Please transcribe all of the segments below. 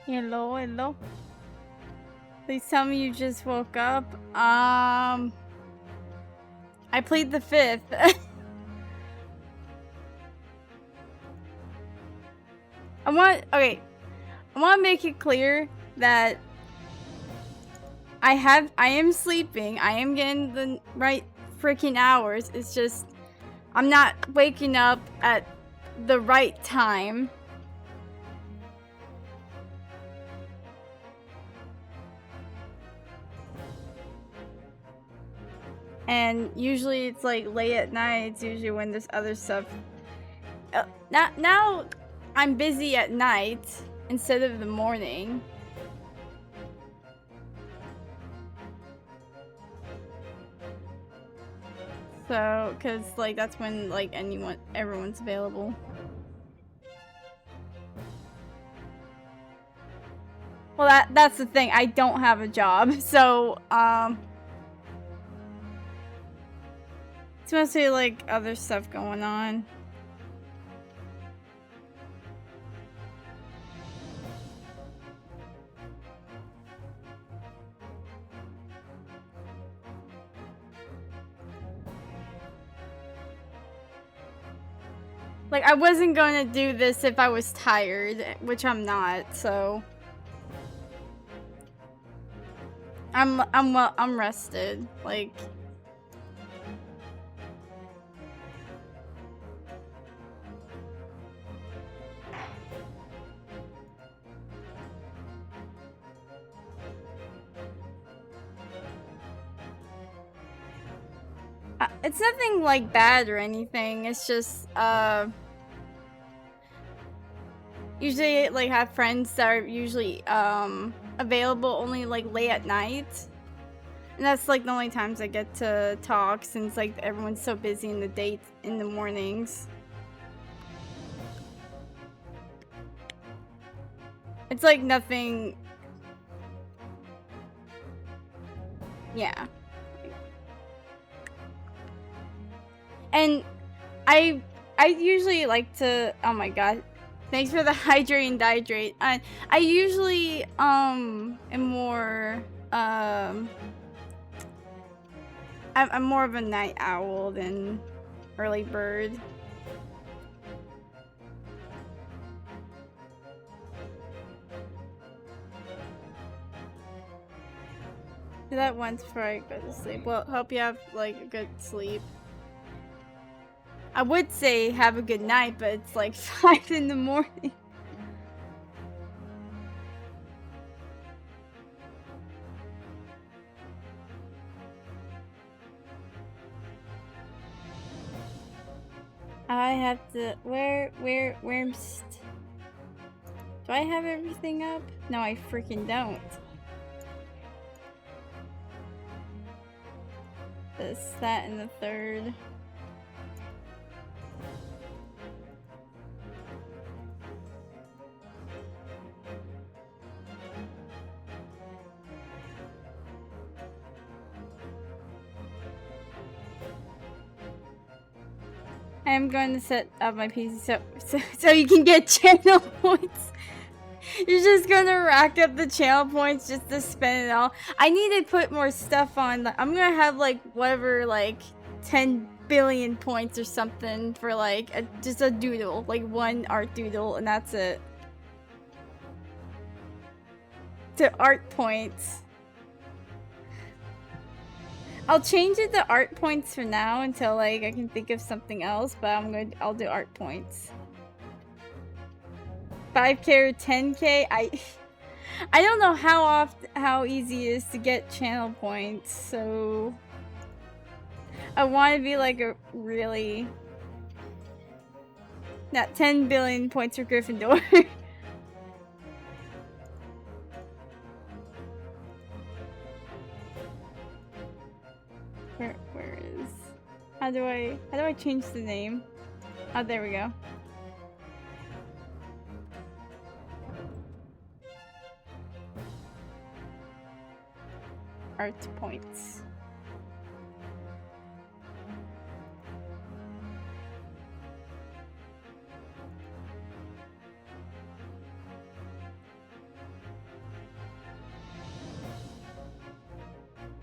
Hello, hello. Please tell me you just woke up. I played the 5th. I want to make it clear that I am sleeping. I am getting the right freaking hours. It's just I'm not waking up at the right time. And usually it's like late at night. It's usually when there's other stuff. Now I'm busy at night instead of the morning. So, cause like that's when like everyone's available. Well, that's the thing. I don't have a job, so it's mostly like other stuff going on. Like, I wasn't gonna do this if I was tired, which I'm not, so I'm rested. Like, it's nothing like bad or anything. It's just usually like have friends that are usually available only like late at night. And that's like the only times I get to talk since like everyone's so busy in the mornings. It's like nothing. Yeah. And I usually like to, oh my god. Thanks for the hydrate and dihydrate. I usually am more I'm more of a night owl than early bird. Do that once before I go to sleep. Well, hope you have like a good sleep. I would say have a good night, but it's like 5 in the morning. I have to where's do I have everything up? No, I freaking don't. This, that, and the third. I am going to set up my PC so you can get channel points. You're just gonna rack up the channel points just to spend it all. I need to put more stuff on. I'm gonna have like whatever, like 10 billion points or something for like just a doodle, like one art doodle, and that's it. To art points. I'll change it to art points for now until like I can think of something else, but I'll do art points. 5k or 10k, I don't know how easy it is to get channel points, so I want to be like a really not 10 billion points for Gryffindor. Where is? How do I change the name? Oh, there we go. Art points.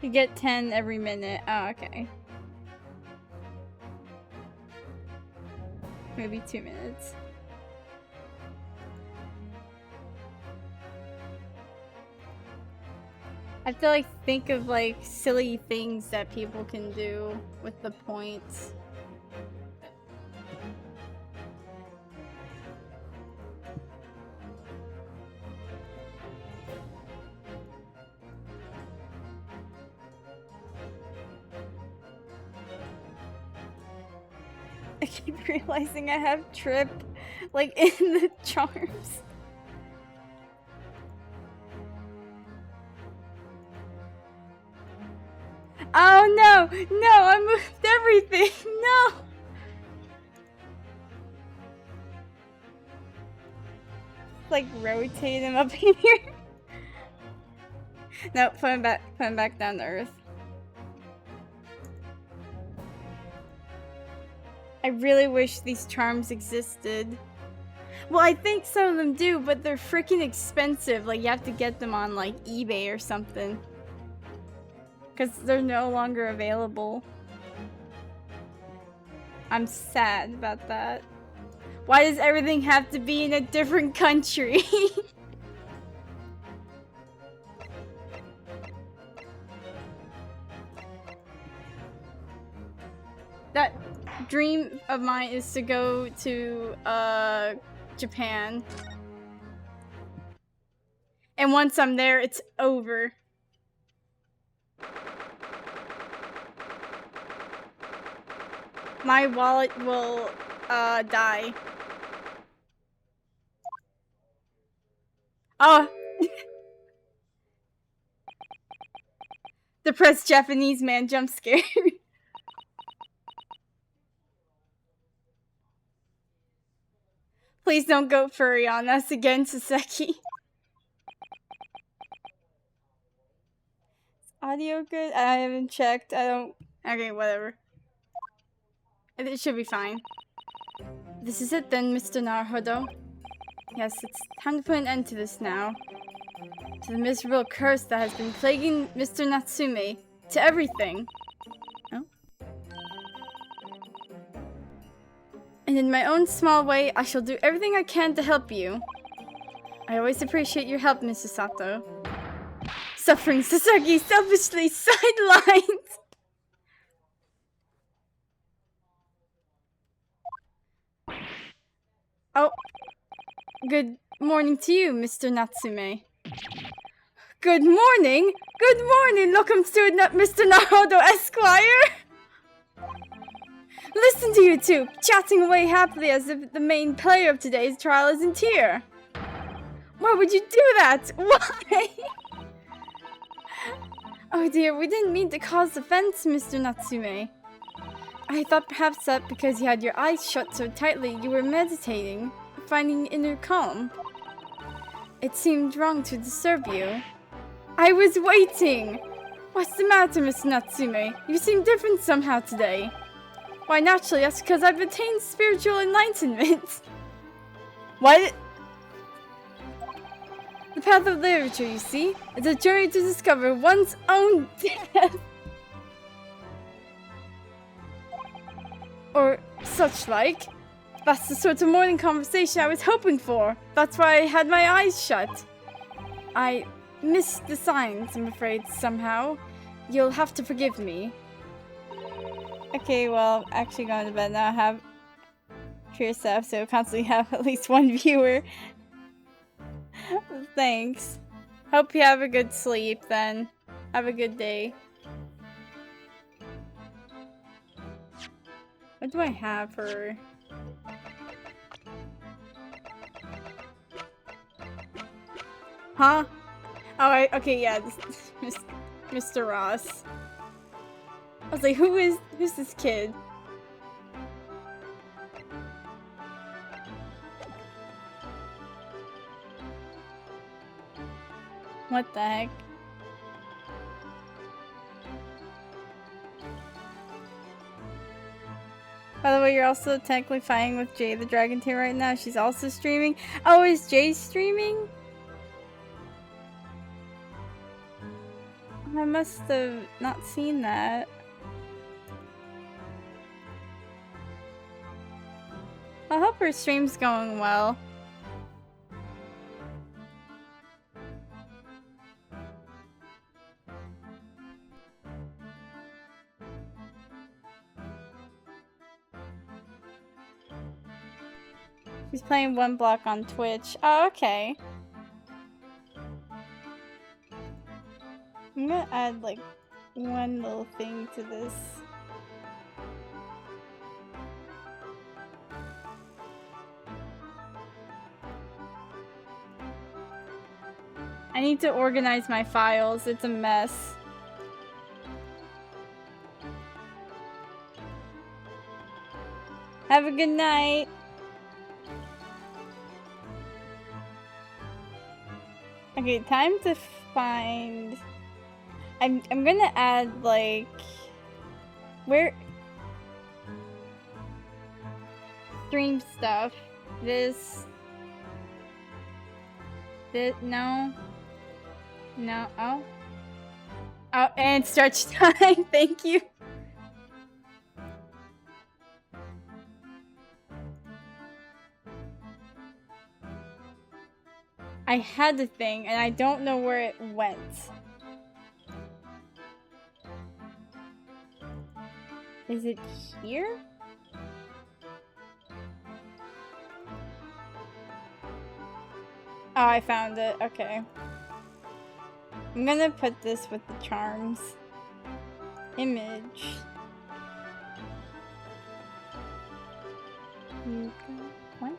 You get 10 every minute. Oh, okay. Maybe 2 minutes. I have to like think of like silly things that people can do with the points. I keep realizing I have trip like in the charms. Oh no! No, I moved everything! No! Like rotate him up in here. No, put him back down to earth. I really wish these charms existed. Well, I think some of them do, but they're freaking expensive. Like, you have to get them on, like, eBay or something. Because they're no longer available. I'm sad about that. Why does everything have to be in a different country? That dream of mine is to go to Japan. And once I'm there, it's over. My wallet will die. Oh. Depressed Japanese man jump scare. Please don't go furry on us again, Saseki. Audio good? I haven't checked. I don't... Okay, whatever. It should be fine. This is it then, Mr. Naruhodo. Yes, it's time to put an end to this now. To the miserable curse that has been plaguing Mr. Natsume. To everything. Oh? And in my own small way, I shall do everything I can to help you. I always appreciate your help, Mrs. Sato. Suffering Sasaki selfishly sidelined. Oh. Good morning to you, Mr. Natsume. Good morning! Good morning, welcome to Mr. Naruhodo Esquire! Listen to you two, chatting away happily as if the main player of today's trial isn't here. Why would you do that? Why? Oh dear, we didn't mean to cause offense, Mr. Natsume. I thought perhaps that because you had your eyes shut so tightly, you were meditating, finding inner calm. It seemed wrong to disturb you. I was waiting! What's the matter, Mr. Natsume? You seem different somehow today. Why, naturally, that's because I've attained spiritual enlightenment. What? The path of literature, you see, is a journey to discover one's own death. Or such like. That's the sort of morning conversation I was hoping for. That's why I had my eyes shut. I missed the signs, I'm afraid, somehow. You'll have to forgive me. Okay, well, actually going to bed now. I have Pure Stuff, so constantly have at least one viewer. Thanks. Hope you have a good sleep then. Have a good day. What do I have for... Huh? Oh, okay, yeah, this Mr. Ross. I was like, who's this kid? What the heck? By the way, you're also technically fighting with Jay the Dragon Tail right now. She's also streaming. Oh, is Jay streaming? I must have not seen that. I hope her stream's going well. He's playing one block on Twitch. Oh, okay. I'm gonna add like one little thing to this. I need to organize my files. It's a mess. Have a good night. Okay, time to find... I'm gonna add, like... Where... Stream stuff. This... No. No. Oh. Oh, and stretch time. Thank you. I had the thing, and I don't know where it went. Is it here? Oh, I found it. Okay. I'm gonna put this with the charms. Image. What?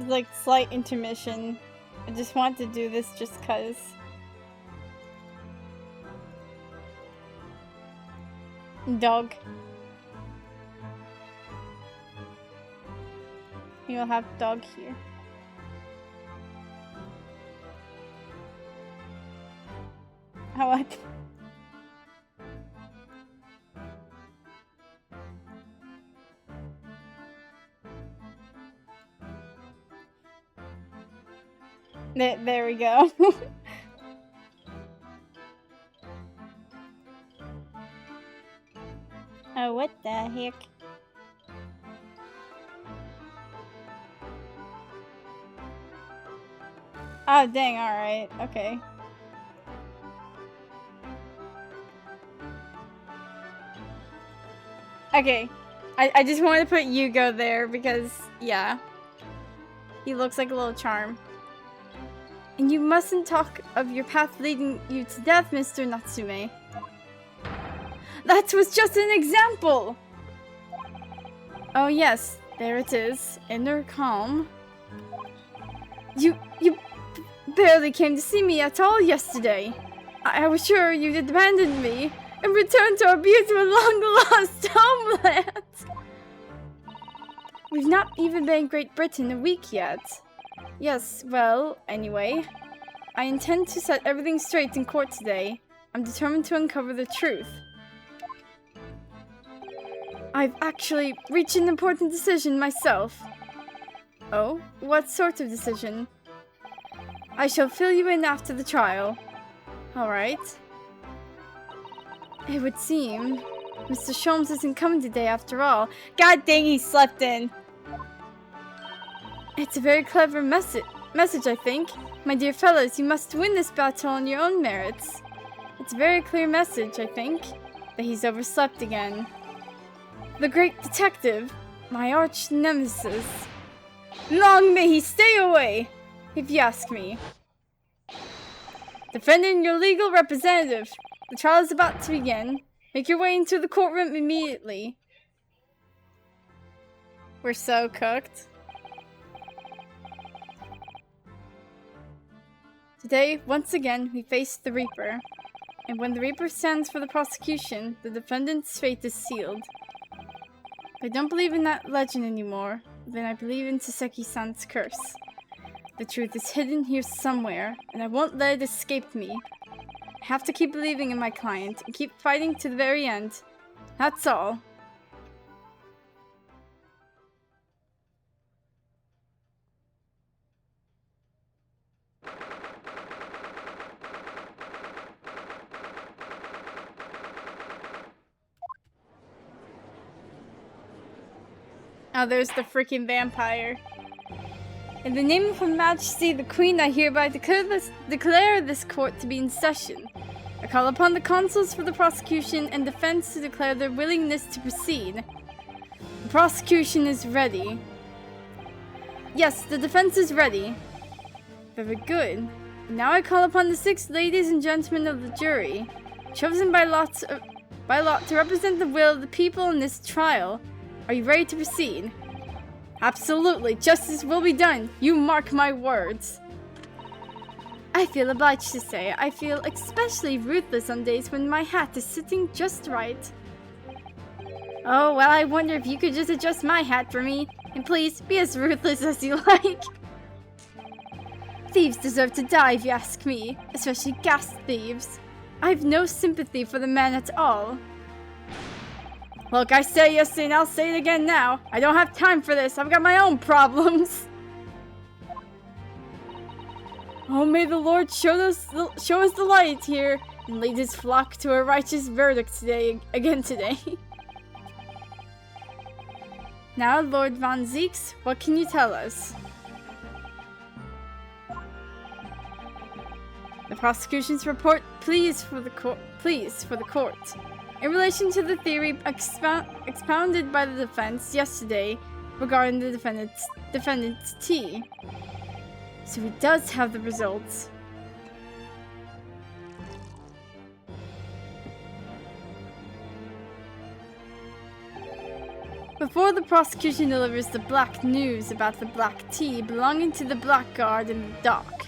Like slight intermission. I just want to do this just cuz. Dog. You'll have dog here. How what? There we go. Oh, what the heck? Oh, dang, alright. Okay. Okay. I just wanted to put Yugo there because, yeah. He looks like a little charm. And you mustn't talk of your path leading you to death, Mr. Natsume. That was just an example! Oh yes, there it is. Inner calm. You barely came to see me at all yesterday. I was sure you'd abandoned me and returned to our beautiful long-lost homeland. We've not even been in Great Britain a week yet. Yes, well, anyway. I intend to set everything straight in court today. I'm determined to uncover the truth. I've actually reached an important decision myself. Oh? What sort of decision? I shall fill you in after the trial. Alright. It would seem Mr. Sholmes isn't coming today after all. God dang, he slept in! It's a very clever message, I think. My dear fellows, you must win this battle on your own merits. It's a very clear message, I think, that he's overslept again. The great detective, my arch nemesis. Long may he stay away, if you ask me. Defending your legal representative. The trial is about to begin. Make your way into the courtroom immediately. We're so cooked. Today, once again, we face the Reaper. And when the Reaper stands for the prosecution, the defendant's fate is sealed. If I don't believe in that legend anymore, then I believe in Taseki-san's curse. The truth is hidden here somewhere, and I won't let it escape me. I have to keep believing in my client, and keep fighting to the very end. That's all. Oh, there's the freaking vampire. In the name of Her Majesty, the Queen, I hereby declare this court to be in session. I call upon the consuls for the prosecution and defense to declare their willingness to proceed. The prosecution is ready. Yes, the defense is ready. Very good. Now I call upon the 6 ladies and gentlemen of the jury, chosen by lot to represent the will of the people in this trial. Are you ready to proceed? Absolutely. Justice will be done. You mark my words. I feel obliged to say, I feel especially ruthless on days when my hat is sitting just right. Oh, well, I wonder if you could just adjust my hat for me. And please, be as ruthless as you like. Thieves deserve to die if you ask me, especially gas thieves. I have no sympathy for the men at all. Look, I said it yesterday and I'll say it again now. I don't have time for this. I've got my own problems. Oh, may the Lord show us the light here and lead his flock to a righteous verdict today. Now, Lord Von Zeeks, what can you tell us? The prosecution's report, please for the court. In relation to the theory expounded by the defense yesterday regarding the defendant's T. So he does have the results. Before the prosecution delivers the black news about the black tea belonging to the blackguard in the dock.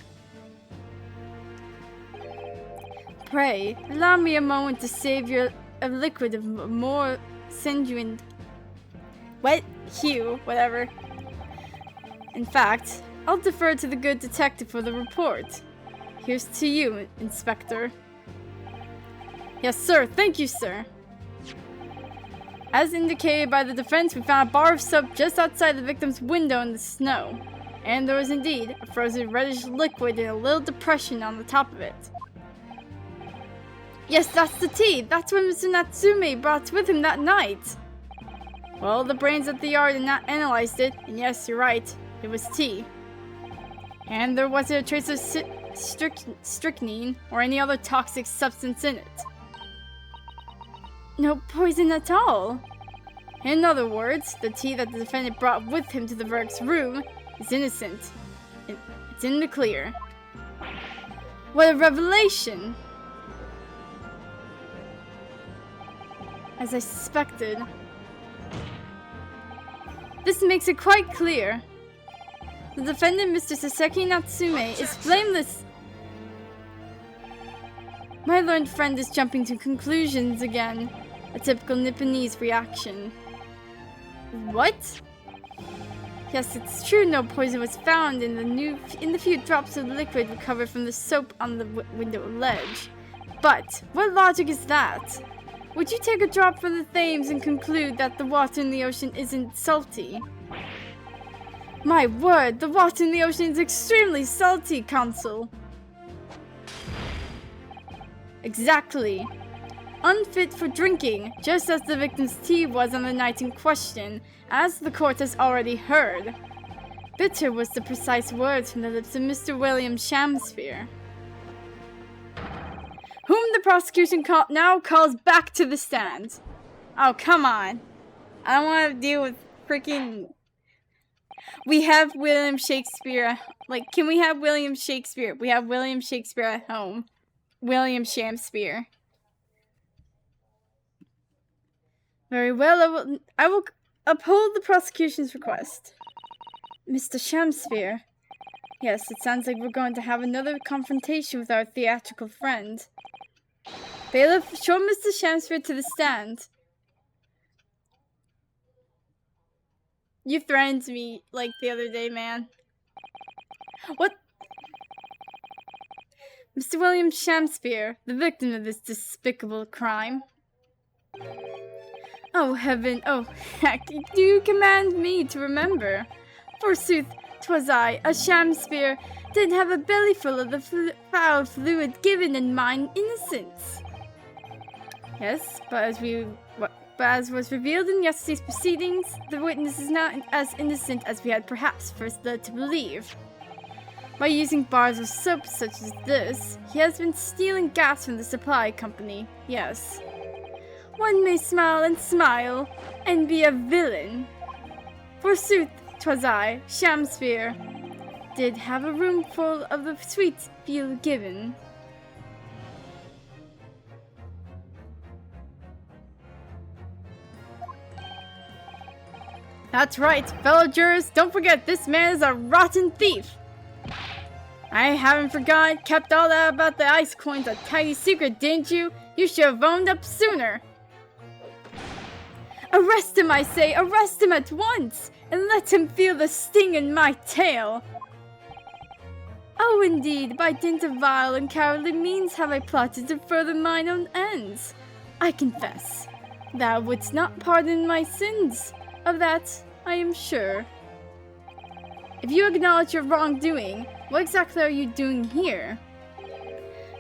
Pray, allow me a moment to save a liquid of more sanguine wet hue, whatever. In fact, I'll defer to the good detective for the report. Here's to you, Inspector. Yes, sir. Thank you, sir. As indicated by the defense, we found a bar of soap just outside the victim's window in the snow. And there was indeed a frozen reddish liquid in a little depression on the top of it. Yes, that's the tea. That's what Mr. Natsume brought with him that night. Well, the brains at the yard analyzed it, and yes, you're right. It was tea. And there wasn't a trace of strychnine or any other toxic substance in it. No poison at all. In other words, the tea that the defendant brought with him to the verdict's room is innocent. It's in the clear. What a revelation! As I suspected. This makes it quite clear. The defendant, Mr. Saseki Natsume, is blameless. My learned friend is jumping to conclusions again. A typical Nipponese reaction. What? Yes, it's true no poison was found in the few drops of liquid recovered from the soap on the window ledge. But, what logic is that? Would you take a drop from the Thames and conclude that the water in the ocean isn't salty? My word, the water in the ocean is extremely salty, Consul. Exactly. Unfit for drinking, just as the victim's tea was on the night in question, as the court has already heard. Bitter was the precise words from the lips of Mr. William Shamspeare, whom the prosecution now calls back to the stand. Oh, come on. I don't want to deal with freaking... We have William Shakespeare. Like, can we have William Shakespeare? We have William Shakespeare at home. William Shakespeare. Very well, I will uphold the prosecution's request. Mr. Shamspeare. Yes, it sounds like we're going to have another confrontation with our theatrical friend. Bailiff, show Mr. Shamspeare to the stand. You threatened me, like, the other day, man. What? Mr. William Shamspeare, the victim of this despicable crime. Oh, heaven, oh, heck, do you command me to remember? Forsooth, 'twas I, a Shamspeare, did have a bellyful of the foul fluid given in mine innocence. Yes, but But as was revealed in yesterday's proceedings, the witness is not as innocent as we had perhaps first led to believe. By using bars of soap such as this, he has been stealing gas from the supply company, yes. One may smile and be a villain. Forsooth, 'twas I, Shamsphere, did have a room full of the sweet feel given. That's right, fellow jurors, don't forget this man is a rotten thief. I haven't forgotten, kept all that about the ice coins a tidy secret, didn't you? You should have owned up sooner. Arrest him, I say, arrest him at once, and let him feel the sting in my tail. Oh, indeed, by dint of vile and cowardly means have I plotted to further mine own ends. I confess, thou wouldst not pardon my sins, of that I am sure. If you acknowledge your wrongdoing, what exactly are you doing here?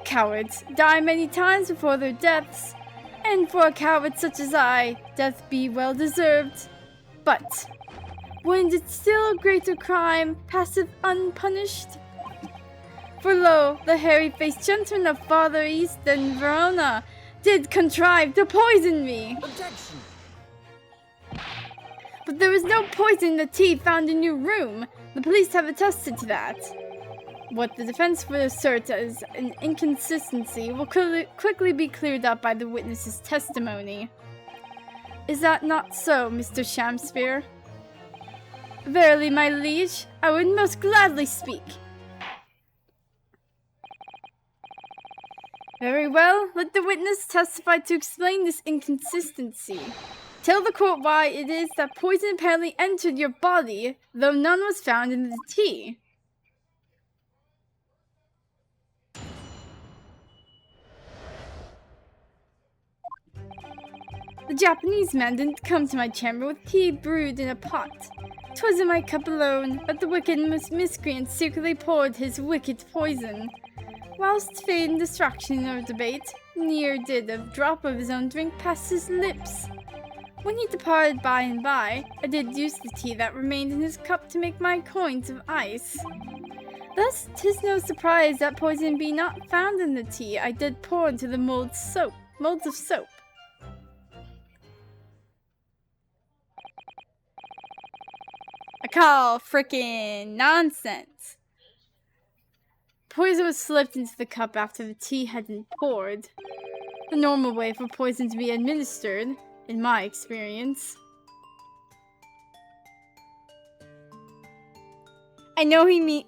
Cowards die many times before their deaths, and for a coward such as I, death be well deserved. But wouldn't it still a greater crime passeth unpunished? For lo, the hairy-faced gentleman of farther east than Verona did contrive to poison me. Objection! But there was no poison in the tea found in your room. The police have attested to that. What the defense would assert as an inconsistency will quickly be cleared up by the witness's testimony. Is that not so, Mr. Shamsphere? Verily, my liege, I would most gladly speak. Very well, let the witness testify to explain this inconsistency. Tell the court why it is that poison apparently entered your body, though none was found in the tea. The Japanese man didn't come to my chamber with tea brewed in a pot. 'Twas in my cup alone, but the wicked miscreant secretly poured his wicked poison. Whilst fate and distraction of debate, near did a drop of his own drink pass his lips. When he departed by and by, I did use the tea that remained in his cup to make my coins of ice. Thus, 'tis no surprise that poison be not found in the tea I did pour into the molds of soap. I call frickin' nonsense. Poison was slipped into the cup after the tea had been poured. The normal way for poison to be administered, in my experience. I know he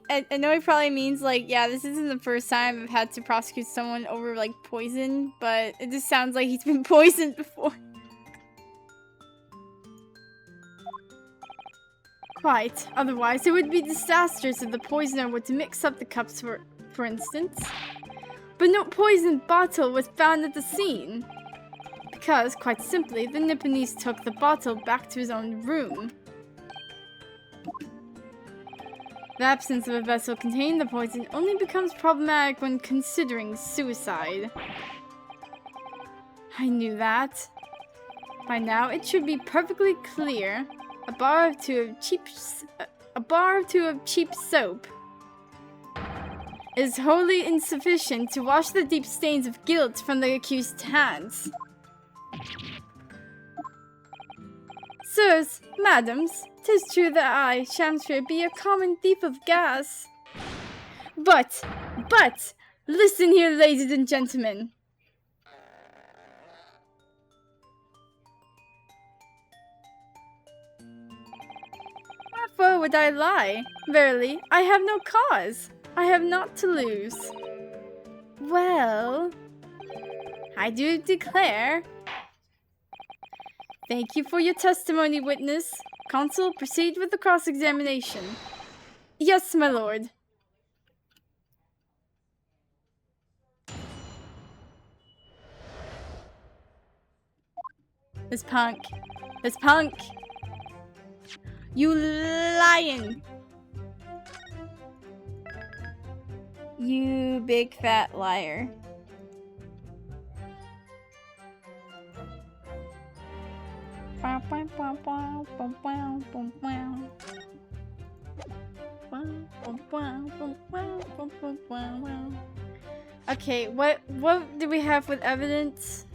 probably means like, yeah, this isn't the first time I've had to prosecute someone over like poison, but it just sounds like he's been poisoned before. Quite. Otherwise, it would be disastrous if the poisoner were to mix up the cups, for instance. But no poisoned bottle was found at the scene. Because, quite simply, the Nipponese took the bottle back to his own room. The absence of a vessel containing the poison only becomes problematic when considering suicide. I knew that. By now, it should be perfectly clear. A bar or two of cheap soap is wholly insufficient to wash the deep stains of guilt from the accused's hands. Sirs, madams, 'tis true that I, Shamsphere, be a common thief of gas. But, listen here, ladies and gentlemen. Wherefore would I lie? Verily, I have no cause. I have naught to lose. Well, I do declare. Thank you for your testimony, witness. Consul, proceed with the cross-examination. Yes, my lord. This punk. You lying. You big fat liar. Okay, what do we have with evidence?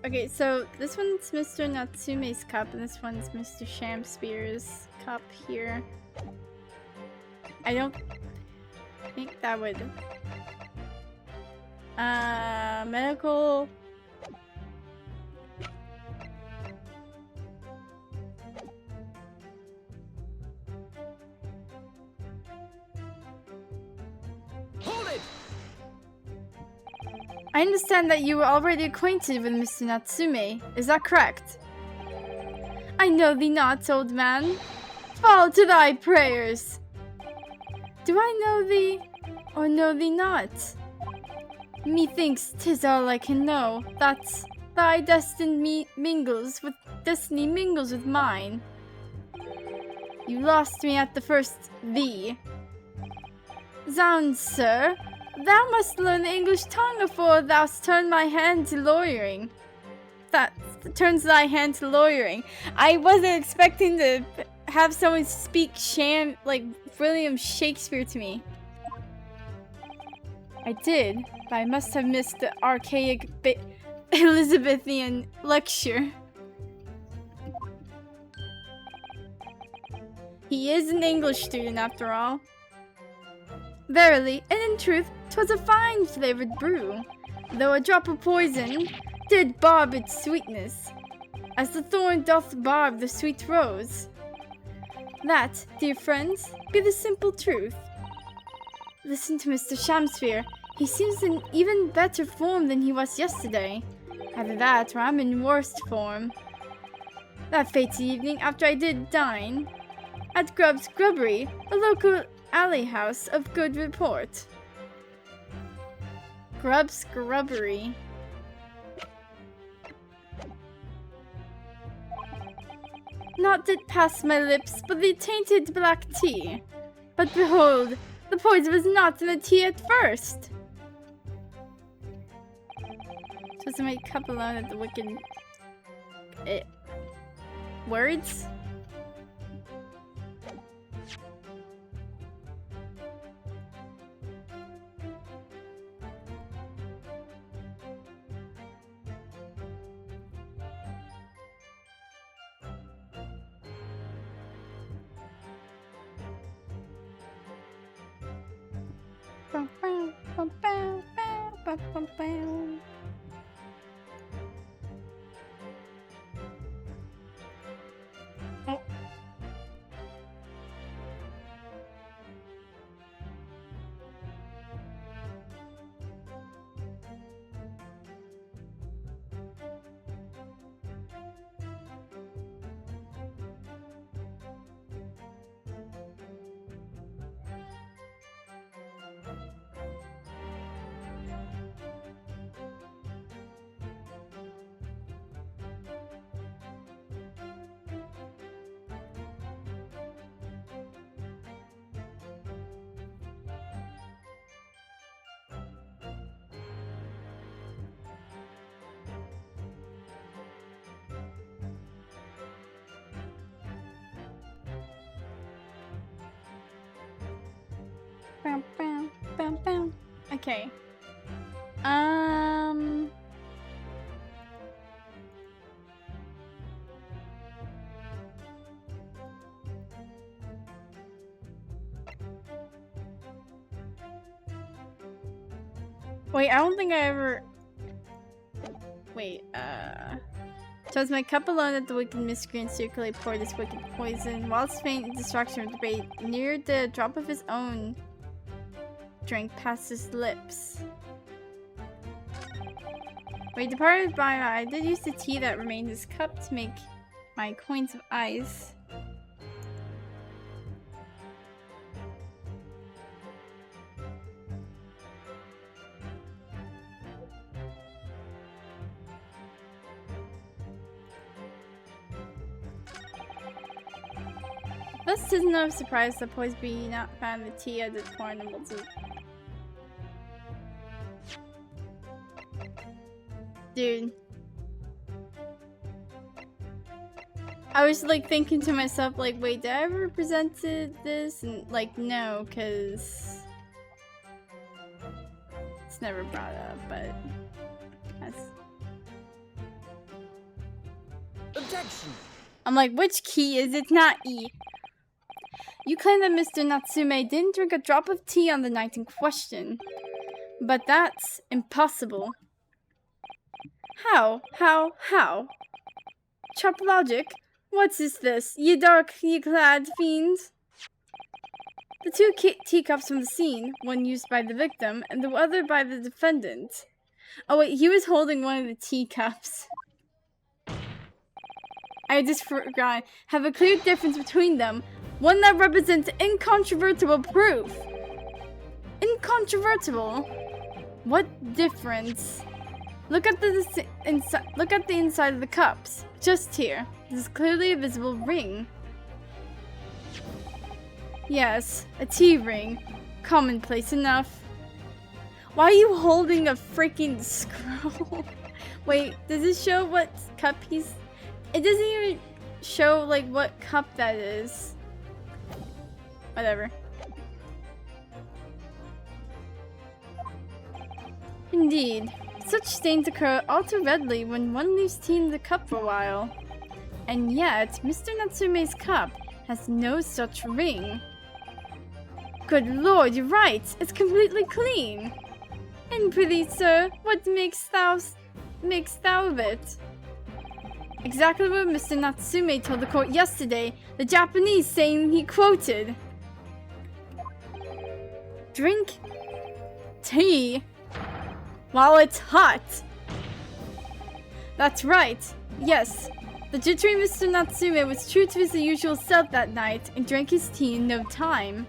Okay, so this one's Mr. Natsume's cup, and this one's Mr. Shamspear's cup here. I don't think that would... medical... Hold it! I understand that you were already acquainted with Mr. Natsume. Is that correct? I know thee not, old man. Fall to thy prayers. Do I know thee, or know thee not? Methinks 'tis all I can know, that thy destiny mingles with mine. You lost me at the first thee. Zounds, sir, thou must learn the English tongue afore thou'st turned my hand to lawyering. That turns thy hand to lawyering. I wasn't expecting to have someone speak like William Shakespeare to me. I did, but I must have missed the archaic Elizabethan lecture. He is an English student after all. Verily, and in truth, 'twas a fine flavored brew, though a drop of poison did barb its sweetness, as the thorn doth barb the sweet rose. That, dear friends, be the simple truth. Listen to Mr. Shamsphere. He seems in even better form than he was yesterday. Either that, or I'm in worst form. That fated evening, after I did dine, at Grubb's Grubbery, a local alley house of good report. Grubb's Grubbery. Not did pass my lips, but the tainted black tea. But behold, the poison was not in the tea at first. Was my cup alone at the wicked... words? Oh. Okay. Wait, I don't think I ever... Wait, Does my cup alone that the wicked miscreant secretly poured this wicked poison, whilst faint in distraction of debate, near the drop of his own drink past his lips. Wait, departed by I did use the tea that remained in his cup to make my coins of ice. Thus 'tis no surprise the poise be not found in the tea as it poured in the Dude. I was like thinking to myself, like, wait, did I ever presented this? And like, no, because it's never brought up, but that's... Objection! I'm like, which key is it? Not E. You claim that Mr. Natsume didn't drink a drop of tea on the night in question. But that's impossible. How? Chop logic? What is this, ye darkly clad fiend? The two teacups from the scene, one used by the victim and the other by the defendant. Oh wait, he was holding one of the teacups. I just forgot. Have a clear difference between them. One that represents incontrovertible proof. Incontrovertible? What difference? Look at the inside of the cups. Just here. This is clearly a visible ring. Yes, a tea ring. Commonplace enough. Why are you holding a freaking scroll? Wait, does it show what cup he's... It doesn't even show, like, what cup that is. Whatever. Indeed. Such stains occur all too readily when one leaves tea in the cup for a while. And yet, Mr. Natsume's cup has no such ring. Good lord, you're right! It's completely clean! And prithee, sir, what makes thou of it? Exactly what Mr. Natsume told the court yesterday, the Japanese saying he quoted. Drink tea while it's hot. That's right. Yes, the jittery Mr. Natsume was true to his usual self that night and drank his tea in no time.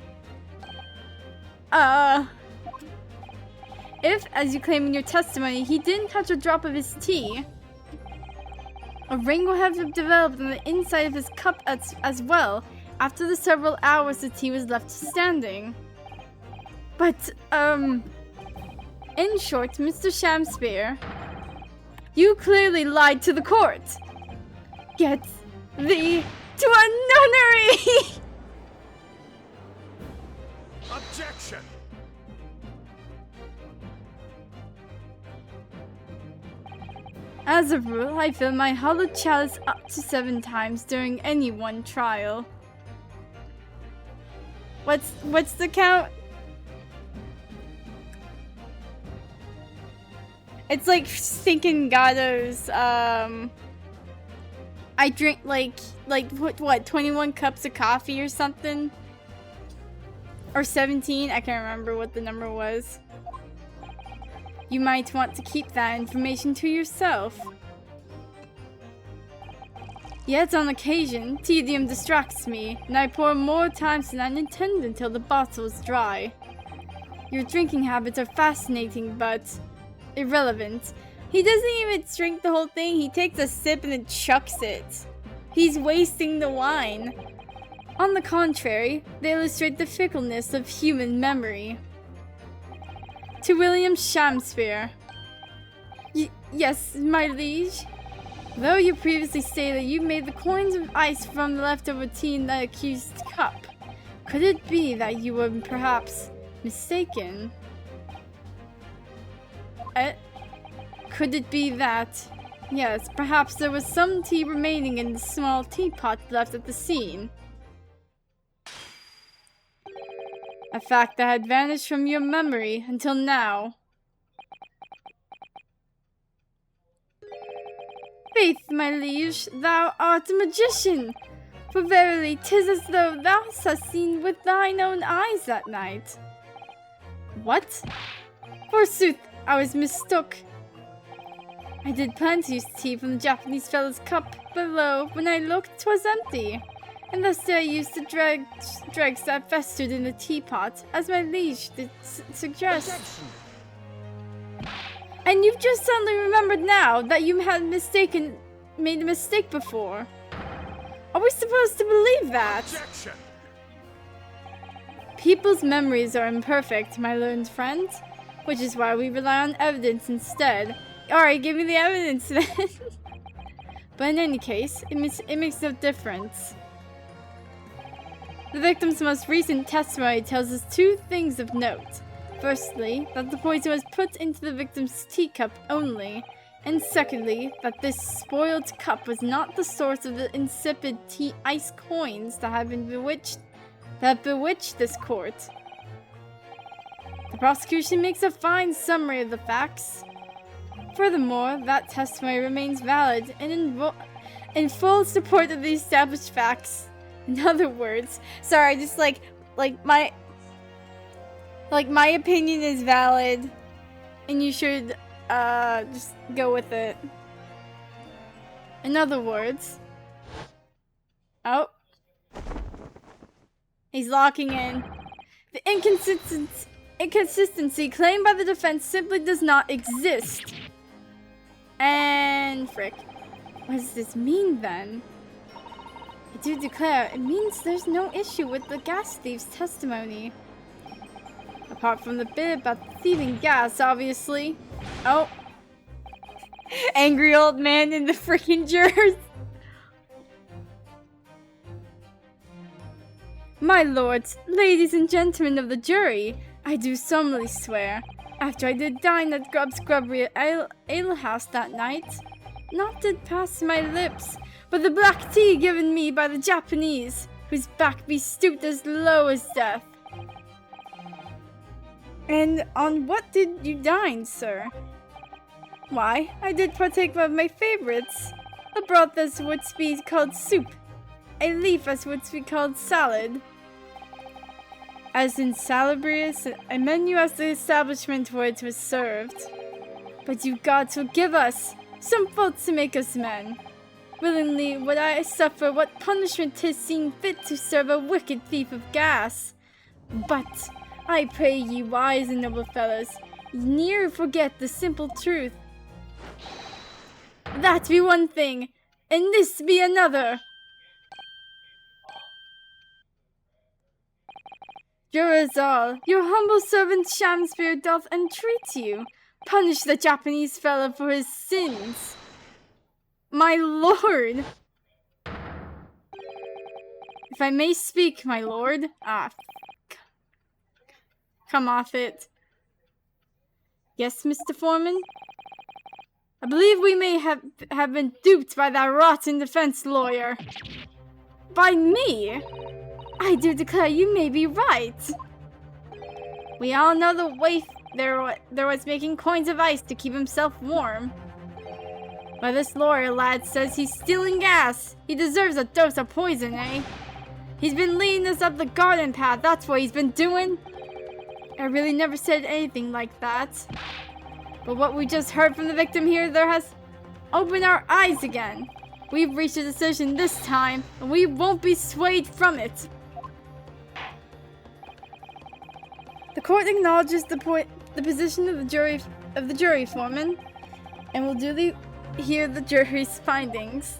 If, as you claim in your testimony, he didn't touch a drop of his tea, a ring will have developed on the inside of his cup as well after the several hours the tea was left standing. But, in short, Mr. Shamspeare, you clearly lied to the court. Get thee to a nunnery! Objection! As a rule, I fill my hollow chalice up to 7 times during any one trial. What's the count? It's like thinking Gatto's, I drink like what, 21 cups of coffee or something? Or 17, I can't remember what the number was. You might want to keep that information to yourself. Yet on occasion, tedium distracts me, and I pour more times than I intend until the bottle is dry. Your drinking habits are fascinating, but irrelevant. He doesn't even drink the whole thing, he takes a sip and then chucks it. He's wasting the wine. On the contrary, they illustrate the fickleness of human memory. To William Shamspeare. Yes, my liege. Though you previously stated you made the coins of ice from the leftover tea in the accused cup, could it be that you were perhaps mistaken? Could it be that... Yes, perhaps there was some tea remaining in the small teapot left at the scene. A fact that had vanished from your memory until now. Faith, my liege, thou art a magician! For verily, 'tis as though thou hast seen with thine own eyes that night. What? Forsooth, I was mistook. I did plan to use tea from the Japanese fellow's cup, but lo, when I looked, 'twas empty. And thus I used the dregs that festered in the teapot, as my liege did suggest. Objection. And you've just suddenly remembered now that you had made a mistake before. Are we supposed to believe that? Objection. People's memories are imperfect, my learned friend, which is why we rely on evidence instead. Alright, give me the evidence then. But in any case, it makes no difference. The victim's most recent testimony tells us two things of note. Firstly, that the poison was put into the victim's teacup only. And secondly, that this spoiled cup was not the source of the insipid tea ice coins that have bewitched this court. The prosecution makes a fine summary of the facts. Furthermore, that testimony remains valid and in full support of the established facts. In other words, sorry, just my opinion is valid, and you should just go with it. In other words, oh, he's locking in. The inconsistency claimed by the defense simply does not exist. And frick. What does this mean then? I do declare, it means there's no issue with the gas thief's testimony. Apart from the bit about thieving gas, obviously. Oh. Angry old man in the freaking jurors. My lords, ladies and gentlemen of the jury, I do solemnly swear, after I did dine at Grub's Grubbery Ale House that night, naught did pass my lips, but the black tea given me by the Japanese, whose back be stooped as low as death. And on what did you dine, sir? Why, I did partake of my favorites, a broth as would be called soup, a leaf as would be called salad. As in salubrious, a menu as the establishment where it was served. But you gods will give us some fault to make us men. Willingly would I suffer what punishment 'tis seen fit to serve a wicked thief of gas. But I pray ye wise and noble fellows, ne'er forget the simple truth. That be one thing, and this be another. Jurors all, your humble servant Shamspear doth entreat you. Punish the Japanese fellow for his sins. My lord! If I may speak, my lord. Come off it. Yes, Mr. Foreman? I believe we may have been duped by that rotten defense lawyer. By me? I do declare you may be right. We all know the waif there was making coins of ice to keep himself warm. But this lawyer lad says he's stealing gas. He deserves a dose of poison, eh? He's been leading us up the garden path, that's what he's been doing. I really never said anything like that. But what we just heard from the victim here there has opened our eyes again. We've reached a decision this time, and we won't be swayed from it. The court acknowledges the position of the jury foreman, and will duly hear the jury's findings.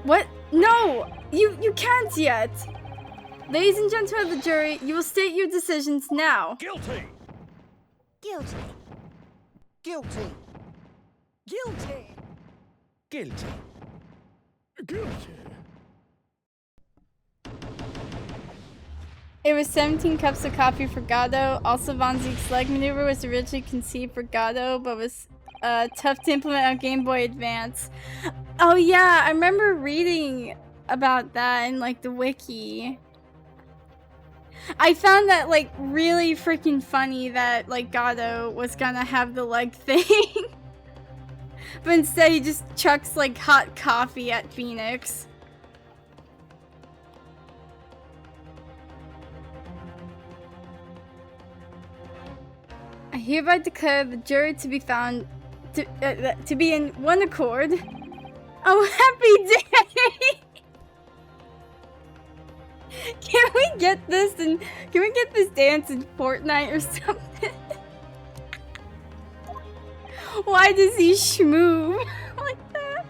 What? No! You can't yet! Ladies and gentlemen of the jury, you will state your decisions now. Guilty! Guilty. Guilty. Guilty. Guilty. Guilty. It was 17 cups of coffee for Gado. Also, Von Zieg's leg maneuver was originally conceived for Gado, but was tough to implement on Game Boy Advance. Oh yeah, I remember reading about that in like the wiki. I found that like really freaking funny that like Gado was gonna have the leg thing. But instead he just chucks like hot coffee at Phoenix. I hereby declare the jury to be found to be in one accord. Oh, happy day! Can we get this dance in Fortnite or something? Why does he schmoo like that?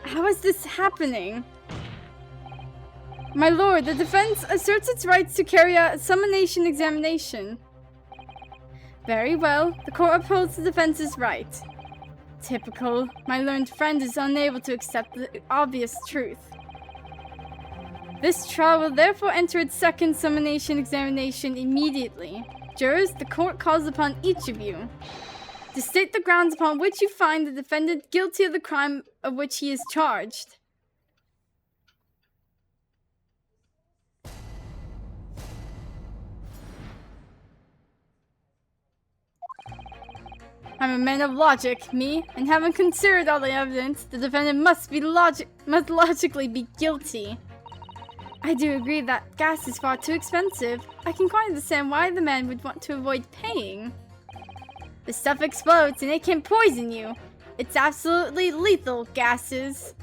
How is this happening? My lord, the defense asserts its rights to carry out a summonation examination. Very well, the court upholds the defense's right. Typical. My learned friend is unable to accept the obvious truth. This trial will therefore enter its second summonation examination immediately. Jurors, the court calls upon each of you to state the grounds upon which you find the defendant guilty of the crime of which he is charged. I'm a man of logic, me, and having considered all the evidence, the defendant must logically be guilty. I do agree that gas is far too expensive. I can quite understand why the man would want to avoid paying. The stuff explodes and it can poison you. It's absolutely lethal, gases.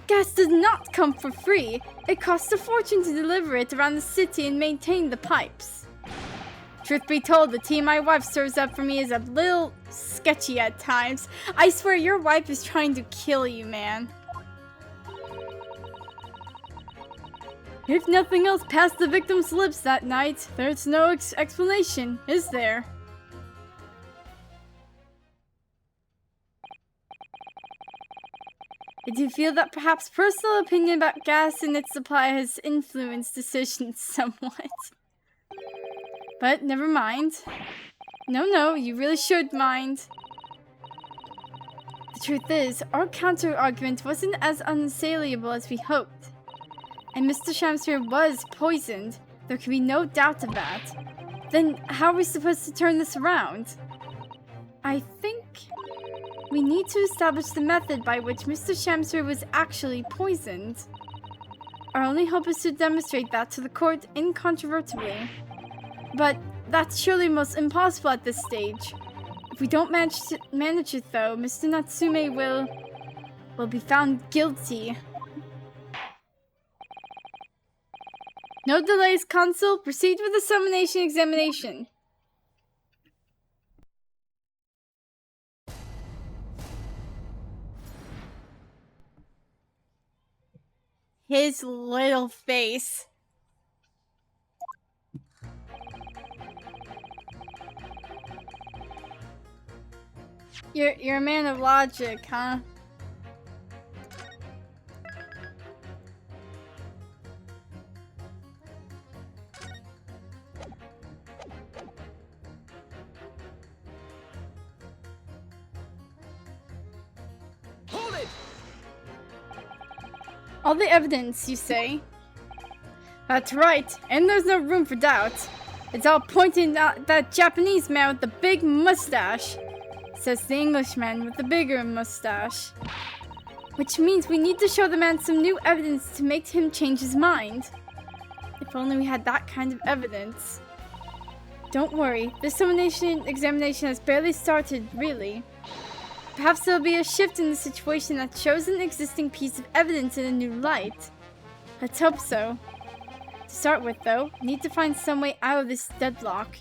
Gas does not come for free. It costs a fortune to deliver it around the city and maintain the pipes. Truth be told, the tea my wife serves up for me is a little sketchy at times. I swear your wife is trying to kill you, man. If nothing else passed the victim's lips that night, there's no explanation, is there? I do feel that perhaps personal opinion about gas and its supply has influenced decisions somewhat. But never mind. No, you really should mind. The truth is, our counter-argument wasn't as unassailable as we hoped. And Mr. Shamsir was poisoned. There can be no doubt of that. Then how are we supposed to turn this around? I think we need to establish the method by which Mr. Shamsir was actually poisoned. Our only hope is to demonstrate that to the court incontrovertibly. But that's surely most impossible at this stage. If we don't manage it though, Mr. Natsume will be found guilty. No delays, Consul. Proceed with the summonation examination. His little face. You're a man of logic, huh? Hold it! All the evidence, you say? That's right, and there's no room for doubt. It's all pointing at that Japanese man with the big mustache, says the Englishman with the bigger mustache. Which means we need to show the man some new evidence to make him change his mind. If only we had that kind of evidence. Don't worry, this summonation examination has barely started, really. Perhaps there'll be a shift in the situation that shows an existing piece of evidence in a new light. Let's hope so. To start with, though, we need to find some way out of this deadlock.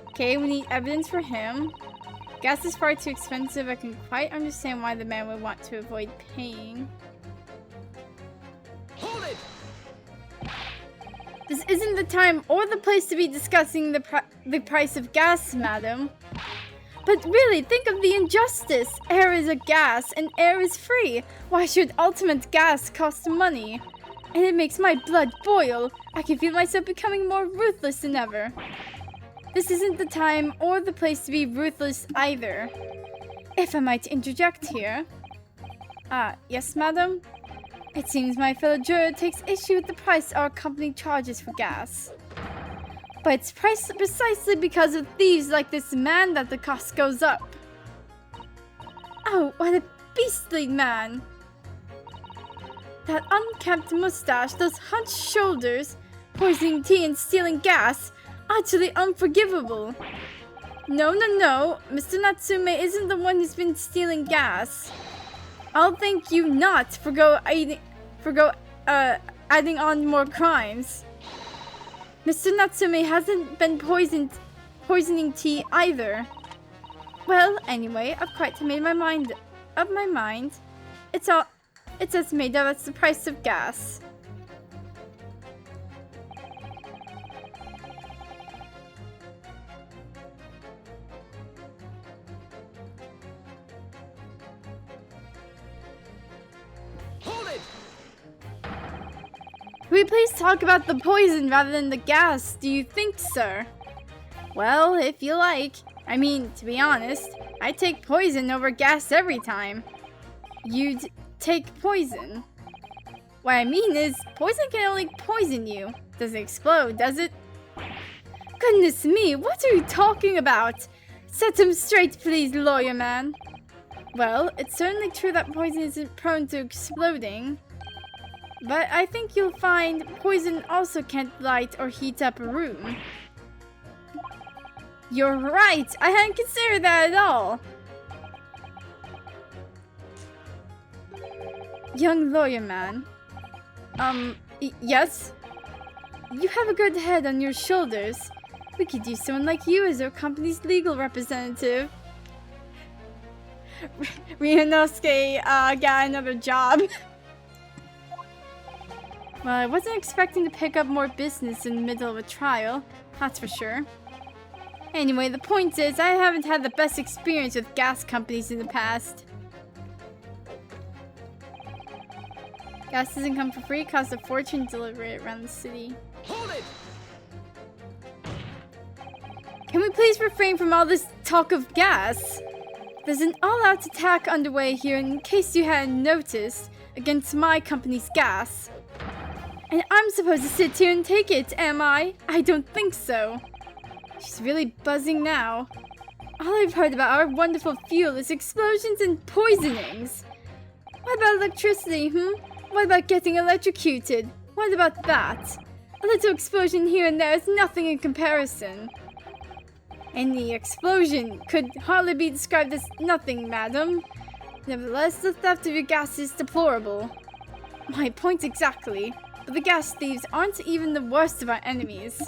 Okay, we need evidence for him. Gas is far too expensive. I can quite understand why the man would want to avoid paying. Hold it! This isn't the time or the place to be discussing the price of gas, madam. But really, think of the injustice. Air is a gas, and air is free. Why should ultimate gas cost money? And it makes my blood boil. I can feel myself becoming more ruthless than ever. This isn't the time or the place to be ruthless either. If I might interject here. Yes, madam? It seems my fellow juror takes issue with the price our company charges for gas. But it's priced precisely because of thieves like this man that the cost goes up. Oh, what a beastly man! That unkempt mustache, those hunched shoulders, poisoning tea and stealing gas, utterly unforgivable. No, Mr. Natsume isn't the one who's been stealing gas. I'll thank you not for adding on more crimes. Mr. Natsume hasn't been poisoning tea either. Well, anyway, I've quite made my mind up. It's all It's estimated that's the price of gas. Hold it! Can we please talk about the poison rather than the gas, do you think, sir? Well, if you like. I mean, to be honest, I take poison over gas every time. You'd take poison. What I mean is, poison can only poison you. Doesn't explode, does it? Goodness me, what are you talking about? Set him straight, please, lawyer man. Well, it's certainly true that poison isn't prone to exploding. But I think you'll find poison also can't light or heat up a room. You're right! I hadn't considered that at all! Young lawyer man. Yes? You have a good head on your shoulders. We could use someone like you as our company's legal representative. Ryunosuke, got another job. Well, I wasn't expecting to pick up more business in the middle of a trial. That's for sure. Anyway, the point is, I haven't had the best experience with gas companies in the past. Gas doesn't come for free, it costs a fortune to deliver it around the city. Hold it! Can we please refrain from all this talk of gas? There's an all-out attack underway here, in case you hadn't noticed, against my company's gas. And I'm supposed to sit here and take it, am I? I don't think so. She's really buzzing now. All I've heard about our wonderful fuel is explosions and poisonings. What about electricity, What about getting electrocuted? What about that? A little explosion here and there is nothing in comparison. Any explosion could hardly be described as nothing, madam. Nevertheless, the theft of your gas is deplorable. My point exactly. But the gas thieves aren't even the worst of our enemies.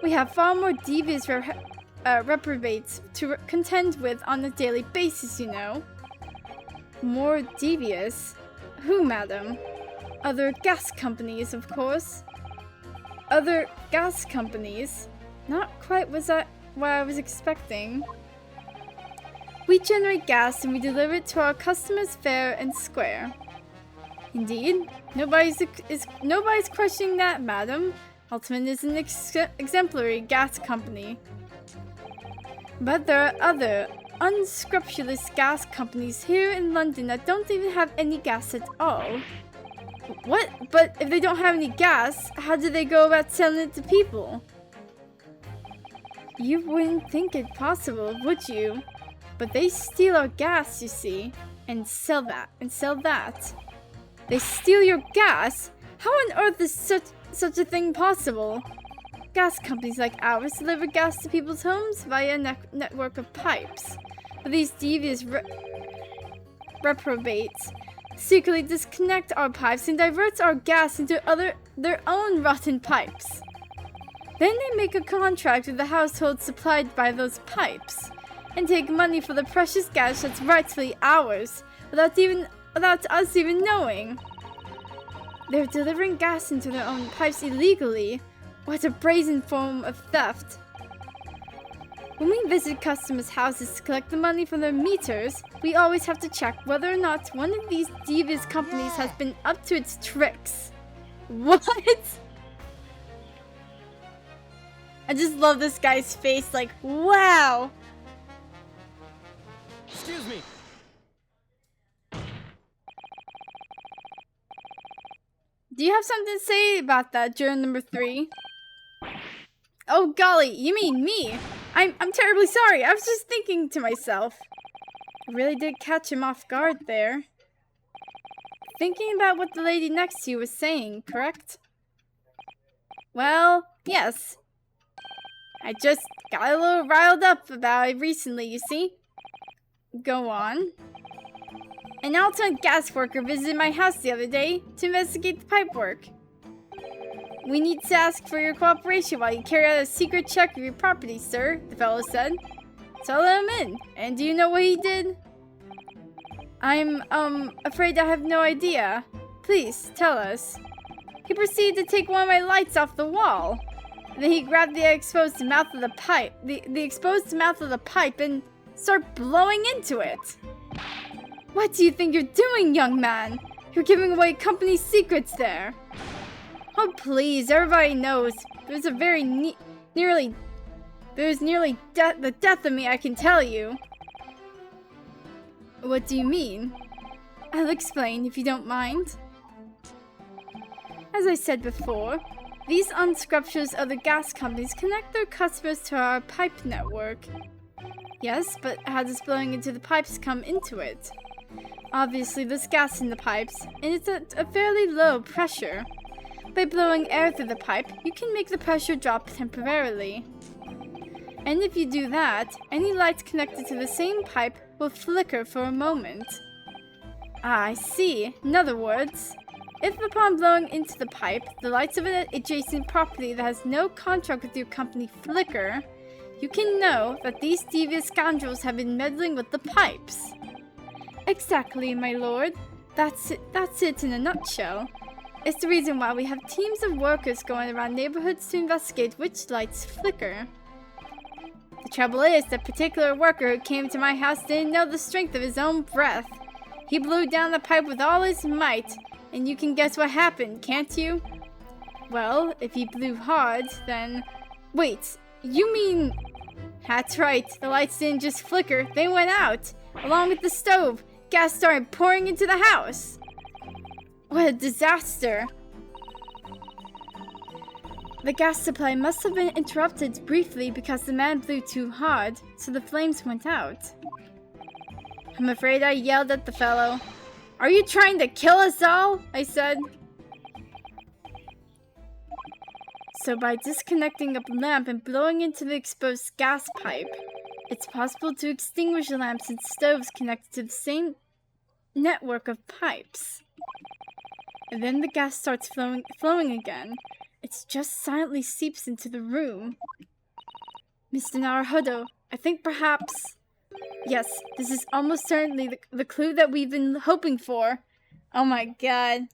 We have far more devious reprobates to contend with on a daily basis, you know. More devious? Who, madam? Other gas companies, of course. Other gas companies? Not quite what I was expecting. We generate gas and we deliver it to our customers fair and square. Indeed, nobody's questioning that, madam. Altman is an exemplary gas company. But there are other unscrupulous gas companies here in London that don't even have any gas at all. What? But if they don't have any gas, how do they go about selling it to people? You wouldn't think it possible, would you? But they steal our gas, you see, and sell that. They steal your gas? How on earth is such a thing possible? Gas companies like ours deliver gas to people's homes via a network of pipes. But these devious reprobates secretly disconnect our pipes and divert our gas into their own rotten pipes. Then they make a contract with the household supplied by those pipes and take money for the precious gas that's rightfully ours without us even knowing. They're delivering gas into their own pipes illegally. What a brazen form of theft. When we visit customers' houses to collect the money from their meters, we always have to check whether or not one of these devious companies has been up to its tricks. What? I just love this guy's face, like, wow! Excuse me. Do you have something to say about that, juror number 3? Oh golly, you mean me? I'm terribly sorry. I was just thinking to myself. I really did catch him off guard there. Thinking about what the lady next to you was saying, correct? Well, yes. I just got a little riled up about it recently, you see. Go on. An alternate gas worker visited my house the other day to investigate the pipe work. We need to ask for your cooperation while you carry out a secret check of your property, sir, the fellow said. So I let him in. And do you know what he did? I'm, afraid I have no idea. Please, tell us. He proceeded to take one of my lights off the wall. Then he grabbed the exposed mouth of the pipe, the exposed mouth of the pipe and started blowing into it. What do you think you're doing, young man? You're giving away company secrets there. Oh, please, everybody knows. There's a very nearly the death of me, I can tell you. What do you mean? I'll explain if you don't mind. As I said before, these unscrupulous other gas companies connect their customers to our pipe network. Yes, but how does blowing into the pipes come into it? Obviously, there's gas in the pipes, and it's at a fairly low pressure. By blowing air through the pipe, you can make the pressure drop temporarily. And if you do that, any lights connected to the same pipe will flicker for a moment. Ah, I see. In other words, if upon blowing into the pipe, the lights of an adjacent property that has no contract with your company flicker, you can know that these devious scoundrels have been meddling with the pipes. Exactly, my lord. That's it in a nutshell. It's the reason why we have teams of workers going around neighborhoods to investigate which lights flicker. The trouble is, the particular worker who came to my house didn't know the strength of his own breath. He blew down the pipe with all his might, and you can guess what happened, can't you? Well, if he blew hard, then... Wait, you mean... That's right, the lights didn't just flicker, they went out! Along with the stove, gas started pouring into the house! What a disaster! The gas supply must have been interrupted briefly because the man blew too hard, so the flames went out. I'm afraid I yelled at the fellow. Are you trying to kill us all? I said. So by disconnecting a lamp and blowing into the exposed gas pipe, it's possible to extinguish the lamps and stoves connected to the same network of pipes. And then the gas starts flowing again. It just silently seeps into the room. Mr. Naruhodo, I think perhaps... Yes, this is almost certainly the clue that we've been hoping for. Oh my god.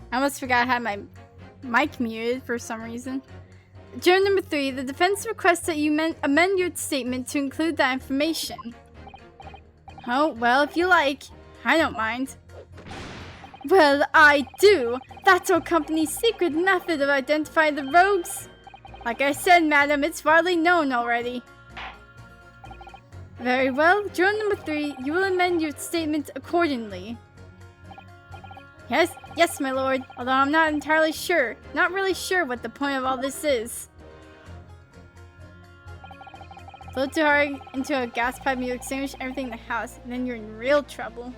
I almost forgot I had my mic muted for some reason. Journal number 3, the defense requests that you amend your statement to include that information. Oh, well, if you like. I don't mind. Well, I do. That's our company's secret method of identifying the rogues. Like I said, madam, it's widely known already. Very well. Journal number 3, you will amend your statement accordingly. Yes, my lord. Although I'm not entirely sure. Not really sure what the point of all this is. Blow too hard into a gas pipe and you extinguish everything in the house, and then you're in real trouble.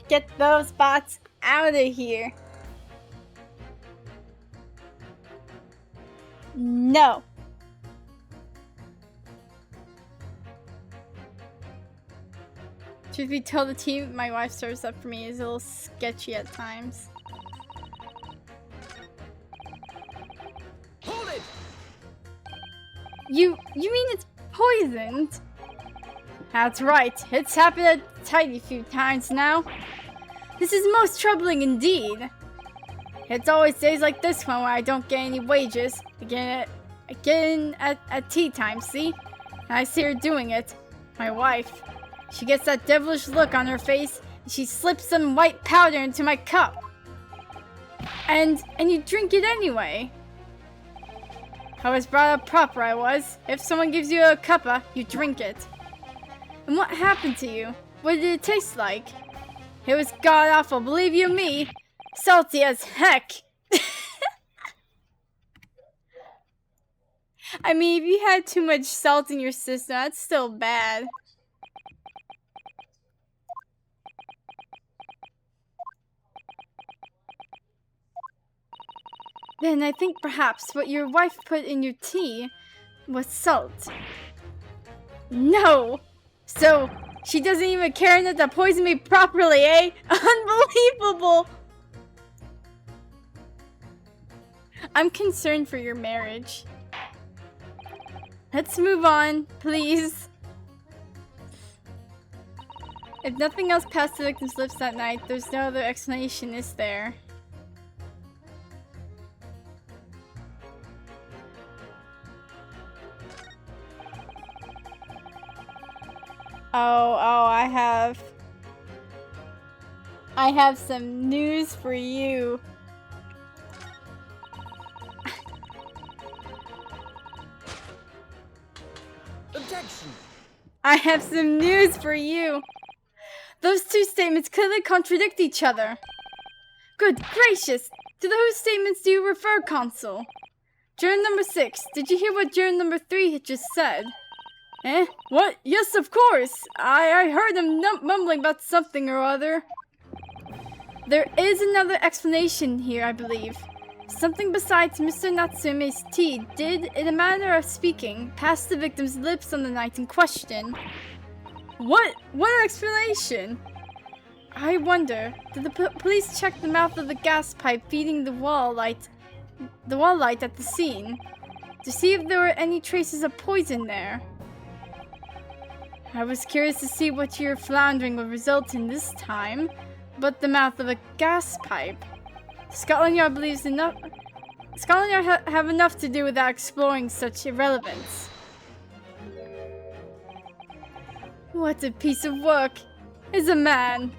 Get those bots out of here. No. Truth be told, the team my wife serves up for me is a little sketchy at times. Hold it! You mean it's poisoned? That's right. It's happened a tidy few times now. This is most troubling indeed. It's always days like this one where I don't get any wages. I get in at tea time, see? And I see her doing it. My wife. She gets that devilish look on her face, and she slips some white powder into my cup. And you drink it anyway. I was brought up proper, I was. If someone gives you a cuppa, you drink it. And what happened to you? What did it taste like? It was god-awful, believe you me. Salty as heck. I mean, if you had too much salt in your system, that's still bad. Then I think perhaps what your wife put in your tea was salt. No! So, she doesn't even care enough to poison me properly, eh? Unbelievable! I'm concerned for your marriage. Let's move on, please. If nothing else passed the victim's lips that night, there's no other explanation, is there? Oh, I have some news for you. Objection! I have some news for you. Those two statements clearly contradict each other. Good gracious! To those statements do you refer, Consul? Juror number 6, did you hear what juror number 3 had just said? Eh? What? Yes, of course! I heard him mumbling about something or other. There is another explanation here, I believe. Something besides Mr. Natsume's tea did, in a manner of speaking, pass the victim's lips on the night in question. What explanation? I wonder, did the police check the mouth of the gas pipe feeding the wall light at the scene, to see if there were any traces of poison there? I was curious to see what your floundering would result in this time, but the mouth of a gas pipe. Scotland Yard believes enough. Scotland Yard have enough to do without exploring such irrelevance. What a piece of work! Is a man.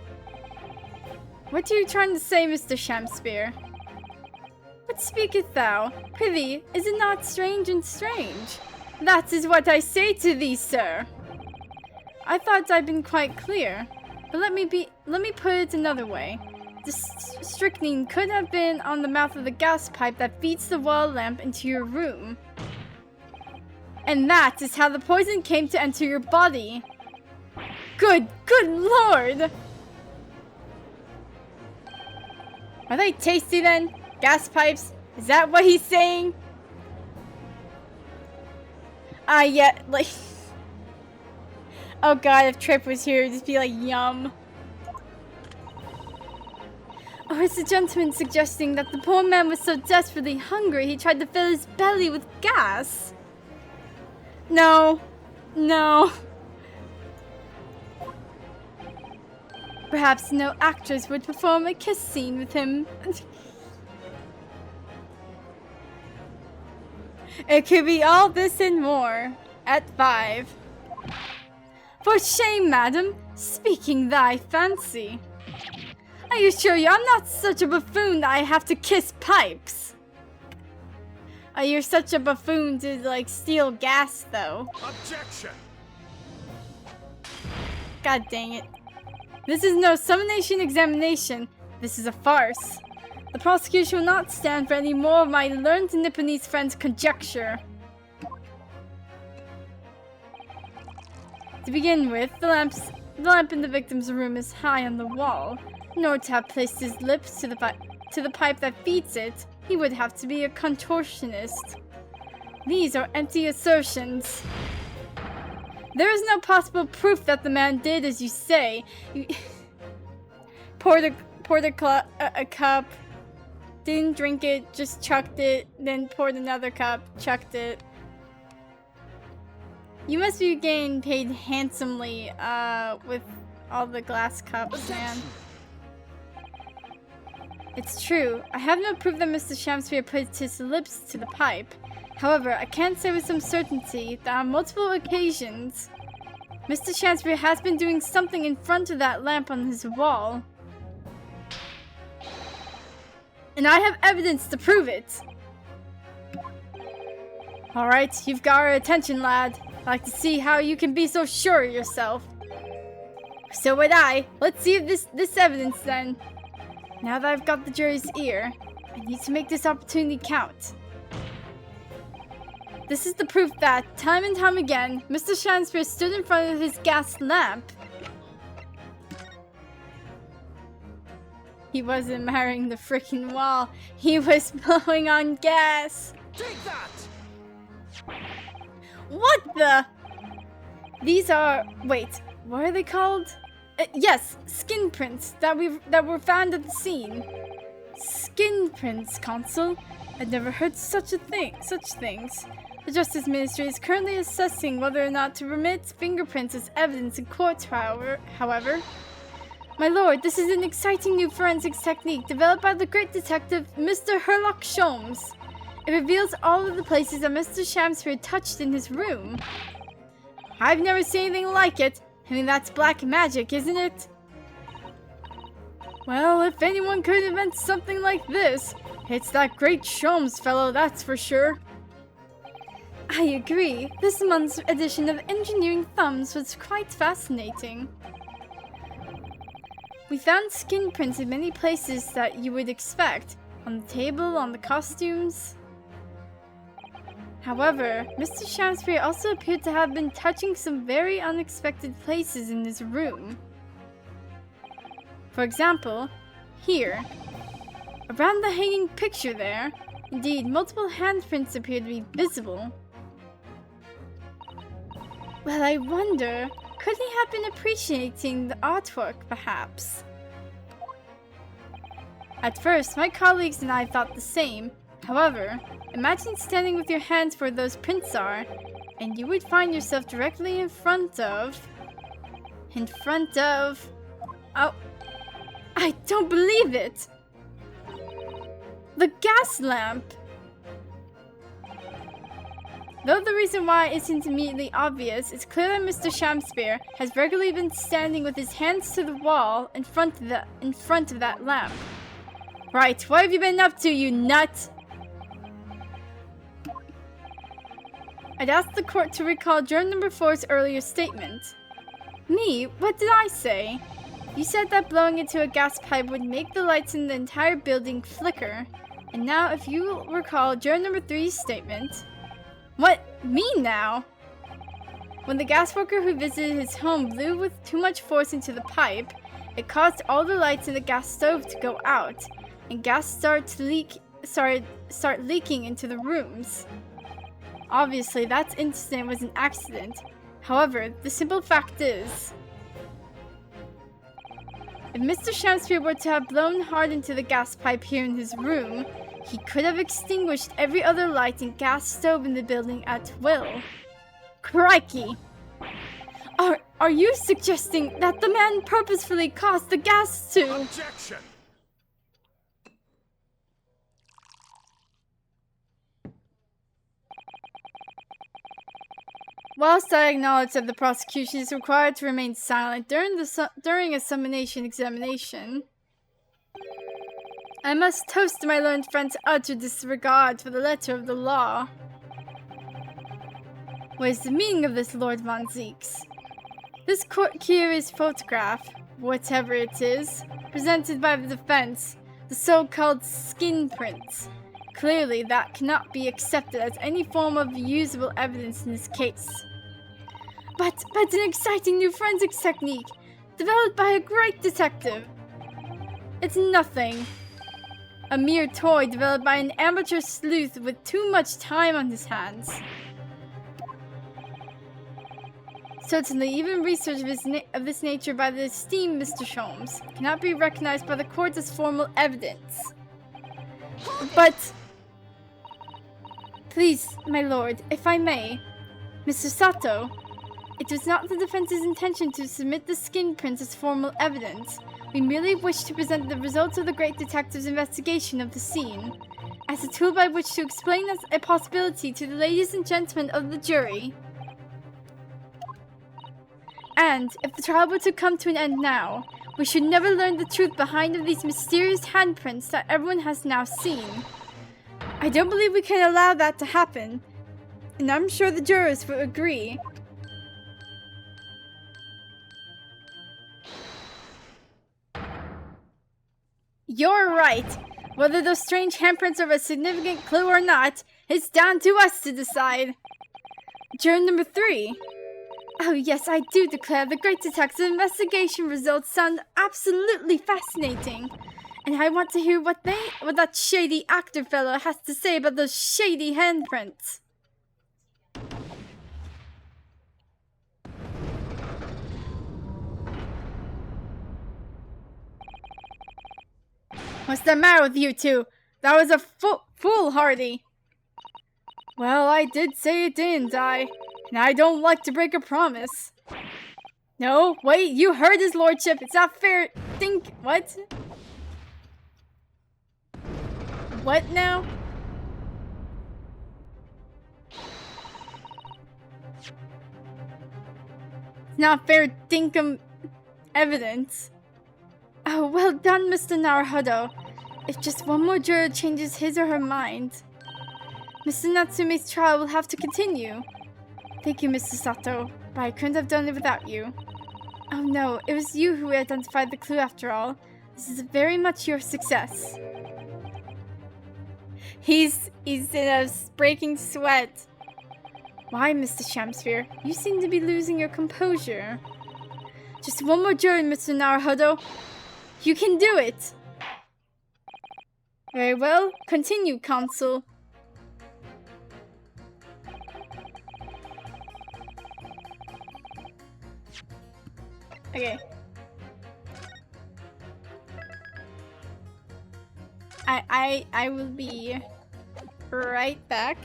What are you trying to say, Mr. Shamspeare? What speaketh thou? Prithee, is it not strange and strange? That is what I say to thee, sir. I thought I'd been quite clear, but let me put it another way. The strychnine could have been on the mouth of the gas pipe that feeds the wall lamp into your room. And that is how the poison came to enter your body. Good lord! Are they tasty then? Gas pipes? Is that what he's saying? Yeah, like... Oh god, if Trip was here, it'd just be like, yum. Or is the gentleman suggesting that the poor man was so desperately hungry he tried to fill his belly with gas? No. Perhaps no actress would perform a kiss scene with him. It could be all this and more at 5. For shame, madam, speaking thy fancy. I assure you, I'm not such a buffoon that I have to kiss pipes. You're such a buffoon to, like, steal gas, though. Objection! God dang it. This is no summonation examination. This is a farce. The prosecution will not stand for any more of my learned Nipponese friend's conjecture. To begin with, the lamp in the victim's room is high on the wall. In order to have placed his lips to the pipe that feeds it, he would have to be a contortionist. These are empty assertions. There is no possible proof that the man did as you say. Poured a cup, didn't drink it, just chucked it, then poured another cup, chucked it. You must be getting paid handsomely, with all the glass cups, man. It's true. I have no proof that Mr. Shamspeare put his lips to the pipe. However, I can say with some certainty that on multiple occasions, Mr. Shamspeare has been doing something in front of that lamp on his wall. And I have evidence to prove it. Alright, you've got our attention, lad. I'd like to see how you can be so sure of yourself. So would I. Let's see if this evidence then. Now that I've got the jury's ear, I need to make this opportunity count. This is the proof that, time and time again, Mr. Shakespeare stood in front of his gas lamp. He wasn't marrying the freaking wall. He was blowing on gas. Take that! What the? These are... Wait, what are they called? Yes, skin prints that were found at the scene. Skin prints, Consul? I'd never heard such things. The Justice Ministry is currently assessing whether or not to permit fingerprints as evidence in court, however. My lord, this is an exciting new forensics technique developed by the great detective Mr. Sherlock Sholmes. It reveals all of the places that Mr. Shakespeare touched in his room. I've never seen anything like it. I mean, that's black magic, isn't it? Well, if anyone could invent something like this, it's that great Sholmes fellow, that's for sure. I agree. This month's edition of Engineering Thumbs was quite fascinating. We found skin prints in many places that you would expect. On the table, on the costumes. However, Mr. Shakespeare also appeared to have been touching some very unexpected places in his room. For example, here. Around the hanging picture there, indeed, multiple handprints appear to be visible. Well, I wonder, could he have been appreciating the artwork, perhaps? At first, my colleagues and I thought the same. However, imagine standing with your hands where those prints are, and you would find yourself directly in front of... Oh, I don't believe it! The gas lamp! Though the reason why isn't immediately obvious, it's clear that Mr. Shakespeare has regularly been standing with his hands to the wall in front of that lamp. Right, what have you been up to, you nut? I'd ask the court to recall juror number 4's earlier statement. Me? What did I say? You said that blowing into a gas pipe would make the lights in the entire building flicker. And now, if you recall juror number 3's statement... What? Me now? When the gas worker who visited his home blew with too much force into the pipe, it caused all the lights in the gas stove to go out, and gas start leaking into the rooms. Obviously, that incident was an accident. However, the simple fact is, if Mr. Shakespeare were to have blown hard into the gas pipe here in his room, he could have extinguished every other light and gas stove in the building at will. Crikey! Are you suggesting that the man purposefully caused the gas to... Objection! Whilst I acknowledge that the prosecution is required to remain silent during a summation examination, I must toast my learned friend's utter disregard for the letter of the law. What is the meaning of this, Lord Von Zeeks? This curious photograph, whatever it is, presented by the defense, the so-called skin prints. Clearly, that cannot be accepted as any form of usable evidence in this case. But an exciting new forensics technique, developed by a great detective. It's nothing. A mere toy developed by an amateur sleuth with too much time on his hands. Certainly, even research of this nature by the esteemed Mr. Sholmes cannot be recognized by the court as formal evidence. But... Please, my lord, if I may. Mr. Sato, it was not the defense's intention to submit the skin prints as formal evidence. We merely wish to present the results of the great detective's investigation of the scene, as a tool by which to explain as a possibility to the ladies and gentlemen of the jury. And, if the trial were to come to an end now, we should never learn the truth behind of these mysterious handprints that everyone has now seen. I don't believe we can allow that to happen, and I'm sure the jurors would agree. You're right. Whether those strange handprints are a significant clue or not, it's down to us to decide. Juror number 3. Oh yes, I do declare the Great Detective investigation results sound absolutely fascinating. And I want to hear what that shady actor fellow has to say about those shady handprints. What's the matter with you two? That was a foolhardy. Well, I did say it didn't die, and I don't like to break a promise. No, wait, you heard his lordship. It's not fair. What? What now? It's not fair dinkum evidence. Oh, well done, Mr. Naruhodo. If just one more juror changes his or her mind, Mr. Natsume's trial will have to continue. Thank you, Mr. Sato, but I couldn't have done it without you. Oh no, it was you who identified the clue after all. This is very much your success. He's in a breaking sweat. Why, Mr. Shamsphere? You seem to be losing your composure. Just one more juror, Mr. Naruhodo. You can do it! Very well. Continue, Consul. Okay. I will be right back.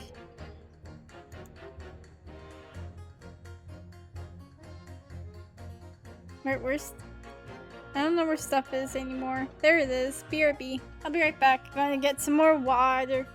Where's... I don't know where stuff is anymore. There it is. BRB. I'll be right back. I'm gonna get some more water.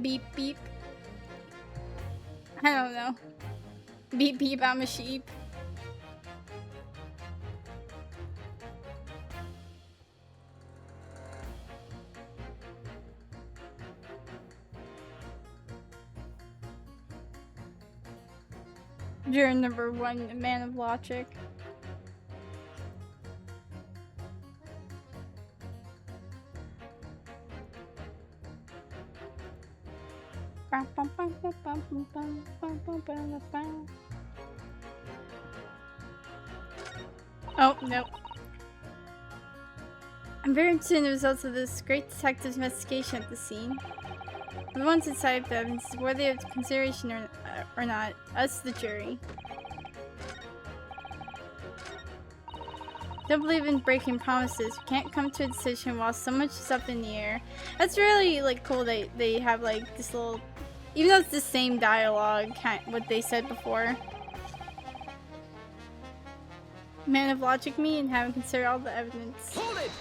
Beep beep. I don't know. Beep beep, I'm a sheep. You're number one, man of logic. Oh, no. I'm very interested in the results of this great detective's investigation at the scene. We want to decide if the evidence is worthy of consideration or not. Us, the jury. Don't believe in breaking promises. We can't come to a decision while so much is up in the air. That's really like cool that they have like this little, even though it's the same dialogue, what they said before. Man of logic me and haven't considered all the evidence. Hold it!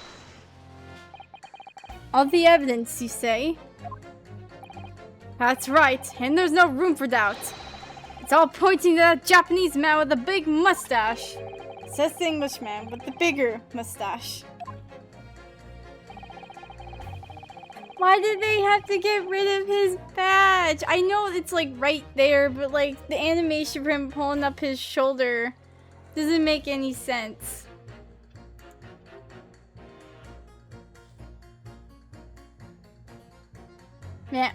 All the evidence, you say? That's right, and there's no room for doubt. It's all pointing to that Japanese man with a big mustache. Says the Englishman with the bigger mustache. Why did they have to get rid of his badge? I know it's like right there, but like the animation for him pulling up his shoulder doesn't make any sense. Yeah.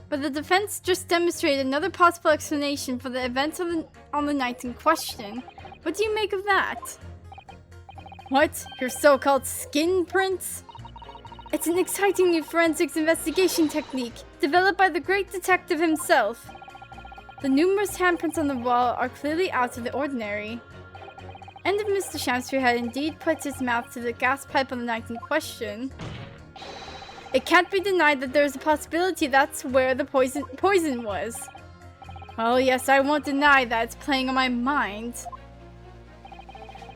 But the defense just demonstrated another possible explanation for the events on the night in question. What do you make of that? What? Your so-called skin prints? It's an exciting new forensics investigation technique developed by the great detective himself. The numerous handprints on the wall are clearly out of the ordinary. And if Mr. Shamspeare had indeed put his mouth to the gas pipe on the night in question, it can't be denied that there is a possibility that's where the poison was. Well, yes, I won't deny that it's playing on my mind.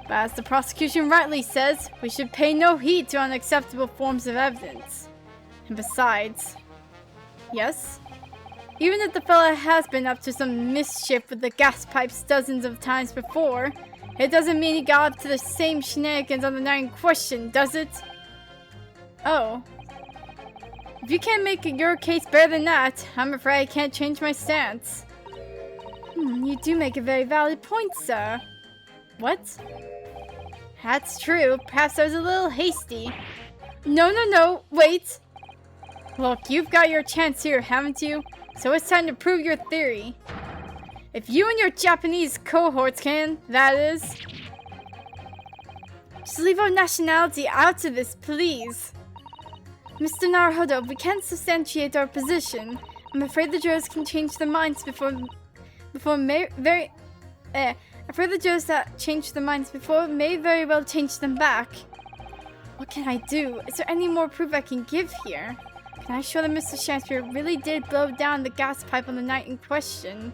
But as the prosecution rightly says, we should pay no heed to unacceptable forms of evidence. And besides... Yes? Even if the fella has been up to some mischief with the gas pipes dozens of times before, it doesn't mean he got up to the same shenanigans on the night in question, does it? Oh. If you can't make your case better than that, I'm afraid I can't change my stance. You do make a very valid point, sir. What? That's true. Perhaps I was a little hasty. No, wait. Look, you've got your chance here, haven't you? So it's time to prove your theory. If you and your Japanese cohorts can, that is. Just leave our nationality out of this, please. Mr. Naruhodo, we can't substantiate our position. I'm afraid the jurors can change their minds may very well change them back. What can I do? Is there any more proof I can give here? Can I show that Mr. Shamspeare really did blow down the gas pipe on the night in question?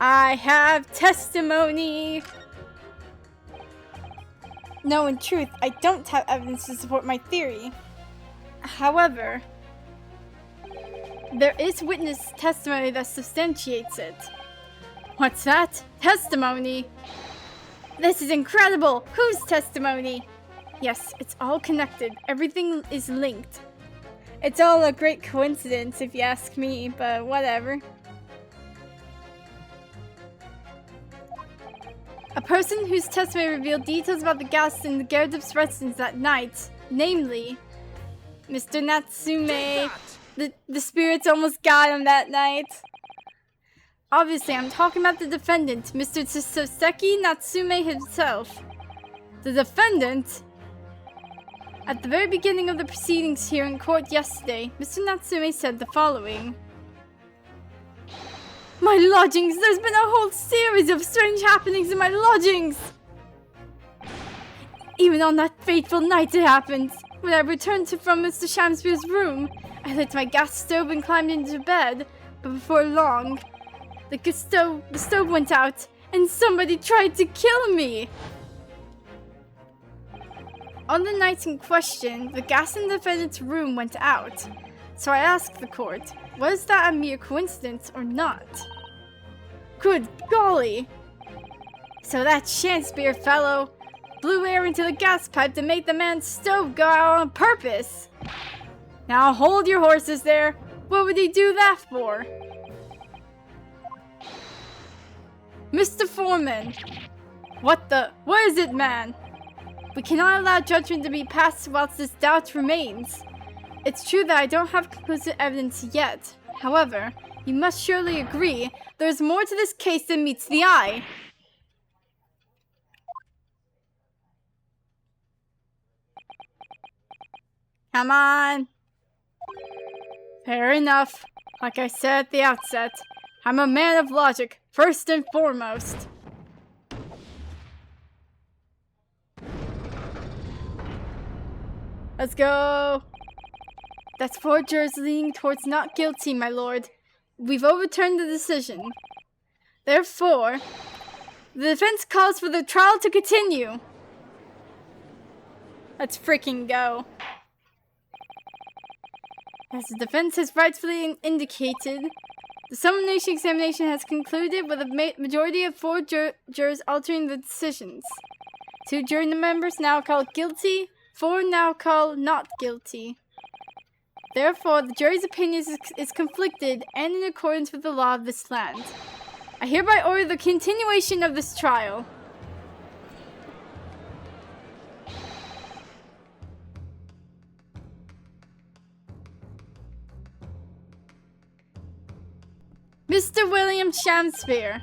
I have testimony! No, in truth, I don't have evidence to support my theory. However, there is witness testimony that substantiates it. What's that? Testimony? This is incredible! Whose testimony? Yes, it's all connected. Everything is linked. It's all a great coincidence, if you ask me, but whatever. A person whose testimony revealed details about the gas in the Gyarud's residence that night, namely, Mr. Natsume. The spirits almost got him that night. Obviously, I'm talking about the defendant, Mr. Soseki Natsume himself. The defendant? At the very beginning of the proceedings here in court yesterday, Mr. Natsume said the following. My lodgings! There's been a whole series of strange happenings in my lodgings! Even on that fateful night it happened. When I returned from Mr. Shamspeare's room, I lit my gas stove and climbed into bed, but before long, the stove went out and somebody tried to kill me! On the night in question, the gas in the defendant's room went out. So I asked the court, was that a mere coincidence or not? Good golly! So that Shakespeare fellow blew air into the gas pipe to make the man's stove go out on purpose. Now hold your horses there. What would he do that for? Mr. Foreman! What is it, man? We cannot allow judgment to be passed whilst this doubt remains. It's true that I don't have conclusive evidence yet. However, you must surely agree there's more to this case than meets the eye. Come on. Fair enough. Like I said at the outset, I'm a man of logic, first and foremost. Let's go. That's 4 jurors leaning towards not guilty, my lord. We've overturned the decision. Therefore, the defense calls for the trial to continue. Let's freaking go. As the defense has rightfully indicated, the summation examination has concluded with a majority of 4 jurors altering the decisions. 2 jury members now call guilty, 4 now call not guilty. Therefore, the jury's opinion is conflicted and in accordance with the law of this land. I hereby order the continuation of this trial. Mr. William Shakespeare,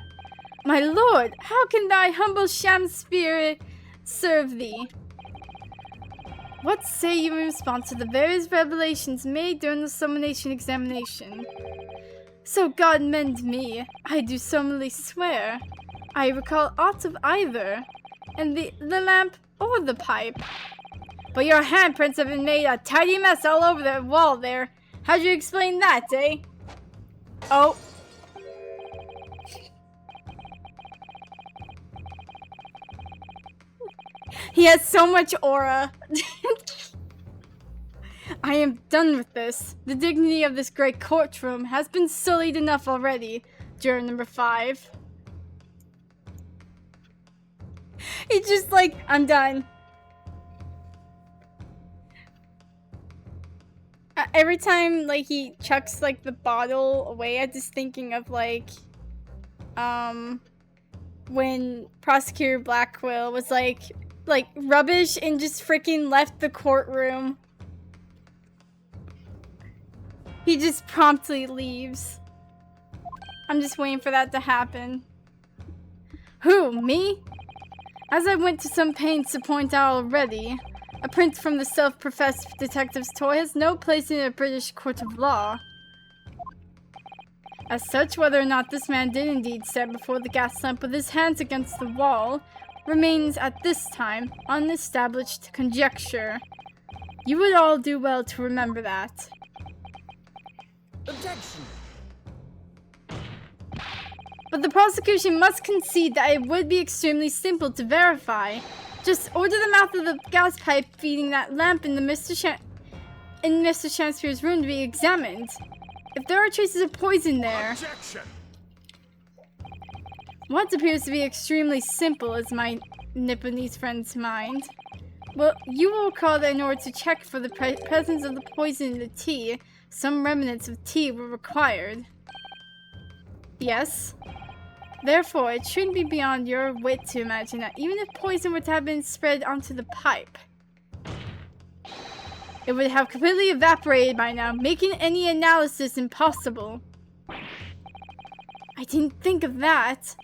my lord, how can thy humble Shakespeare serve thee? What say you in response to the various revelations made during the summation examination? So God mend me, I do solemnly swear, I recall aught of either, and the lamp or the pipe. But your handprints have been made a tidy mess all over the wall there. How'd you explain that, eh? Oh. He has so much aura. I am done with this. The dignity of this great courtroom has been sullied enough already. Juror number 5. He's just like, I'm done. Every time, like, he chucks, like, the bottle away, I'm just thinking of, like, when Prosecutor Blackwell was, like rubbish and just freaking left the courtroom. He just promptly leaves. I'm just waiting for that to happen. Who, me? As I went to some pains to point out already, a prince from the self-professed detective's toy has no place in a British court of law. As such, whether or not this man did indeed stand before the gas lamp with his hands against the wall remains at this time unestablished conjecture. You would all do well to remember that. Objection. But the prosecution must concede that it would be extremely simple to verify. Just order the mouth of the gas pipe feeding that lamp in Mr. Shakespeare's room to be examined. If there are traces of poison there... Objection. What appears to be extremely simple is my Nipponese friend's mind. Well, you will recall that in order to check for the presence of the poison in the tea, some remnants of tea were required. Yes. Therefore, it shouldn't be beyond your wit to imagine that even if poison were to have been spread onto the pipe, it would have completely evaporated by now, making any analysis impossible. I didn't think of that.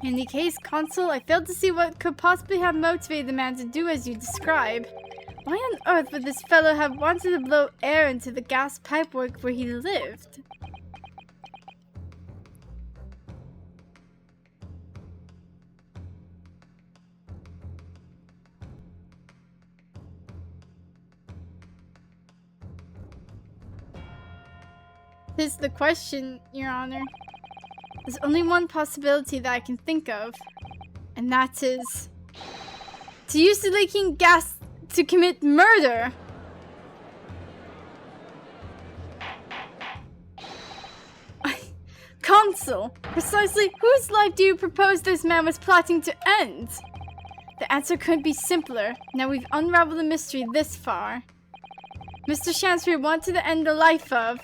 In any case, Consul, I failed to see what could possibly have motivated the man to do as you describe. Why on earth would this fellow have wanted to blow air into the gas pipework where he lived? This is the question, Your Honor. There's only one possibility that I can think of, and that is To use the leaking gas to commit murder. Consul, precisely whose life do you propose this man was plotting to end? The answer couldn't be simpler. Now we've unraveled the mystery this far. Mr. Shansbury wanted to end the life of...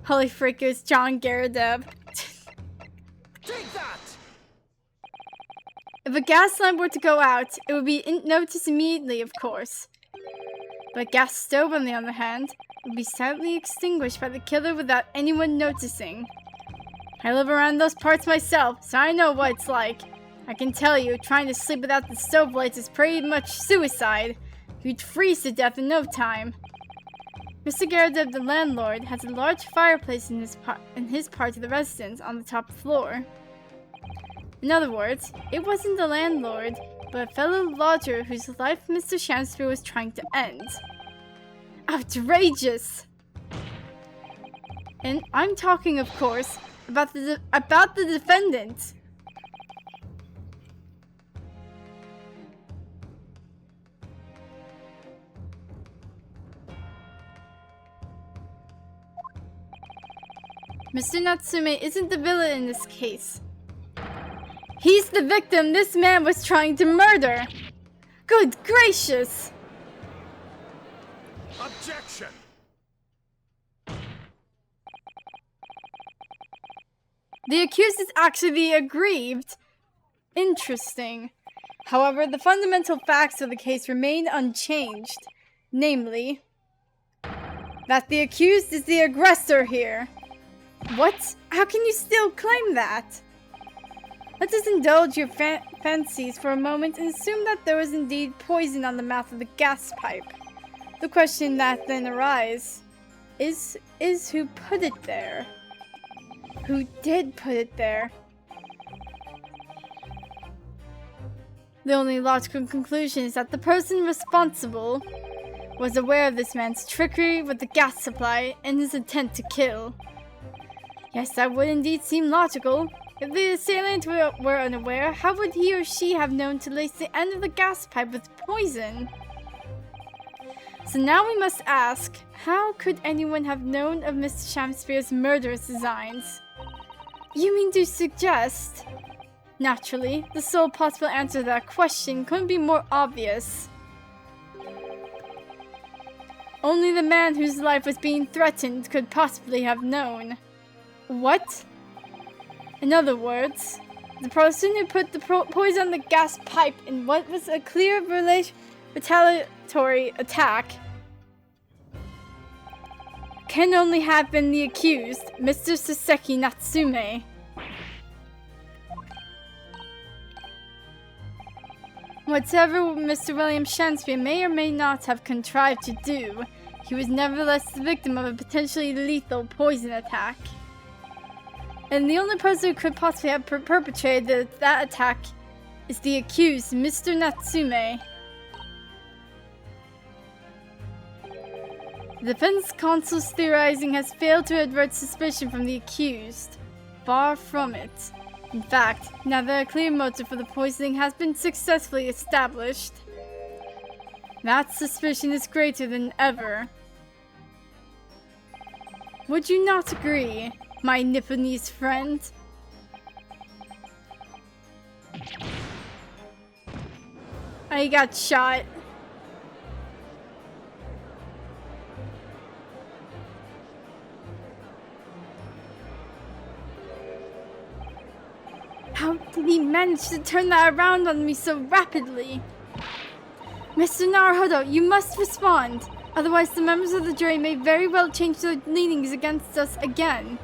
Holy frick, it was John Garadeb. Take that! If a gas lamp were to go out, it would be noticed immediately, of course. But a gas stove, on the other hand, would be silently extinguished by the killer without anyone noticing. I live around those parts myself, so I know what it's like. I can tell you, trying to sleep without the stove lights is pretty much suicide. You'd freeze to death in no time. Mr. Garadeb, the landlord, has a large fireplace in his part of the residence on the top floor. In other words, it wasn't the landlord, but a fellow lodger whose life Mr. Shansbury was trying to end. Outrageous! And I'm talking, of course, about the defendant. Mr. Natsume isn't the villain in this case. He's the victim this man was trying to murder! Good gracious! Objection! The accused is actually the aggrieved. Interesting. However, the fundamental facts of the case remain unchanged. Namely, that the accused is the aggressor here. What? How can you still claim that? Let us indulge your fancies for a moment and assume that there was indeed poison on the mouth of the gas pipe. The question that then arises is who put it there? Who did put it there? The only logical conclusion is that the person responsible was aware of this man's trickery with the gas supply and his intent to kill. Yes, that would indeed seem logical. If the assailant were unaware, how would he or she have known to lace the end of the gas pipe with poison? So now we must ask, how could anyone have known of Mr. Shansbury's murderous designs? You mean to suggest? Naturally, the sole possible answer to that question couldn't be more obvious. Only the man whose life was being threatened could possibly have known. What? In other words, the person who put the poison on the gas pipe in what was a clear retaliatory attack can only have been the accused, Mr. Soseki Natsume. Whatever Mr. William Shansbury may or may not have contrived to do, he was nevertheless the victim of a potentially lethal poison attack. And the only person who could possibly have perpetrated that attack is the accused, Mr. Natsume. The defense counsel's theorizing has failed to avert suspicion from the accused. Far from it. In fact, now that a clear motive for the poisoning has been successfully established, that suspicion is greater than ever. Would you not agree, my Nipponese friend? I got shot. How did he manage to turn that around on me so rapidly? Mr. Naruhodo, you must respond. Otherwise, the members of the jury may very well change their leanings against us again.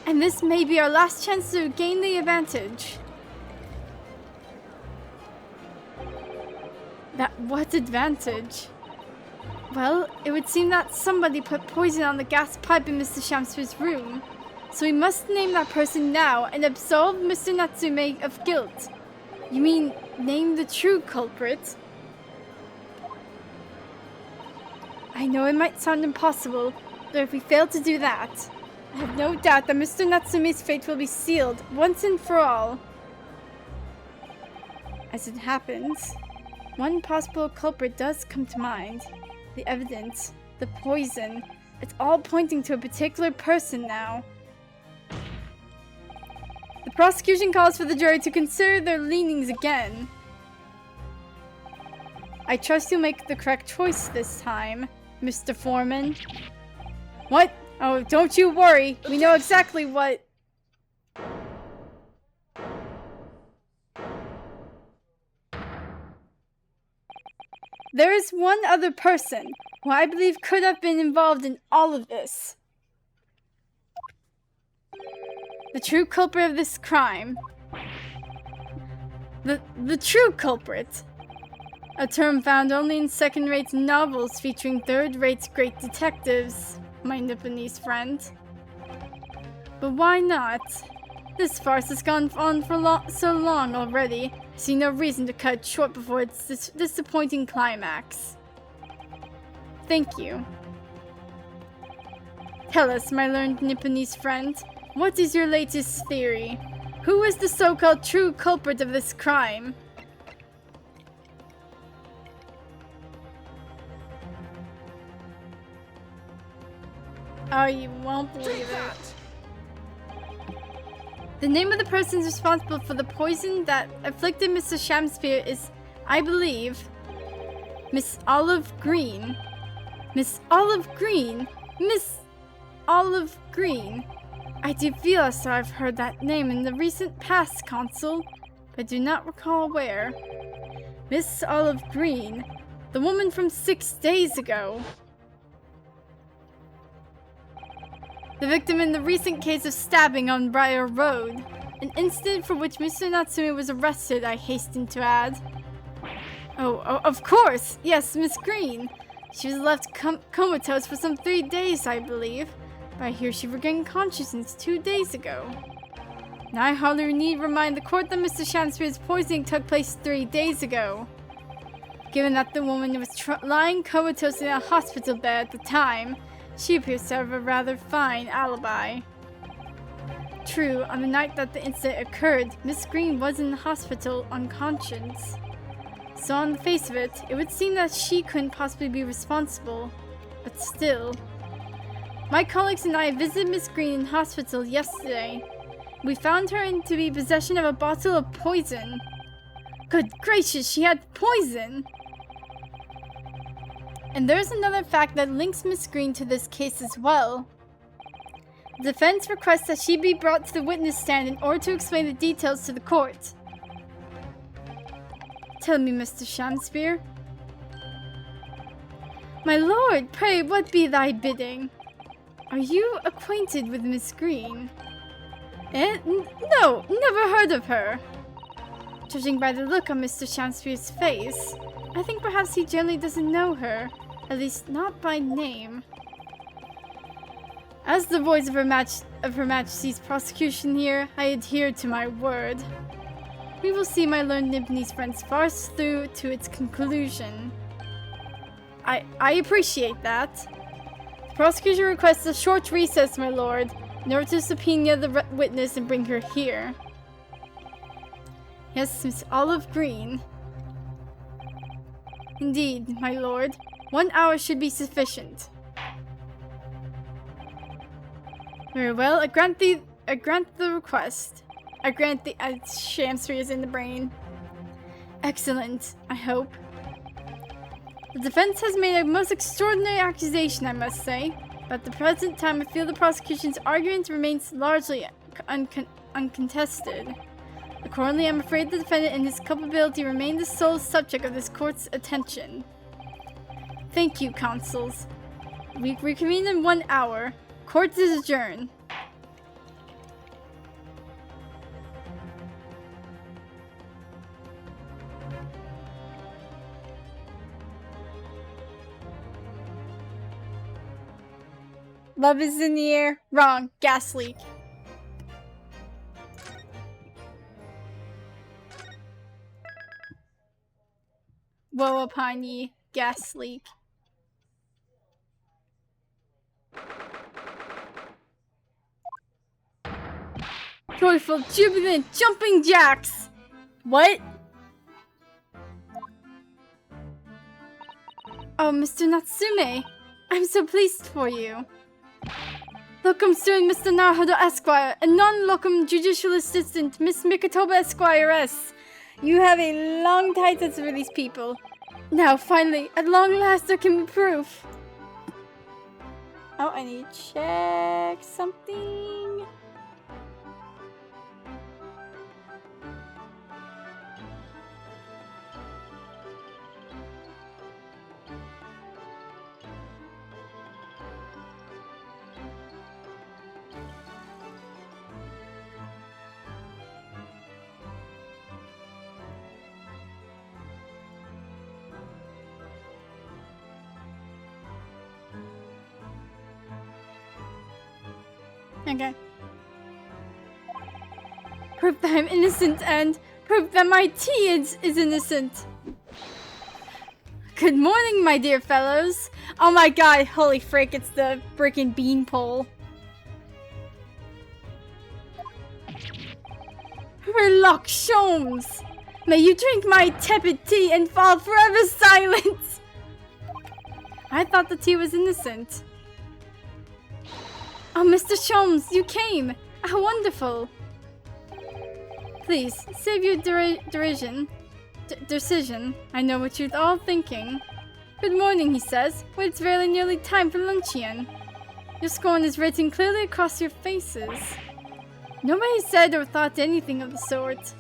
And this may be our last chance to gain the advantage. What advantage? Well, it would seem that somebody put poison on the gas pipe in Mr. Shansbury's room. So we must name that person now and absolve Mr. Natsume of guilt. You mean, name the true culprit? I know it might sound impossible, but if we fail to do that, I have no doubt that Mr. Natsume's fate will be sealed once and for all. As it happens, one possible culprit does come to mind. The evidence, the poison, it's all pointing to a particular person now. The prosecution calls for the jury to consider their leanings again. I trust you'll make the correct choice this time, Mr. Foreman. What? Oh, don't you worry. We know exactly what... There is one other person who I believe could have been involved in all of this. The true culprit of this crime. The true culprit. A term found only in second-rate novels featuring third-rate great detectives, my Nipponese friend. But why not? This farce has gone on for so long already. I see no reason to cut it short before its disappointing climax. Thank you. Tell us, my learned Nipponese friend, what is your latest theory? Who is the so-called true culprit of this crime? Oh, you won't believe it. The name of the person responsible for the poison that afflicted Mr. Shamspeare is, I believe, Miss Olive Green. Miss Olive Green? Miss Olive Green. I do feel as though I've heard that name in the recent past, Consul, but do not recall where. Miss Olive Green, the woman from 6 days ago. The victim in the recent case of stabbing on Briar Road. An incident for which Mr. Natsume was arrested, I hasten to add. Oh, of course! Yes, Miss Green. She was left comatose for some 3 days, I believe. But I hear she regained consciousness 2 days ago. Now I hardly need remind the court that Mr. Shamspeare's poisoning took place 3 days ago. Given that the woman was lying comatose in a hospital bed at the time, she appears to have a rather fine alibi. True, on the night that the incident occurred, Miss Green was in the hospital unconscious. So on the face of it, it would seem that she couldn't possibly be responsible. But still. My colleagues and I visited Miss Green in hospital yesterday. We found her to be in possession of a bottle of poison. Good gracious, she had poison! And there's another fact that links Miss Green to this case as well. The defense requests that she be brought to the witness stand in order to explain the details to the court. Tell me, Mr. Shamspeare. My lord, pray, what be thy bidding? Are you acquainted with Miss Green? No, never heard of her. Judging by the look on Mr. Shamspeare's face, I think perhaps he generally doesn't know her, at least not by name. As the voice of Her Majesty's prosecution here, I adhere to my word. We will see my learned Nipponese friend's farce through to its conclusion. I appreciate that. The prosecution requests a short recess, my lord, in order to subpoena the witness and bring her here. Yes, Miss Olive Green. Indeed, my lord. 1 hour should be sufficient. Very well, I grant the request. I grant the Shamspeare is in the brain. Excellent, I hope. The defense has made a most extraordinary accusation, I must say. But at the present time, I feel the prosecution's argument remains largely uncontested. Accordingly, I'm afraid the defendant and his culpability remain the sole subject of this court's attention. Thank you, consuls. We reconvene in 1 hour. Court is adjourned. Love is in the air. Wrong. Gas leak. Woe upon ye. Gas leak. Joyful, jubilant, jumping jacks! What? Oh, Mr. Natsume, I'm so pleased for you. Locum Steward Mr. Naruhodo Esquire, and non-locum judicial assistant Miss Mikotoba Esquire-S. You have a long title for these people. Now, finally, at long last, there can be proof. Oh, I need to check something. Okay. Proof that I'm innocent and proof that my tea is innocent. Good morning, my dear fellows. Oh my god, holy frick, it's the freaking beanpole. Herlock Sholmes! May you drink my tepid tea and fall forever silent! I thought the tea was innocent. Oh, Mr. Sholmes, you came! How wonderful! Please, save your decision. I know what you're all thinking. Good morning, he says. Well, it's very nearly time for luncheon. Your scorn is written clearly across your faces. Nobody said or thought anything of the sort.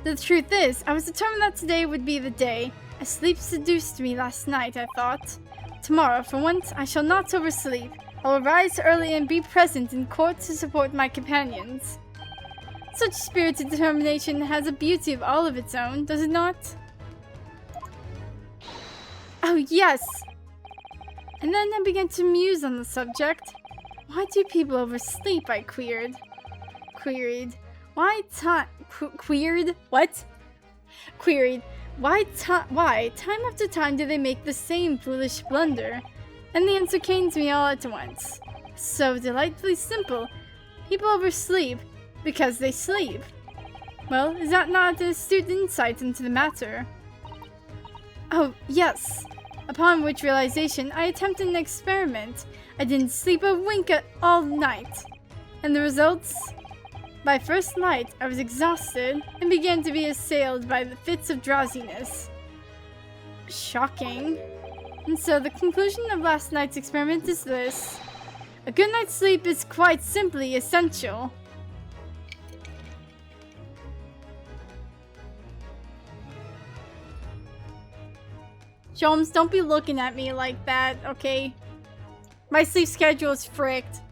The truth is, I was determined that today would be the day. A sleep seduced me last night, I thought. Tomorrow, for once, I shall not oversleep. I will rise early and be present in court to support my companions. Such spirited determination has a beauty of all of its own, does it not? Oh, yes! And then I began to muse on the subject. Why do people oversleep? I queried. Why time after time do they make the same foolish blunder? And the answer came to me all at once. So delightfully simple. People oversleep because they sleep. Well, is that not an astute insight into the matter? Oh, yes. Upon which realization, I attempted an experiment. I didn't sleep a wink all night. And the results? By first light, I was exhausted and began to be assailed by the fits of drowsiness. Shocking. And so the conclusion of last night's experiment is this. A good night's sleep is quite simply essential. Sholmes, don't be looking at me like that, okay? My sleep schedule is fricked.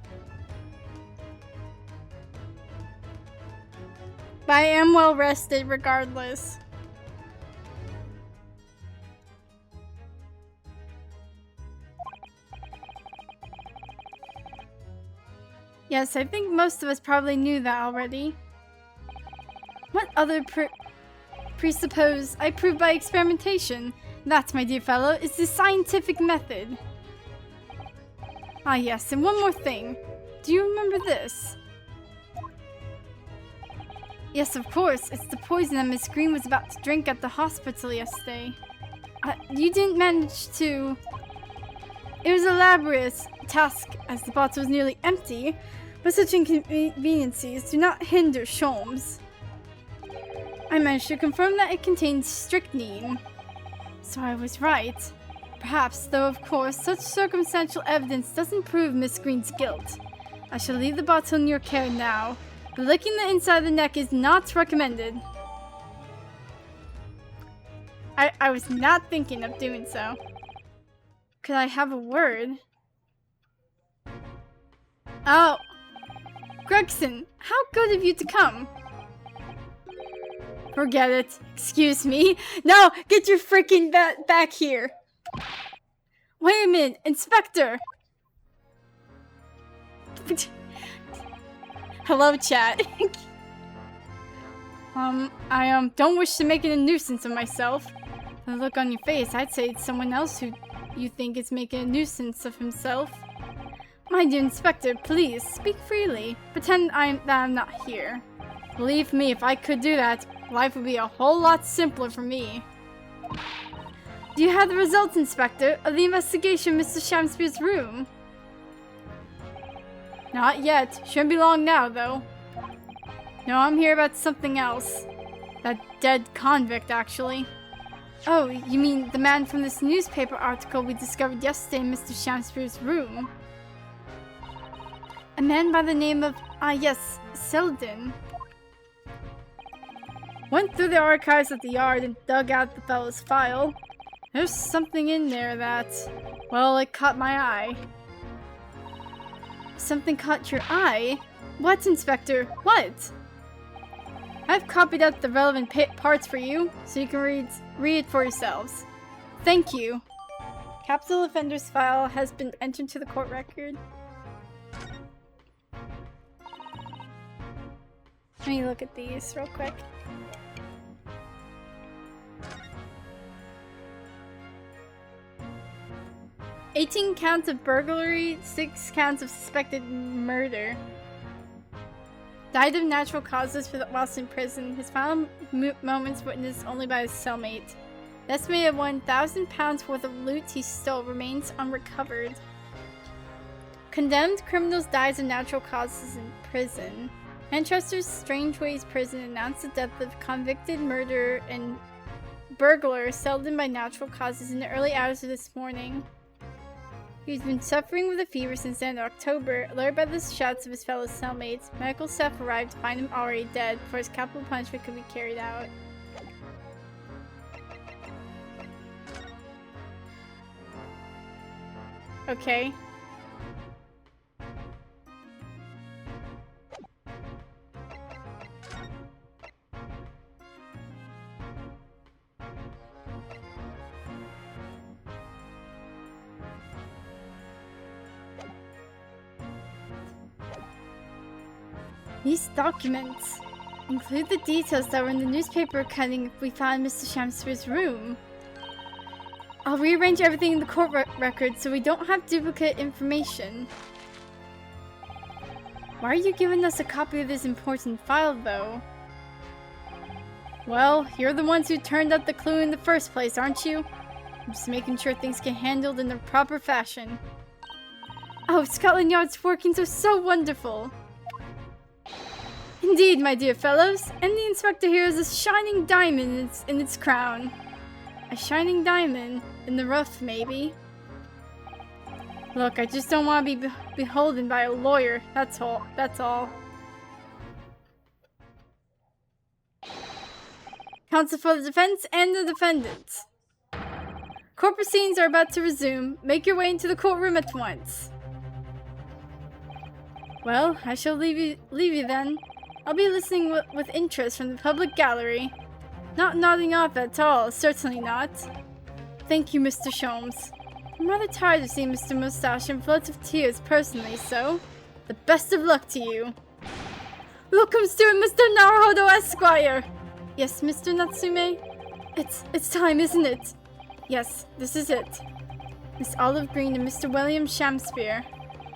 But I am well rested regardless. Yes, I think most of us probably knew that already. What other presuppose I prove by experimentation? That, my dear fellow, is the scientific method. Ah yes, and one more thing. Do you remember this? Yes, of course. It's the poison that Miss Green was about to drink at the hospital yesterday. You didn't manage to... It was a laborious task as the bottle was nearly empty, but such inconveniences do not hinder Sholmes. I managed to confirm that it contains strychnine. So I was right. Perhaps, though of course, such circumstantial evidence doesn't prove Miss Green's guilt. I shall leave the bottle in your care now, but licking the inside of the neck is not recommended. I was not thinking of doing so. Could I have a word? Oh! Gregson, how good of you to come! Forget it. Excuse me. No, get your freaking back here. Wait a minute, Inspector. Hello, chat. I don't wish to make it a nuisance of myself. The look on your face, I'd say it's someone else who you think is making a nuisance of himself. My dear Inspector, please speak freely. Pretend that I'm not here. Believe me, if I could do that, life would be a whole lot simpler for me. Do you have the results, Inspector, of the investigation in Mr. Shamspeare's room? Not yet. Shouldn't be long now, though. No, I'm here about something else. That dead convict, actually. Oh, you mean the man from this newspaper article we discovered yesterday in Mr. Shamspeare's room? A man by the name of, yes, Selden. Went through the archives at the yard and dug out the fellow's file. There's something in there that, well, it caught my eye. Something caught your eye? What, Inspector? What? I've copied out the relevant parts for you, so you can read it for yourselves. Thank you. Capital offender's file has been entered to the court record. Let me look at these real quick. "18 counts of burglary, 6 counts of suspected murder. Died of natural causes whilst in prison. His final moments witnessed only by his cellmate. The estimated £1,000 worth of loot he stole remains unrecovered. Condemned criminals dies of natural causes in prison. Manchester's Strangeways prison announced the death of convicted murderer and burglar Selden by natural causes in the early hours of this morning. He's been suffering with a fever since the end of October. Alerted by the shouts of his fellow cellmates, medical staff arrived to find him already dead before his capital punishment could be carried out." Okay. These documents include the details that were in the newspaper cutting we found in Mr. Shamspeare's room. I'll rearrange everything in the court record so we don't have duplicate information. Why are you giving us a copy of this important file, though? Well, you're the ones who turned up the clue in the first place, aren't you? I'm just making sure things get handled in the proper fashion. Oh, Scotland Yard's workings are so wonderful! Indeed, my dear fellows, and the inspector here is a shining diamond in its crown. A shining diamond in the rough, maybe. Look, I just don't want to be beholden by a lawyer, that's all. Counsel for the defense and the defendants. Court proceedings are about to resume. Make your way into the courtroom at once. Well, I shall leave you then. I'll be listening with interest from the public gallery. Not nodding off at all, certainly not. Thank you, Mr. Sholmes. I'm rather tired of seeing Mr. Moustache in floods of tears personally, so the best of luck to you. Look who's doing Mr. Naruhodo Esquire! Yes, Mr. Natsume? It's time, isn't it? Yes, this is it. Miss Olive Green and Mr. William Shamspeare.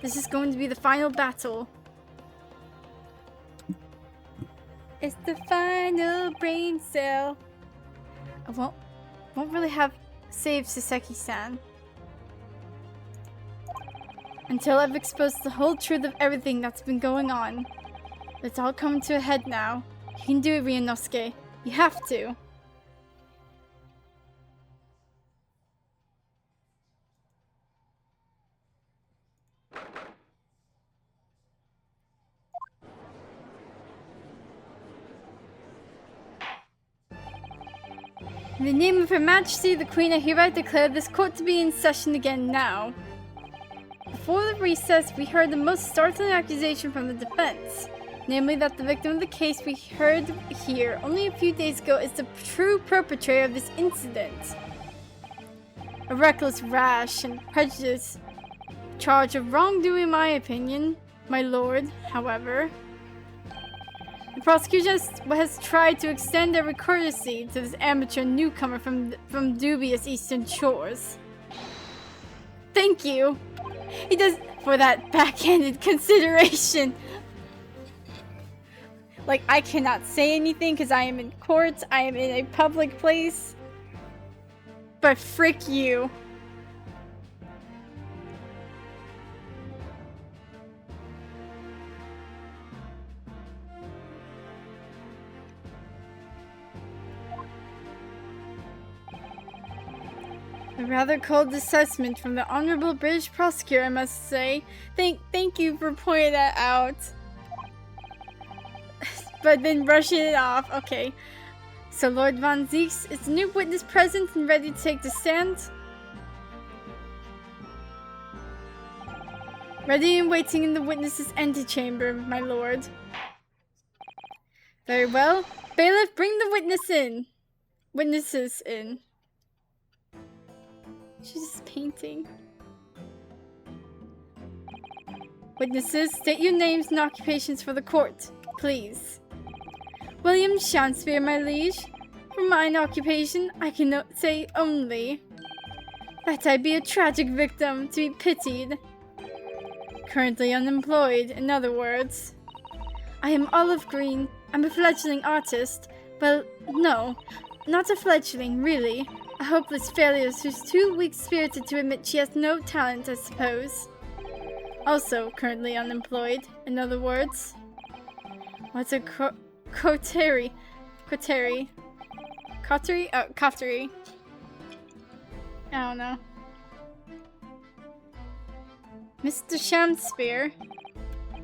This is going to be the final battle. It's the final brain cell. I won't really have saved Saseki-san. Until I've exposed the whole truth of everything that's been going on. It's all coming to a head now. You can do it, Ryunosuke. You have to. In the name of Her Majesty, the Queen, I hereby declare this court to be in session again now. Before the recess, we heard the most startling accusation from the defense, namely that the victim of the case we heard here only a few days ago is the true perpetrator of this incident. A reckless, rash, and prejudiced charge of wrongdoing in my opinion, my lord, however. The prosecution has tried to extend every courtesy to this amateur newcomer from dubious eastern shores. Thank you! He does for that backhanded consideration. Like, I cannot say anything because I am in court. I am in a public place. But frick you. A rather cold assessment from the Honorable British Prosecutor, I must say. Thank you for pointing that out. But then brushing it off. Okay. So Lord Von Zeeks is the new witness present and ready to take the stand. Ready and waiting in the witness's antechamber, my lord. Very well. Bailiff, bring the witness in. Witnesses in. She's just painting. Witnesses, state your names and occupations for the court, please. William Shakespeare, my liege. For mine occupation, I can say only that I be a tragic victim to be pitied. Currently unemployed, in other words. I am Olive Green. I'm a fledgling artist. Well, no, not a fledgling, really. A hopeless failure who's too weak-spirited to admit she has no talent, I suppose. Also currently unemployed, in other words. What's a coterie? Coterie? Coterie? Oh, coterie. I don't know. Mr. Shakespeare,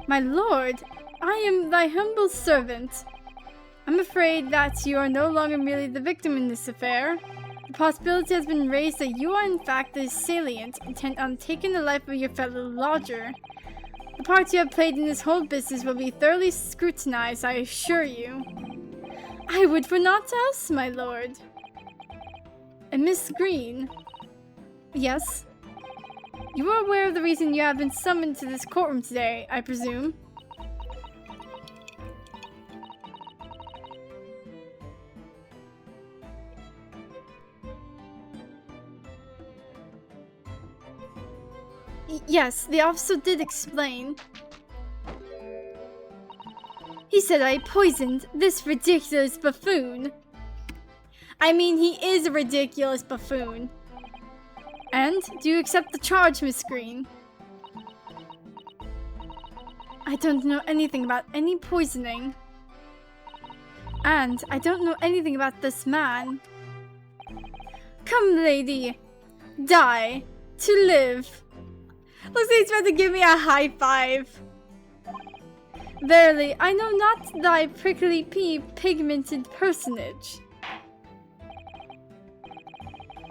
my lord, I am thy humble servant. I'm afraid that you are no longer merely the victim in this affair. The possibility has been raised that you are in fact the assailant, intent on taking the life of your fellow lodger. The part you have played in this whole business will be thoroughly scrutinized, I assure you. I would for naught else, my lord. And Miss Green? Yes? You are aware of the reason you have been summoned to this courtroom today, I presume? Yes, the officer did explain. He said I poisoned this ridiculous buffoon. I mean, he is a ridiculous buffoon. And, do you accept the charge, Miss Green? I don't know anything about any poisoning. And, I don't know anything about this man. Come, lady. Die. To live. Looks like he's about to give me a high five. Verily, I know not thy prickly pigmented personage.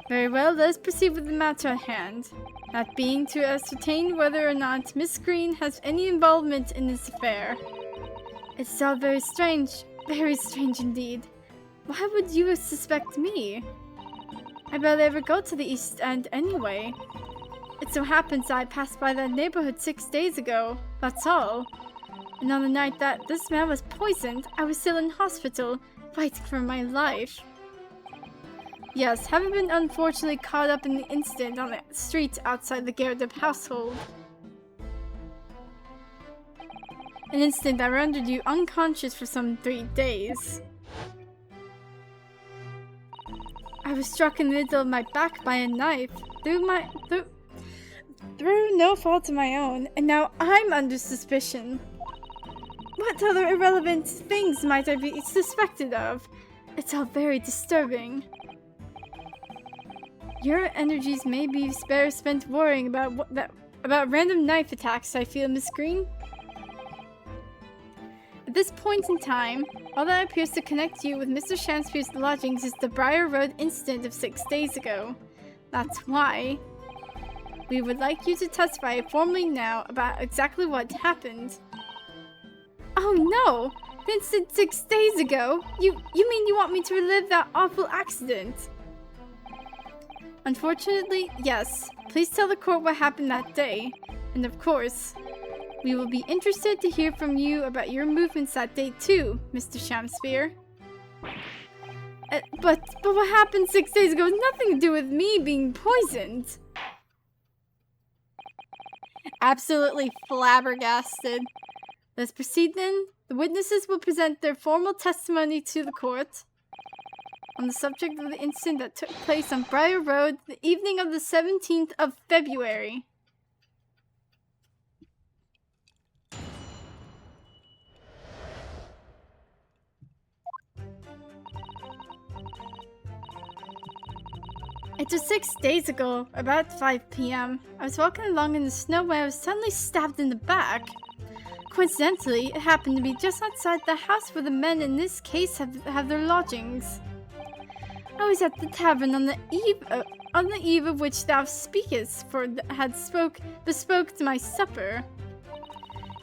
Very well, let us proceed with the matter at hand. That being to ascertain whether or not Miss Green has any involvement in this affair. It's all very strange indeed. Why would you suspect me? I barely ever go to the East End anyway. It so happens I passed by that neighborhood 6 days ago, that's all. And on the night that this man was poisoned, I was still in hospital, fighting for my life. Yes, having been unfortunately caught up in the incident on the street outside the Gerdup household. An incident that rendered you unconscious for some 3 days. I was struck in the middle of my back by a knife, through no fault of my own, and now I'm under suspicion. What other irrelevant things might I be suspected of? It's all very disturbing. Your energies may be better spent worrying about random knife attacks, I feel, Miss Green. At this point in time, all that appears to connect you with Mr. Shakespeare's lodgings is the Briar Road incident of 6 days ago. That's why we would like you to testify formally now about exactly what happened. Oh no! The incident 6 days ago? You mean you want me to relive that awful accident? Unfortunately, yes. Please tell the court what happened that day. And of course, we will be interested to hear from you about your movements that day too, Mr. Shakespeare. But what happened 6 days ago has nothing to do with me being poisoned. Absolutely flabbergasted. Let's proceed then. The witnesses will present their formal testimony to the court on the subject of the incident that took place on Briar Road the evening of the 17th of February. It was 6 days ago, about 5 p.m. I was walking along in the snow when I was suddenly stabbed in the back. Coincidentally, it happened to be just outside the house where the men in this case have their lodgings. I was at the tavern on the eve of which thou speakest, for had bespoke to my supper.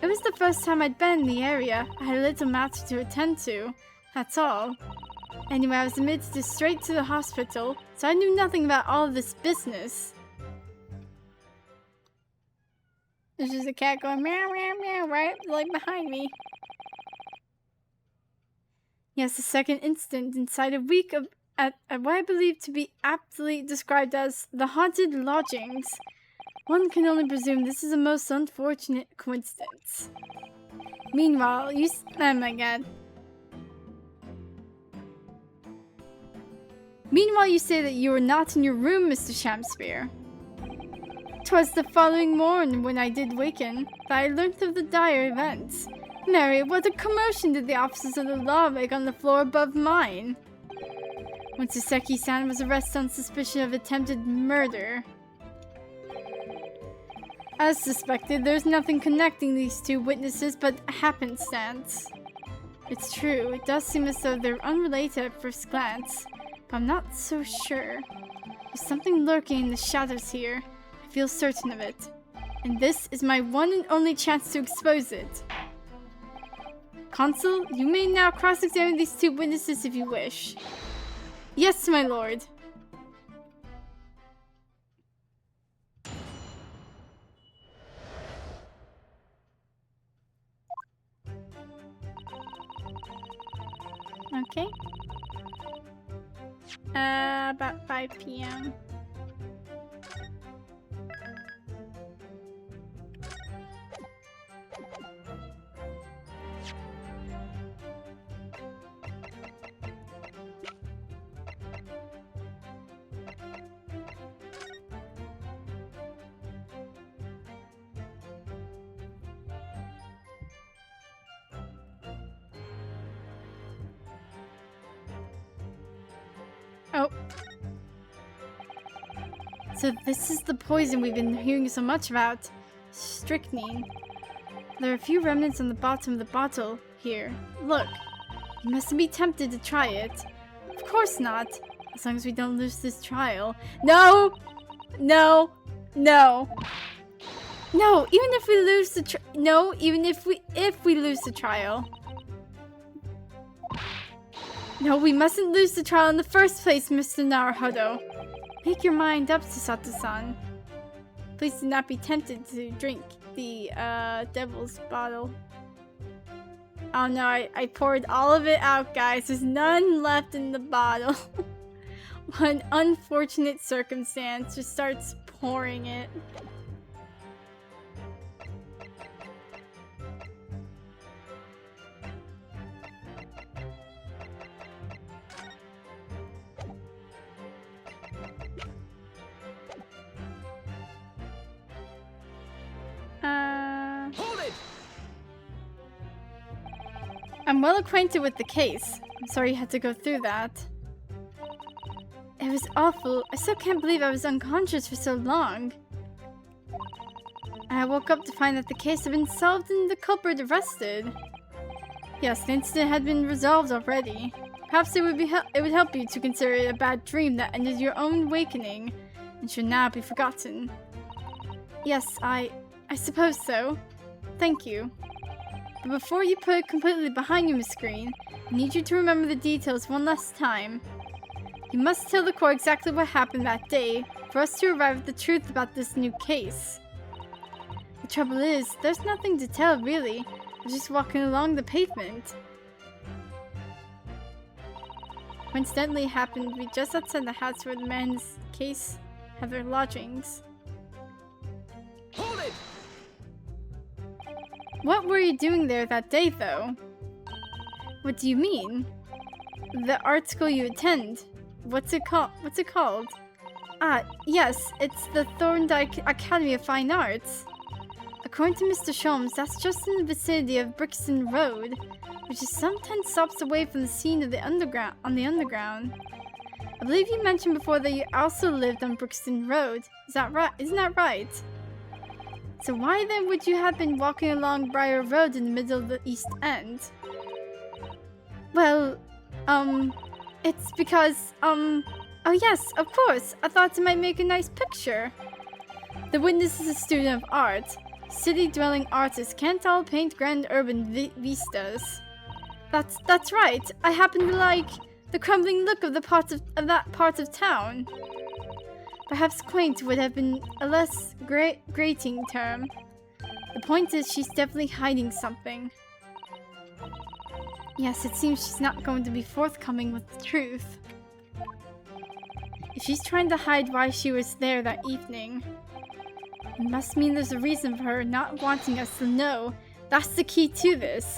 It was the first time I'd been in the area. I had a little matter to attend to. That's all. Anyway, I was admitted straight to the hospital, so I knew nothing about all of this business. There's just a cat going meow meow meow right like behind me. Yes, the second incident inside a week at what I believe to be aptly described as the haunted lodgings. One can only presume this is a most unfortunate coincidence. Meanwhile, oh my god. Meanwhile, you say that you were not in your room, Mr. Shamspeare. 'Twas the following morn when I did waken that I learnt of the dire events. Mary, what a commotion did the officers of the law make on the floor above mine! When Saseki-san was arrested on suspicion of attempted murder. As suspected, there's nothing connecting these two witnesses but happenstance. It's true, it does seem as though they're unrelated at first glance, but I'm not so sure. There's something lurking in the shadows here. I feel certain of it. And this is my one and only chance to expose it. Consul, you may now cross-examine these two witnesses if you wish. Yes, my lord. Okay. About 5 p.m. Oh. So this is the poison we've been hearing so much about. Strychnine. There are a few remnants on the bottom of the bottle here. Look. You mustn't be tempted to try it. Of course not. As long as we don't lose this trial. No! No! No! No! Even if we lose the no! Even if we lose the trial. No, we mustn't lose the trial in the first place, Mr. Naruhodo. Make your mind up, Sasato-san. Please do not be tempted to drink the devil's bottle. Oh no, I poured all of it out, guys. There's none left in the bottle. One unfortunate circumstance just starts pouring it. Hold it! I'm well acquainted with the case. I'm sorry you had to go through that. It was awful. I still can't believe I was unconscious for so long. I woke up to find that the case had been solved and the culprit arrested. Yes, the incident had been resolved already. Perhaps it would help you to consider it a bad dream that ended your own awakening and should now be forgotten. Yes, I suppose so. Thank you. But before you put it completely behind you, Miss Green, I need you to remember the details one last time. You must tell the court exactly what happened that day for us to arrive at the truth about this new case. The trouble is, there's nothing to tell, really. I was just walking along the pavement. Coincidentally, it happened to be just outside the house where the men's case had their lodgings. Hold it! What were you doing there that day, though? What do you mean? The art school you attend. What's it called? Ah, yes, it's the Thorndike Academy of Fine Arts. According to Mr. Sholmes, that's just in the vicinity of Brixton Road, which is some 10 stops away from the scene of the underground. I believe you mentioned before that you also lived on Brixton Road. Is that right? Isn't that right? So why then would you have been walking along Briar Road in the middle of the East End? Well, it's because, oh yes, of course, I thought it might make a nice picture. The witness is a student of art. City-dwelling artists can't all paint grand urban vistas. That's right. I happen to like the crumbling look of that part of town. Perhaps quaint would have been a less grating term. The point is, she's definitely hiding something. Yes, it seems she's not going to be forthcoming with the truth. If she's trying to hide why she was there that evening, it must mean there's a reason for her not wanting us to know. That's the key to this.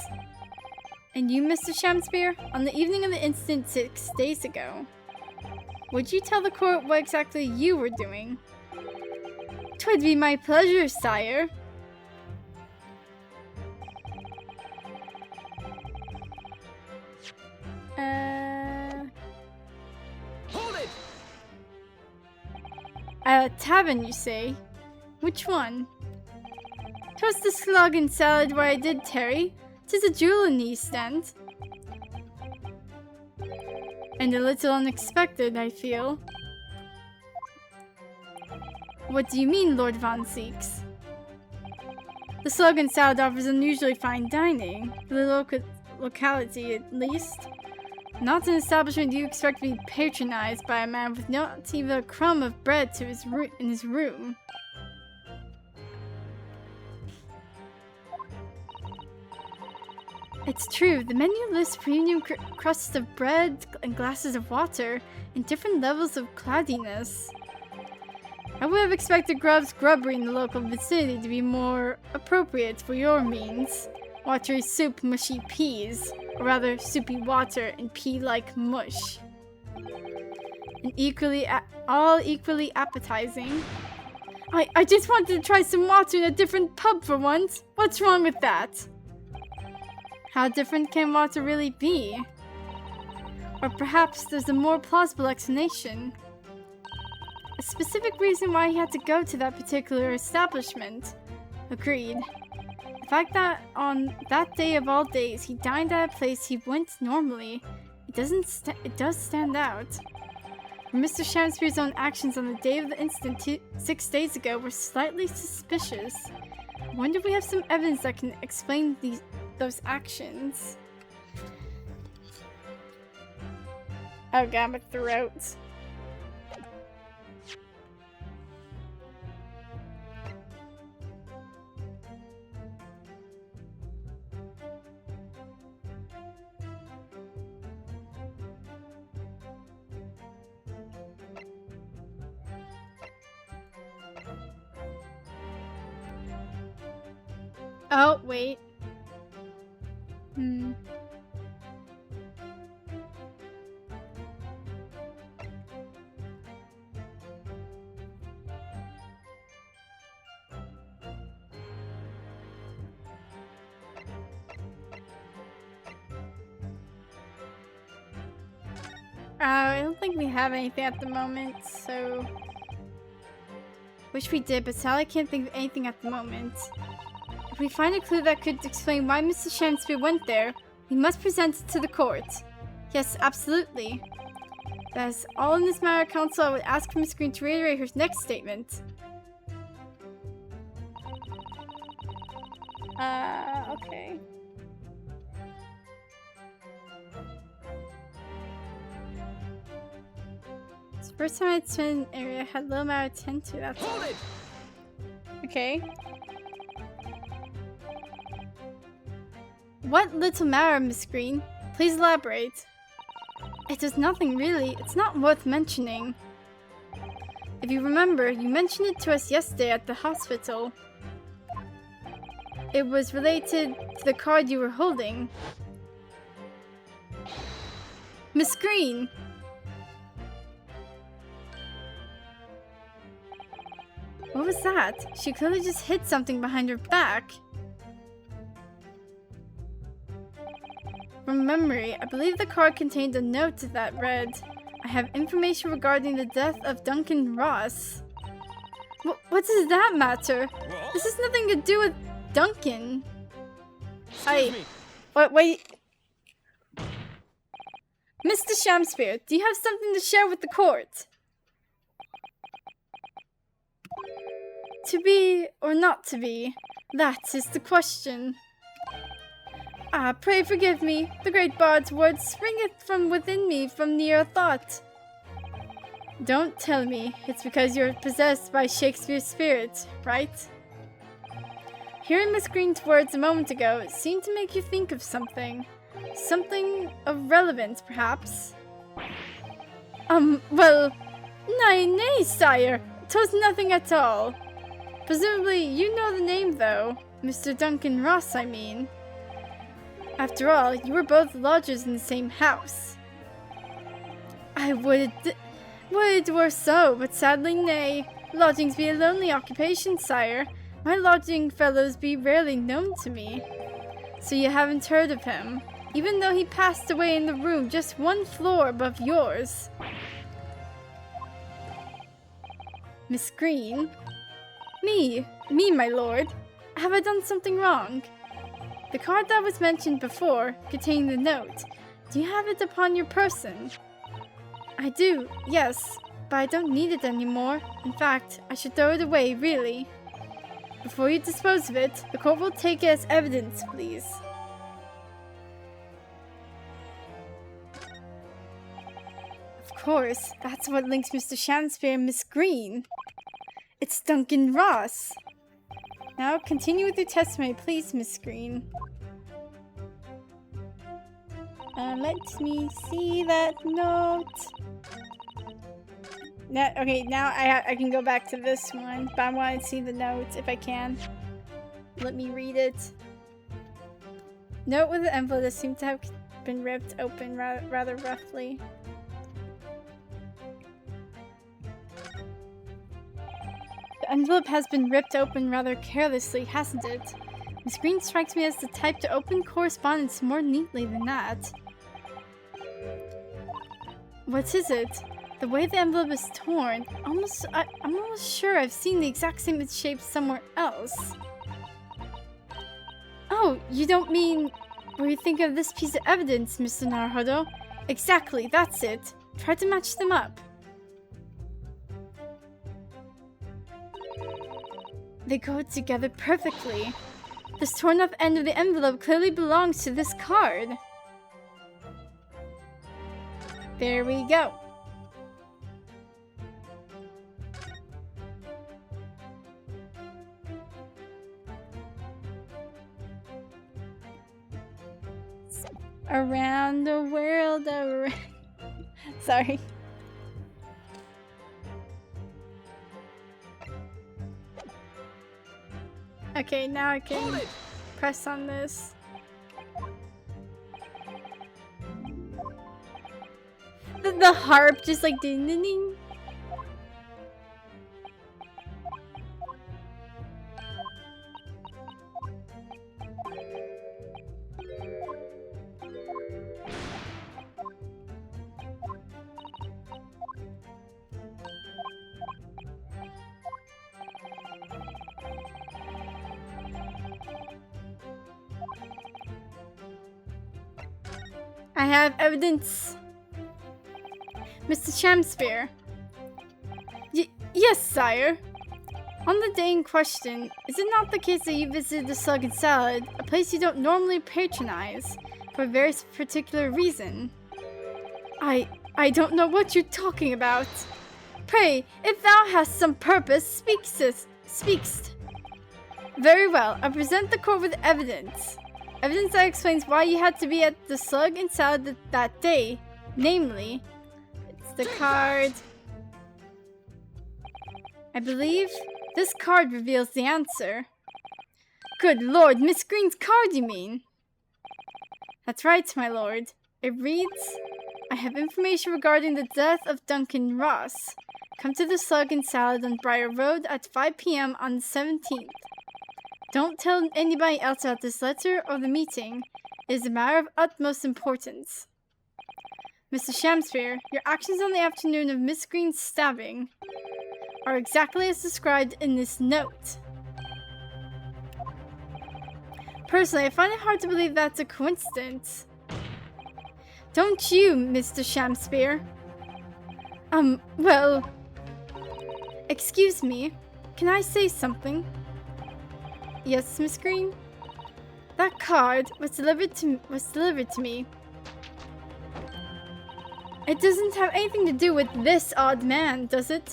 And you, Mr. Shamspeare, on the evening of the incident 6 days ago, would you tell the court what exactly you were doing? 'Twould be my pleasure, sire. Hold it! At a tavern, you say? Which one? 'Twas the slug and salad where I did tarry. 'Tis a jewel in the East End. And a little unexpected, I feel. What do you mean, Lord Von Seeks? The slug and salad offers unusually fine dining, for the locality at least. Not an establishment you expect to be patronized by a man with not even a crumb of bread in his room. It's true, the menu lists premium crusts of bread and glasses of water and different levels of cloudiness. I would have expected Grub's grubbery in the local vicinity to be more appropriate for your means. Watery soup, mushy peas, or rather soupy water and pea-like mush. And all equally appetizing. I just wanted to try some water in a different pub for once. What's wrong with that? How different can water really be? Or perhaps there's a more plausible explanation. A specific reason why he had to go to that particular establishment. Agreed. The fact that on that day of all days he dined at a place he went normally, it does stand out. Mr. Shamspeare's own actions on the day of the incident 6 days ago were slightly suspicious. I wonder if we have some evidence that can explain those actions. Oh god, my throat. Oh, wait. I don't think we have anything at the moment, so... Wish we did, but Sally can't think of anything at the moment. If we find a clue that could explain why Mr. Shamspeare went there, we must present it to the court. Yes, absolutely. That is all in this matter, Counsel. I would ask Miss Green to reiterate her next statement. Okay. It's the first time I'd spent in an area I had little amount to attend to, that's all. Okay. What little matter, Miss Green? Please elaborate. It does nothing really. It's not worth mentioning. If you remember, you mentioned it to us yesterday at the hospital. it was related to the card you were holding. Miss Green! What was that? She clearly just hit something behind her back. From memory, I believe the card contained a note that read, I have information regarding the death of Duncan Ross. What does that matter? What? This has nothing to do with Duncan. Excuse me. Wait. Mr. Shamspear, do you have something to share with the court? To be or not to be, that is the question. Ah, pray forgive me. The great bard's words springeth from within me from near thought. Don't tell me it's because you're possessed by Shakespeare's spirit, right? Hearing Miss Green's words a moment ago seemed to make you think of something. Something of relevance, perhaps? Well, nay, sire. 'Twas nothing at all. Presumably, you know the name, though. Mr. Duncan Ross, I mean. After all, you were both lodgers in the same house. I would it were so, but sadly nay. Lodgings be a lonely occupation, sire. My lodging fellows be rarely known to me. So you haven't heard of him, even though he passed away in the room just one floor above yours. Miss Green? Me, my lord. Have I done something wrong? The card that was mentioned before, containing the note, do you have it upon your person? I do, yes, but I don't need it anymore. In fact, I should throw it away, really. Before you dispose of it, the court will take it as evidence, please. Of course, that's what links Mr. Shamspear and Miss Green. It's Duncan Ross. Now continue with your testimony, please, Miss Green. Let me see that note. Now I can go back to this one, but I want to see the note if I can. Let me read it. Note with the envelope that seemed to have been ripped open rather roughly. The envelope has been ripped open rather carelessly, hasn't it? Miss Green strikes me as the type to open correspondence more neatly than that. What is it? The way the envelope is torn, I'm almost sure I've seen the exact same shape somewhere else. Oh, you don't mean... Were you thinking of this piece of evidence, Mr. Naruhodo? Exactly, that's it. Try to match them up. They go together perfectly. This torn up end of the envelope clearly belongs to this card. There we go. Around the world, sorry. Okay, now I can press on this. The harp just like ding ding ding. I have evidence. Mr. Shamspear. Yes, sire. On the day in question, is it not the case that you visited the Slug and Salad, a place you don't normally patronize, for a very particular reason? I don't know what you're talking about. Pray, if thou hast some purpose, speakst. Very well, I present the court with evidence. Evidence that explains why you had to be at the Slug and Salad that day. Namely, it's the card. I believe this card reveals the answer. Good lord, Miss Green's card, you mean? That's right, my lord. It reads, I have information regarding the death of Duncan Ross. Come to the Slug and Salad on Briar Road at 5 p.m. on the 17th. Don't tell anybody else about this letter or the meeting. It is a matter of utmost importance. Mr. Shamsphere, your actions on the afternoon of Miss Green's stabbing are exactly as described in this note. Personally, I find it hard to believe that's a coincidence. Don't you, Mr. Shamsphere? Well... Excuse me, can I say something? Yes, Miss Green? That card was delivered to me. It doesn't have anything to do with this odd man, does it?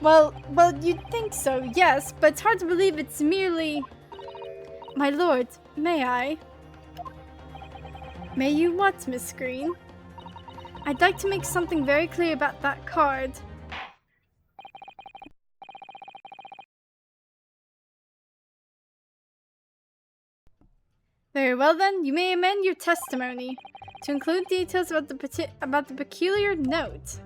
Well, you'd think so, yes, but it's hard to believe it's merely... My lord, may I? May you what, Miss Green? I'd like to make something very clear about that card. Very well then, you may amend your testimony to include details about the peculiar note.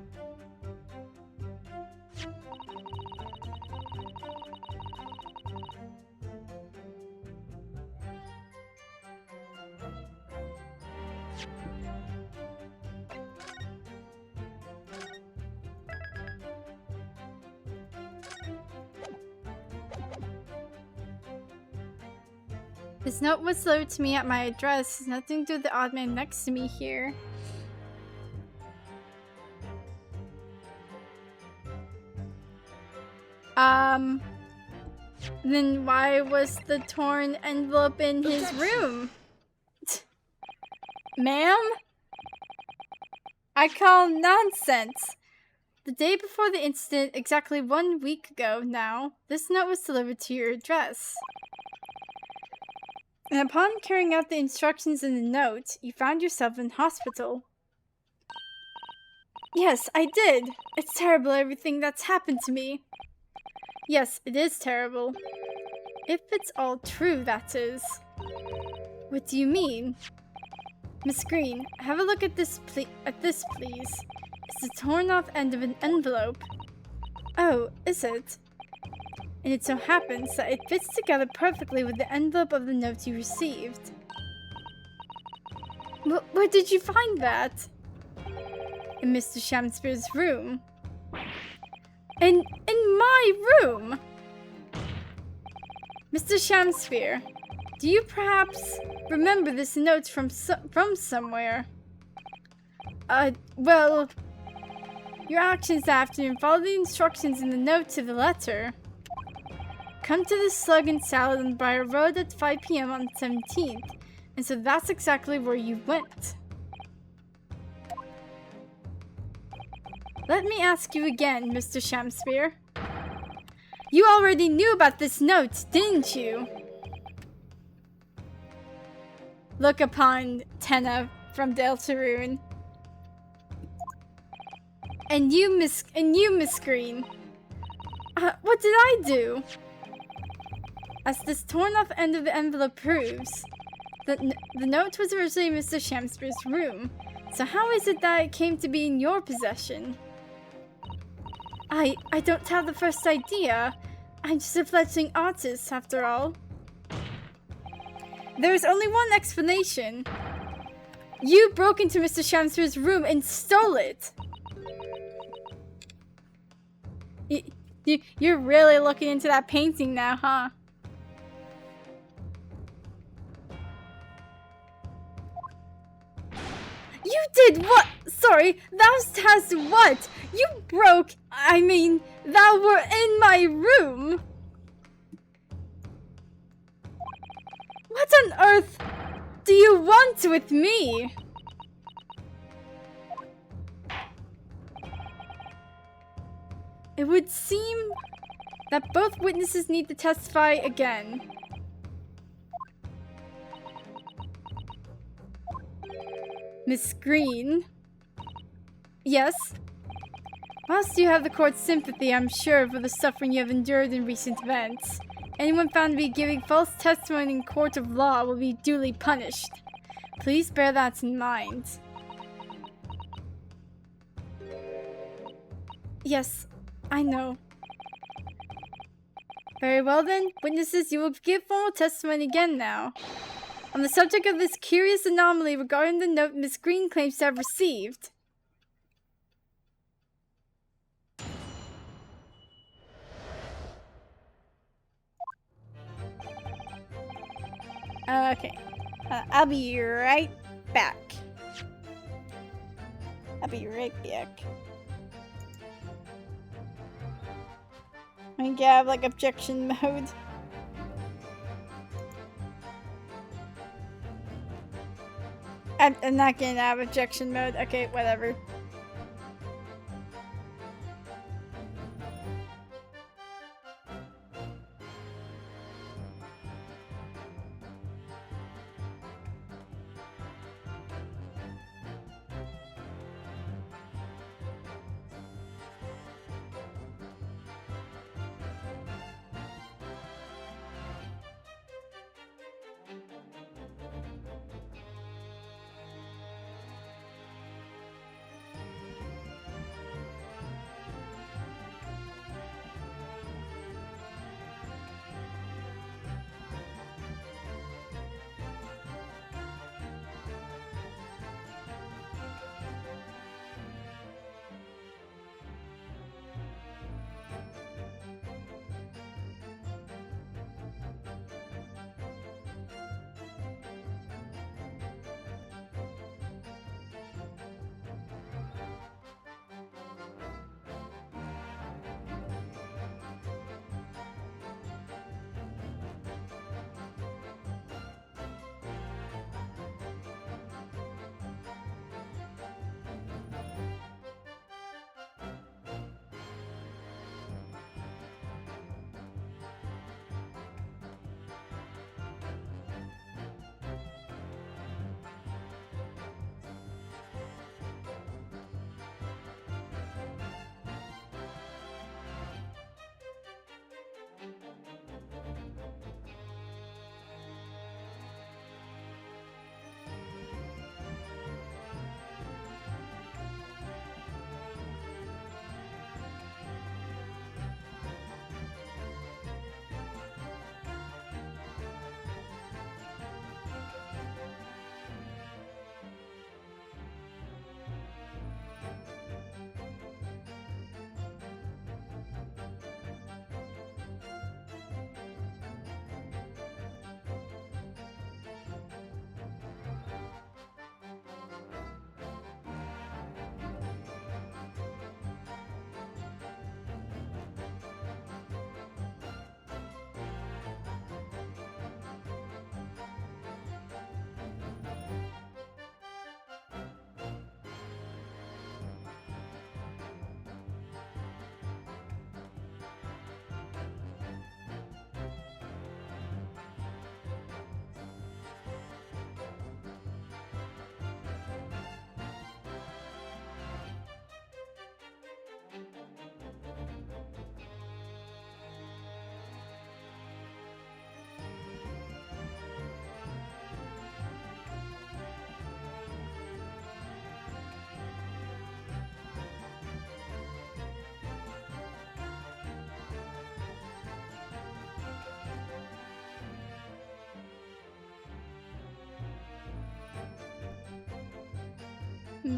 This note was delivered to me at my address. Has nothing to do with the odd man next to me here. Then why was the torn envelope in his room? Ma'am? I call nonsense. The day before the incident, exactly 1 week ago now, this note was delivered to your address. And upon carrying out the instructions in the note, you found yourself in hospital. Yes, I did. It's terrible everything that's happened to me. Yes, it is terrible. If it's all true, that is. What do you mean? Miss Green, have a look at this, please. It's the torn off end of an envelope. Oh, is it? And it so happens that it fits together perfectly with the envelope of the note you received. Where did you find that? In Mr. Shamsphere's room. In my room? Mr. Shamsphere, do you perhaps remember this note from somewhere? Well, your actions that afternoon follow the instructions in the note to the letter. Come to the Slug and Salad on Briar Road at 5 p.m. on the 17th. And so that's exactly where you went. Let me ask you again, Mr. Shamsphere. You already knew about this note, didn't you? Look upon Tenna from Deltarune. And you, Miss Green. What did I do? As this torn off end of the envelope proves, the note was originally in Mr. Shamsphere's room. So how is it that it came to be in your possession? I don't have the first idea. I'm just a fledgling artist, after all. There's only one explanation. You broke into Mr. Shamsphere's room and stole it. You're really looking into that painting now, huh? You did what? Sorry, thou hast what? You broke, thou were in my room. What on earth do you want with me? It would seem that both witnesses need to testify again. Miss Green? Yes? Whilst you have the court's sympathy, I'm sure, for the suffering you have endured in recent events, Anyone found to be giving false testimony in court of law will be duly punished. Please bear that in mind. Yes, I know. Very well then, witnesses, you will give formal testimony again now. On the subject of this curious anomaly regarding the note Miss Green claims to have received. Okay. I'll be right back. I'll be right back. I can have like objection mode. I'm not gonna have objection mode. Okay, whatever.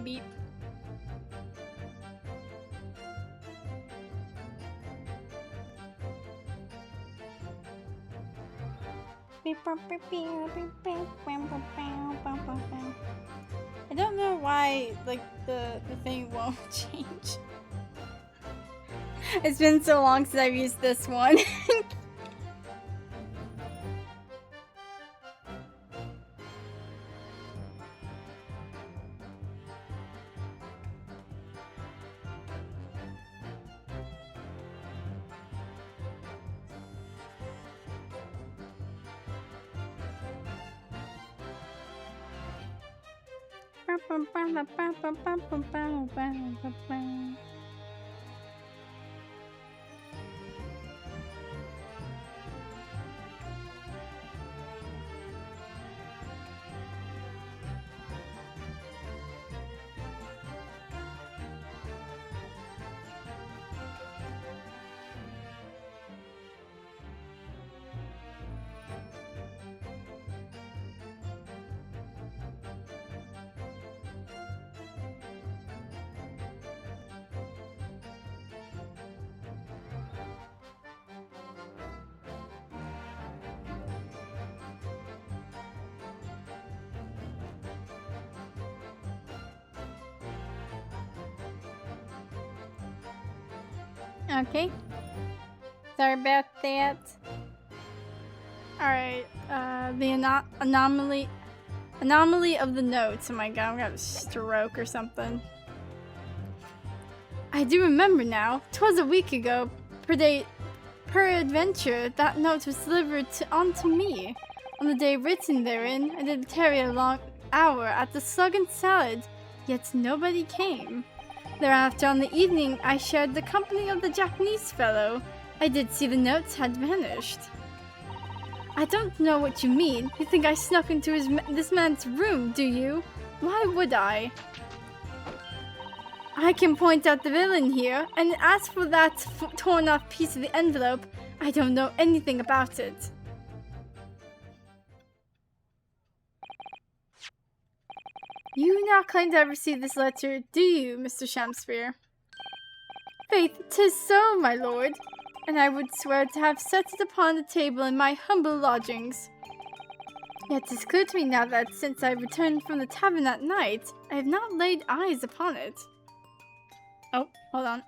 Beep. I don't know why, like, the thing won't change. It's been so long since I've used this one. Okay. Sorry about that. Alright, the anomaly of the notes. Oh my god, I'm gonna have a stroke or something. I do remember now. 'Twas a week ago, peradventure, that note was delivered unto me. On the day written therein, I did tarry a long hour at the Slug and Salad, yet nobody came. Thereafter, on the evening, I shared the company of the Japanese fellow. I did see the notes had vanished. I don't know what you mean. You think I snuck into this man's room, do you? Why would I? I can point out the villain here, and as for that torn off piece of the envelope, I don't know anything about it. You do not claim to have received this letter, do you, Mr. Shamspeare? Faith, 'tis so, my lord, and I would swear to have set it upon the table in my humble lodgings. Yet 'tis clear to me now that since I returned from the tavern that night, I have not laid eyes upon it. Oh, hold on.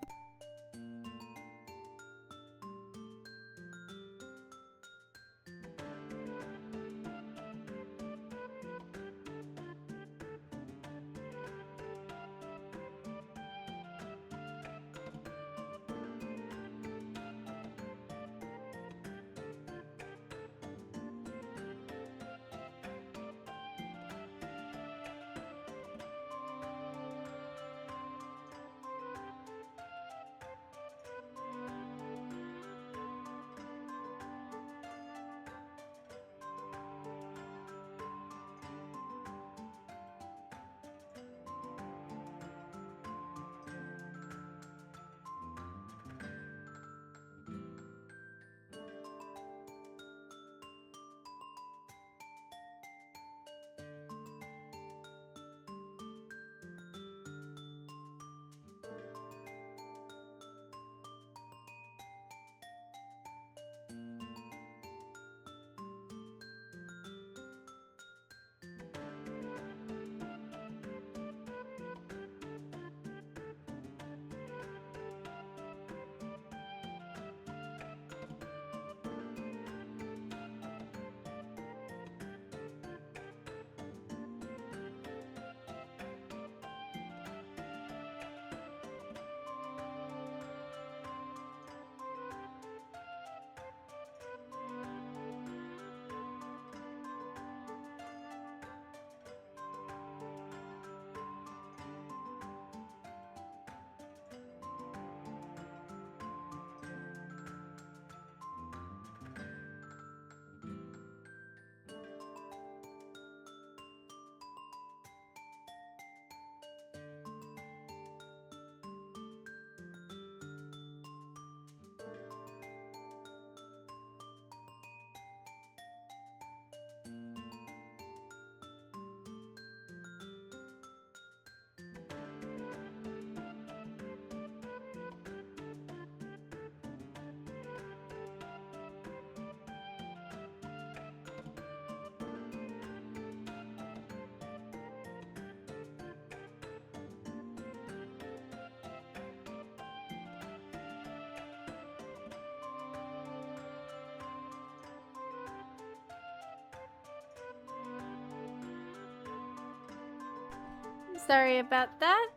Sorry about that.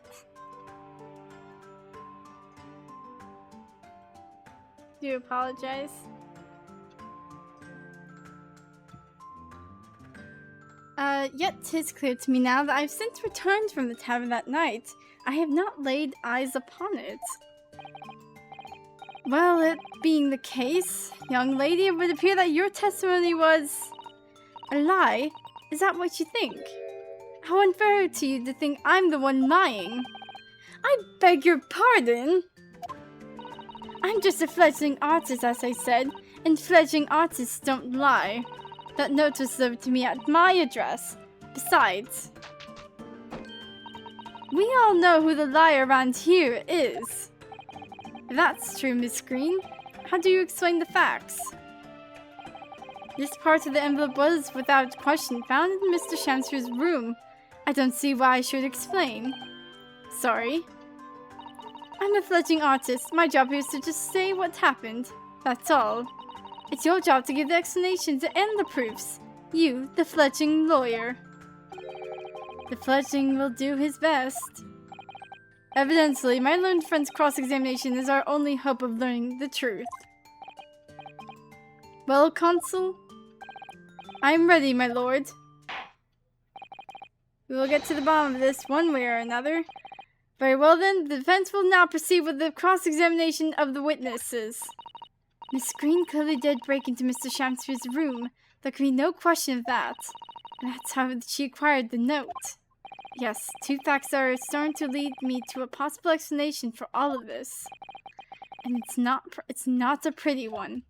Do apologize. Yet 'tis clear to me now that I've since returned from the tavern that night. I have not laid eyes upon it. Well, it being the case, young lady, it would appear that your testimony was a lie. Is that what you think? How unfair to you to think I'm the one lying. I beg your pardon. I'm just a fledgling artist, as I said, and fledgling artists don't lie. That note was delivered to me at my address. Besides, we all know who the liar around here is. If that's true, Miss Green, how do you explain the facts? This part of the envelope was, without question, found in Mr. Shamspeare's room. I don't see why I should explain. Sorry. I'm a fledgling artist. My job here is to just say what happened. That's all. It's your job to give the explanations and the proofs. You, the fledgling lawyer. The fledgling will do his best. Evidently, my learned friend's cross-examination is our only hope of learning the truth. Well, Consul? I am ready, my lord. We will get to the bottom of this one way or another. Very well then, the defense will now proceed with the cross-examination of the witnesses. Miss Green clearly did break into Mr. Shamspeare's room. There can be no question of that. And that's how she acquired the note. Yes, two facts are starting to lead me to a possible explanation for all of this. And it's not a pretty one.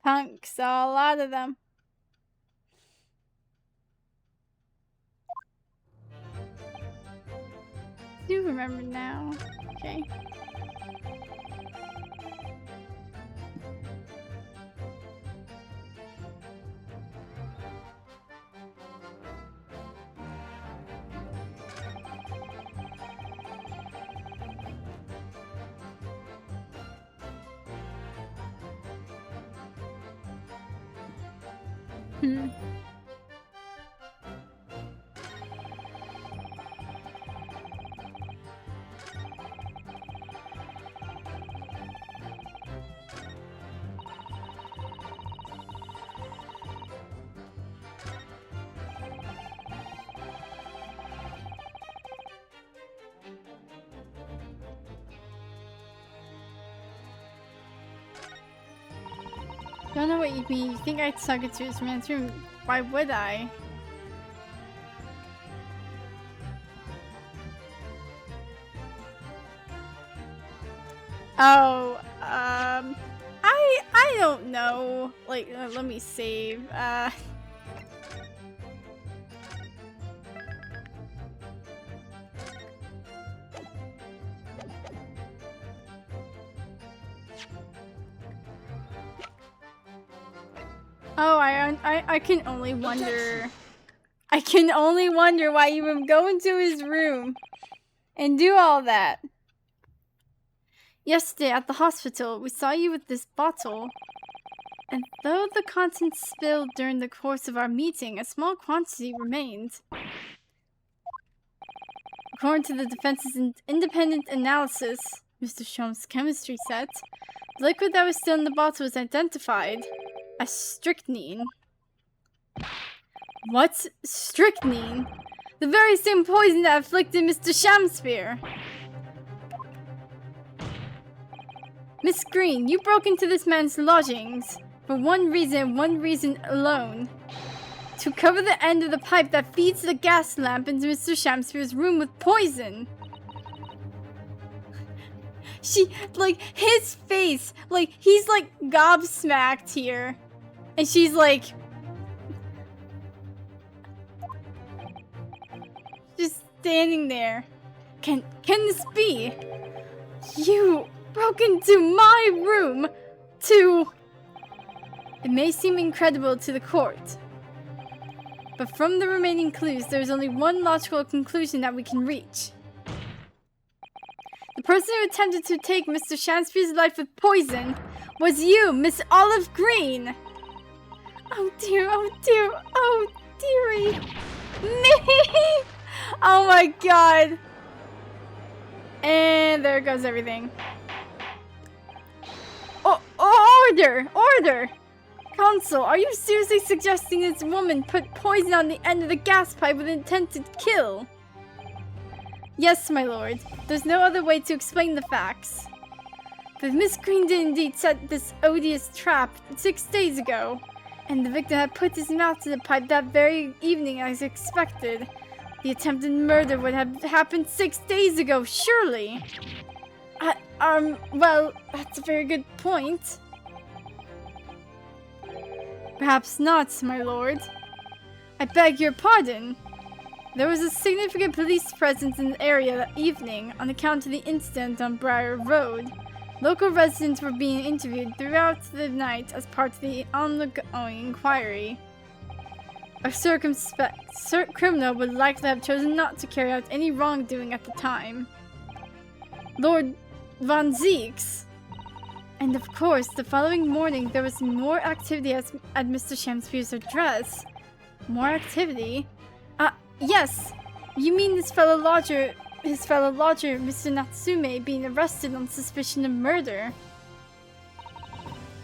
Punks, a lot of them. Do remember now. Okay. Don't know what you mean. You think I'd suck it to this man's room? Why would I? Oh, I don't know. Like, let me save. Oh, I can only wonder. I can only wonder why you would go into his room and do all that. Yesterday at the hospital, we saw you with this bottle. And though the contents spilled during the course of our meeting, a small quantity remained. According to the defense's independent analysis, Mr. Shum's chemistry set, the liquid that was still in the bottle was identified as strychnine. What's strychnine? The very same poison that afflicted Mr. Shamspeare. Miss Green, you broke into this man's lodgings for one reason alone. To cover the end of the pipe that feeds the gas lamp into Mr. Shamspeare's room with poison. His face, he's gobsmacked here. And she's just standing there. Can this be? You broke into my room to... It may seem incredible to the court, but from the remaining clues, there is only one logical conclusion that we can reach. The person who attempted to take Mr. Shamspeare's life with poison was you, Miss Olive Green! Oh dear, oh dear, oh dearie! Me! Oh my god! And there goes everything. Order! Order! Consul, are you seriously suggesting this woman put poison on the end of the gas pipe with intent to kill? Yes, my lord. There's no other way to explain the facts. But Miss Green did indeed set this odious trap 6 days ago, and the victim had put his mouth to the pipe that very evening as expected. The attempted murder would have happened 6 days ago, surely. Well, that's a very good point. Perhaps not, my lord. I beg your pardon. There was a significant police presence in the area that evening on account of the incident on Briar Road. Local residents were being interviewed throughout the night as part of the ongoing inquiry. A circumspect criminal would likely have chosen not to carry out any wrongdoing at the time. Lord Von Zeeks. And of course, the following morning there was more activity at Mr. Shamspeare's address. More activity? Yes! You mean his fellow lodger, Mr. Natsume, being arrested on suspicion of murder?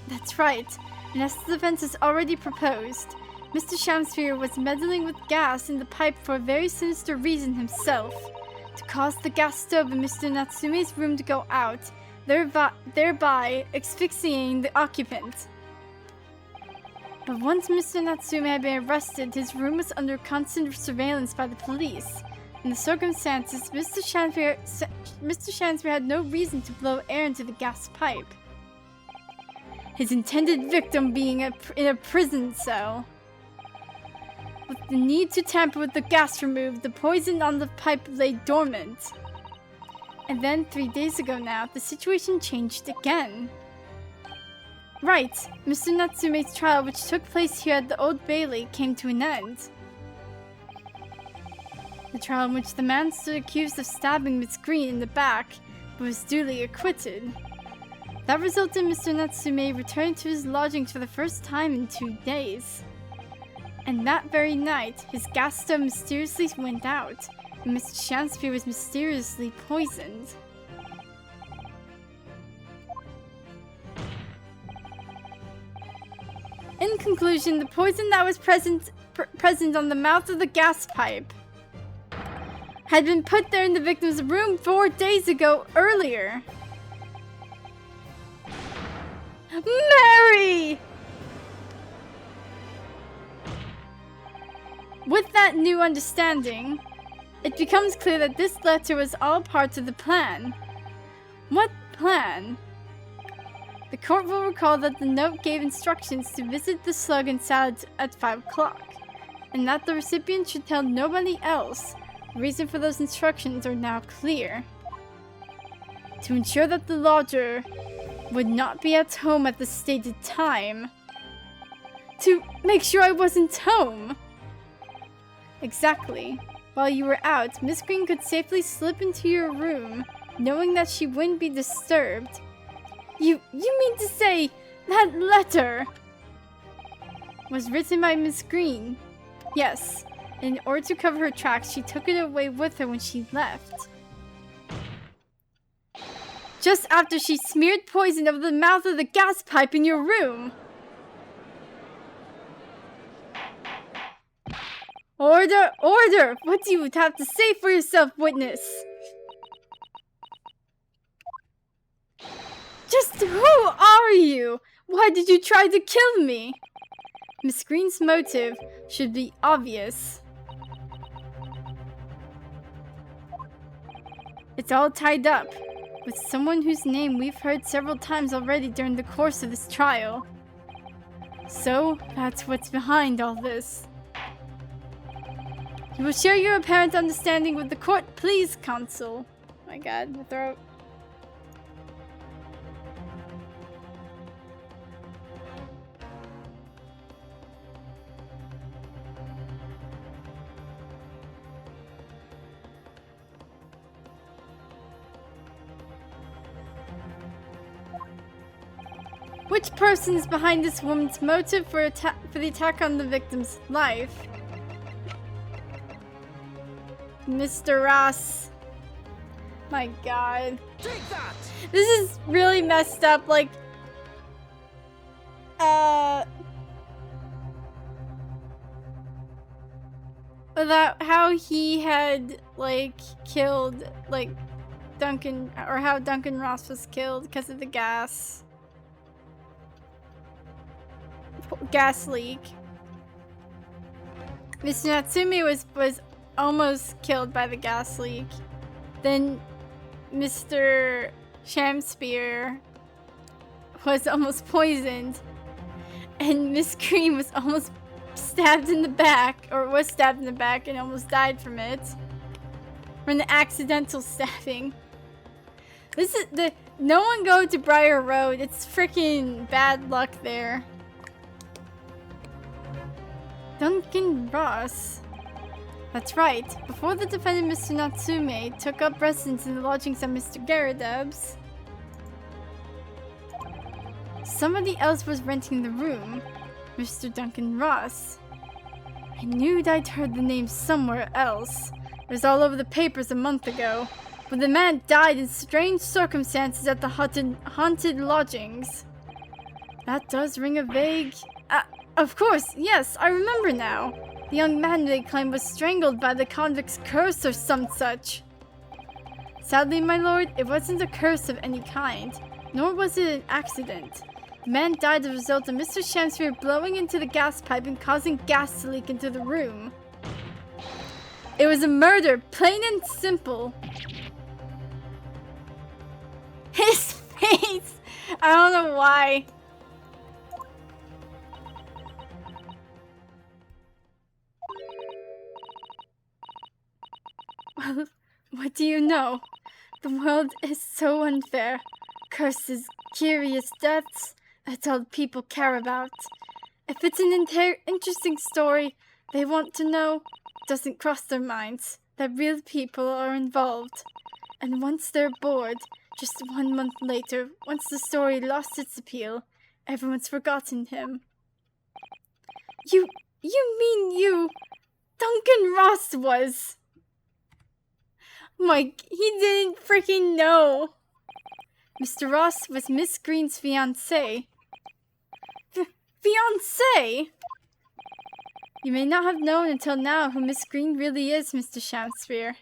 That's right. And as the defense has already proposed, Mr. Shamsphere was meddling with gas in the pipe for a very sinister reason himself. To cause the gas stove in Mr. Natsume's room to go out, thereby asphyxiating the occupant. But once Mr. Natsume had been arrested, his room was under constant surveillance by the police. In the circumstances, Mr. Shamsphere had no reason to blow air into the gas pipe. His intended victim being in a prison cell. With the need to tamper with the gas removed, the poison on the pipe lay dormant. And then 3 days ago now, the situation changed again. Right, Mr. Natsume's trial, which took place here at the Old Bailey, came to an end. The trial in which the man stood accused of stabbing Miss Green in the back, but was duly acquitted. That resulted in Mr. Natsume returning to his lodgings for the first time in 2 days. And that very night, his gas stove mysteriously went out, and Mr. Shamsphere was mysteriously poisoned. In conclusion, the poison that was present on the mouth of the gas pipe had been put there in the victim's room 4 days ago earlier. Mary! With that new understanding, it becomes clear that this letter was all part of the plan. What plan? The court will recall that the note gave instructions to visit the slug and salad at 5 o'clock, and that the recipient should tell nobody else. The reason for those instructions are now clear. To ensure that the lodger would not be at home at the stated time. To make sure I wasn't home. Exactly. While you were out, Miss Green could safely slip into your room, knowing that she wouldn't be disturbed. You mean to say that letter was written by Miss Green? Yes. In order to cover her tracks, she took it away with her when she left. Just after she smeared poison over the mouth of the gas pipe in your room. Order! Order! What do you have to say for yourself, witness? Just who are you? Why did you try to kill me? Miss Green's motive should be obvious. It's all tied up with someone whose name we've heard several times already during the course of this trial. So, that's what's behind all this. You will share your apparent understanding with the court, please, counsel. Oh my god, my throat. Which person is behind this woman's motive for the attack on the victim's life? Mr. Ross. My god. Take that! This is really messed up, like... About how he had, like, killed, like, Duncan... Or how Duncan Ross was killed because of the gas leak. Mr. Natsume was almost killed by the gas leak. Then Mr. Shamsphere was almost poisoned. And Miss Green was almost stabbed in the back, or was stabbed in the back and almost died from it. From the accidental stabbing. This is the... No one go to Briar Road. It's freaking bad luck there. Duncan Ross. That's right. Before the defendant, Mr. Natsume, took up residence in the lodgings of Mr. Garadeb's, somebody else was renting the room. Mr. Duncan Ross. I knew I'd heard the name somewhere else. It was all over the papers a month ago. But the man died in strange circumstances at the haunted lodgings. That does ring a vague... of course, yes, I remember now. The young man they claim was strangled by the convict's curse or some such. Sadly, my lord, it wasn't a curse of any kind, nor was it an accident. The man died as a result of Mr. Shamsphere blowing into the gas pipe and causing gas to leak into the room. It was a murder, plain and simple. His face! I don't know why. Well, what do you know? The world is so unfair. Curses, curious deaths, that's all people care about. If it's an interesting story they want to know, it doesn't cross their minds that real people are involved. And once they're bored, just 1 month later, once the story lost its appeal, everyone's forgotten him. You mean you... Duncan Ross was... Mike, he didn't freaking know. Mr. Ross was Miss Green's fiancé. Fiancé? You may not have known until now who Miss Green really is, Mr. Shamsphere.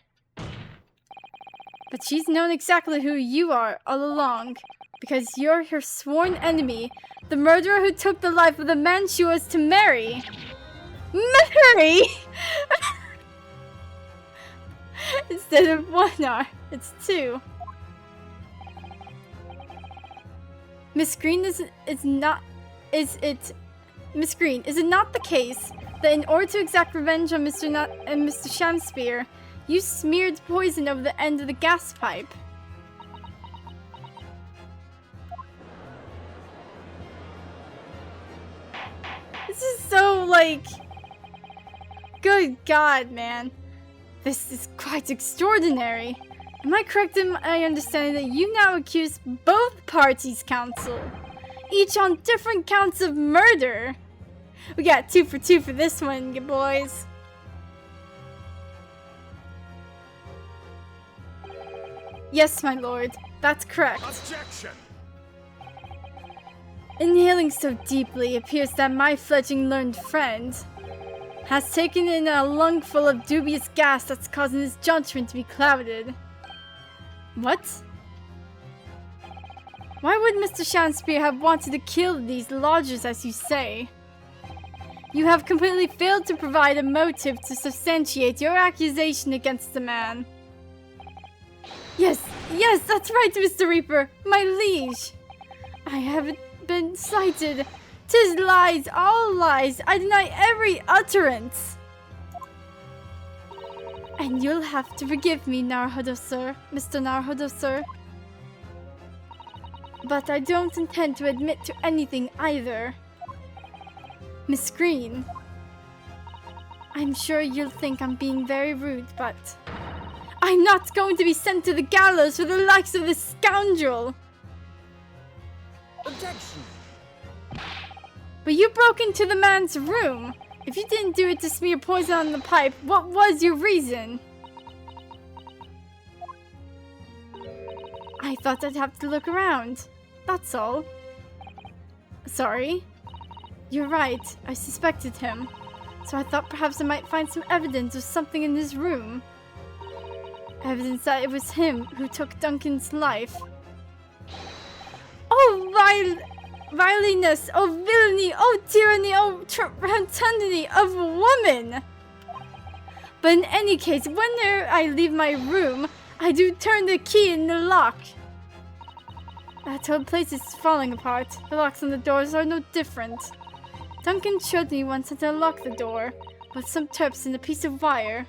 But she's known exactly who you are all along, because you're her sworn enemy, the murderer who took the life of the man she was to marry. Marry? Instead of 1 R, it's 2. Miss Green, is it not the case that in order to exact revenge on Mr. Shamsphere, you smeared poison over the end of the gas pipe? This is so, like... Good God, man. This is quite extraordinary. Am I correct in my understanding that you now accuse both parties, counsel? Each on different counts of murder? We got 2 for 2 for this one, you boys. Yes, my lord. That's correct. Objection! Inhaling so deeply, it appears that my fledgling learned friend has taken in a lungful of dubious gas that's causing his judgment to be clouded. What? Why would Mr. Shamsphere have wanted to kill these lodgers, as you say? You have completely failed to provide a motive to substantiate your accusation against the man. Yes, that's right, Mr. Reaper, my liege. I haven't been cited. 'Tis lies, all lies. I deny every utterance. And you'll have to forgive me, Naruhodo sir, Mr. Naruhodo sir. But I don't intend to admit to anything either. Miss Green, I'm sure you'll think I'm being very rude, but I'm not going to be sent to the gallows for the likes of this scoundrel. Objection! But you broke into the man's room. If you didn't do it to smear poison on the pipe, what was your reason? I thought I'd have to look around. That's all. Sorry. You're right. I suspected him. So I thought perhaps I might find some evidence of something in his room. Evidence that it was him who took Duncan's life. Oh, vileness! Oh, villainy! Oh, tyranny! Oh, rotundity of woman! But in any case, whenever I leave my room, I do turn the key in the lock. That whole place is falling apart. The locks on the doors are no different. Duncan showed me once how to unlock the door, with some terps and a piece of wire.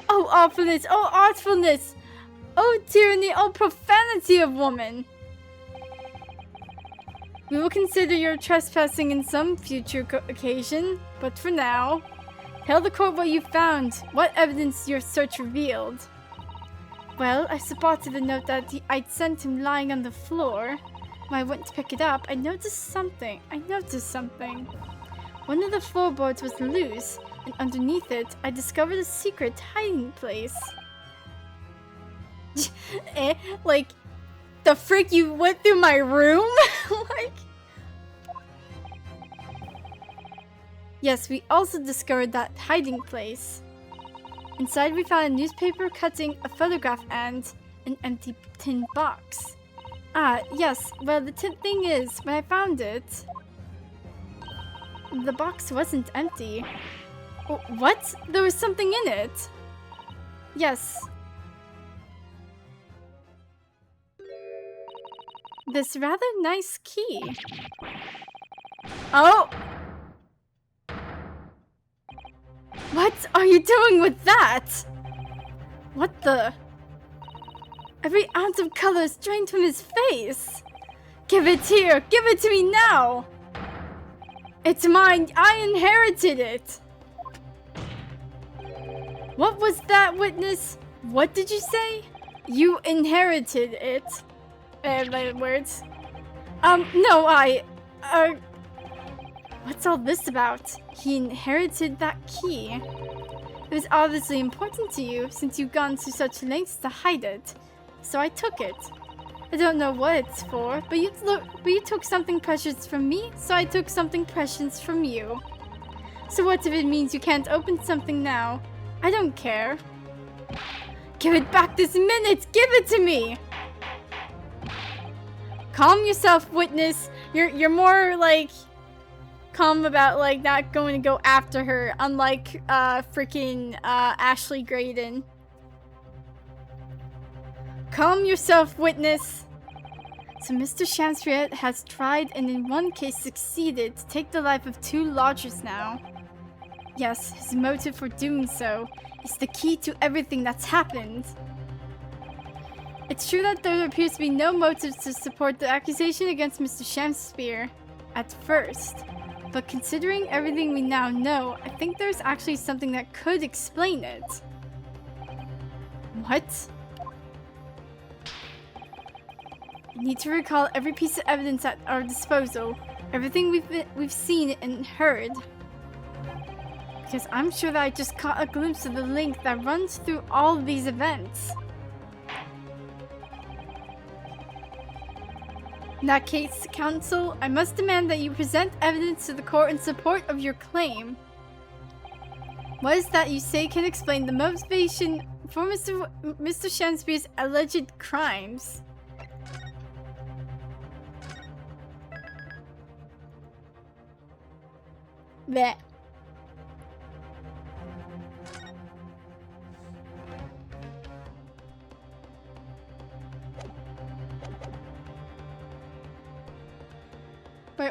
Oh, awfulness! Oh, artfulness! Oh, tyranny! Oh, profanity of woman! We will consider your trespassing in some future occasion. But for now, tell the court what you found, what evidence your search revealed. Well, I spotted a note that I'd sent him lying on the floor. When I went to pick it up, I noticed something. One of the floorboards was loose, and underneath it, I discovered a secret hiding place. Like, the frick, you went through my room? Like... Yes, we also discovered that hiding place. Inside we found a newspaper cutting, a photograph, and an empty tin box. Ah, yes, well the thing is, when I found it, the box wasn't empty. What? There was something in it. Yes. This rather nice key. Oh! What are you doing with that? What the? Every ounce of color is drained from his face. Give it here! Give it to me now! It's mine! I inherited it! What was that, witness? What did you say? You inherited it. My words. No, what's all this about? He inherited that key. It was obviously important to you, since you've gone to such lengths to hide it. So I took it. I don't know what it's for, but you took something precious from me, so I took something precious from you. So what if it means you can't open something now? I don't care. Give it back this minute! Give it to me! Calm yourself, witness. You're more like calm about like not going to go after her, unlike freaking Ashley Graydon. Calm yourself, witness. So Mr. Shamsriet has tried and in one case succeeded to take the life of 2 lodgers now. Yes, his motive for doing so is the key to everything that's happened. It's true that there appears to be no motives to support the accusation against Mr. Shamspear at first. But considering everything we now know, I think there's actually something that could explain it. What? We need to recall every piece of evidence at our disposal, everything we've seen and heard. Because I'm sure that I just caught a glimpse of the link that runs through all of these events. In that case, counsel, I must demand that you present evidence to the court in support of your claim. What is that you say can explain the motivation for Mr. Shakespeare's alleged crimes? Bleh.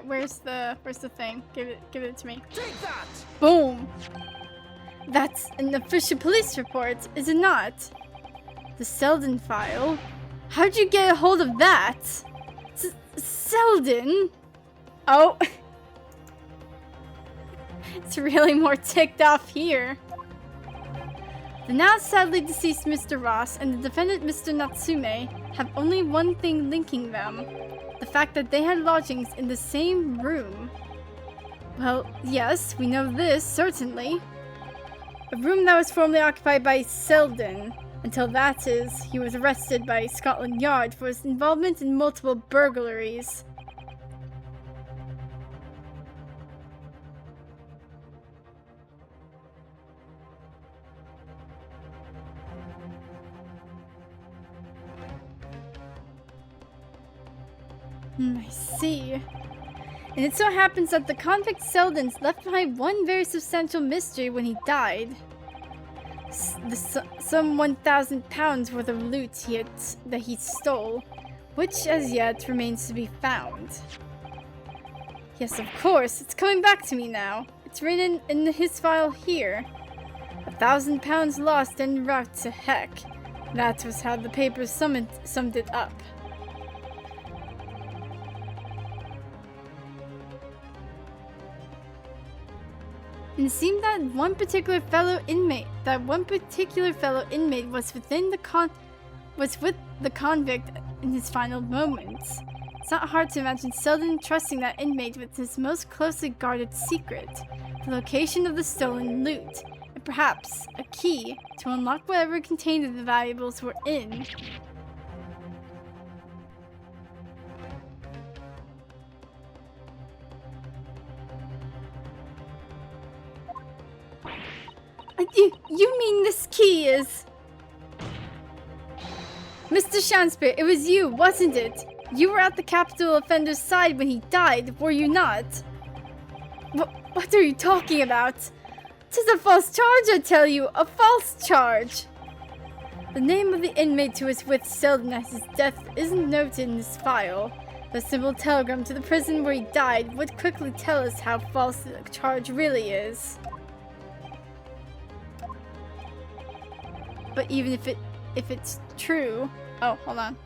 Where's the thing? Give it to me. Take that! Boom! That's an official police report, is it not? The Selden file? How'd you get a hold of that? Selden? Oh. It's really more ticked off here. The now sadly deceased Mr. Ross and the defendant Mr. Natsume have only one thing linking them. The fact that they had lodgings in the same room. Well, yes, we know this, certainly. A room that was formerly occupied by Selden, until that is, he was arrested by Scotland Yard for his involvement in multiple burglaries. I see. And it so happens that the convict Selden's left behind one very substantial mystery when he died. Some 1,000 pounds worth of loot that he stole, which as yet remains to be found. Yes, of course, it's coming back to me now. It's written in his file here. 1,000 pounds lost en route to heck. That was how the paper summed it up. And it seemed that one particular fellow inmate was with the convict in his final moments. It's not hard to imagine Selden trusting that inmate with his most closely guarded secret, the location of the stolen loot, and perhaps a key to unlock whatever contained the valuables were in. You mean this key is... Mr. Shanspeare, it was you, wasn't it? You were at the capital offender's side when he died, were you not? What are you talking about? 'Tis a false charge, I tell you, a false charge! The name of the inmate who was with Selden at his death isn't noted in this file. The simple telegram to the prison where he died would quickly tell us how false the charge really is. But even if it's true... Oh, hold on.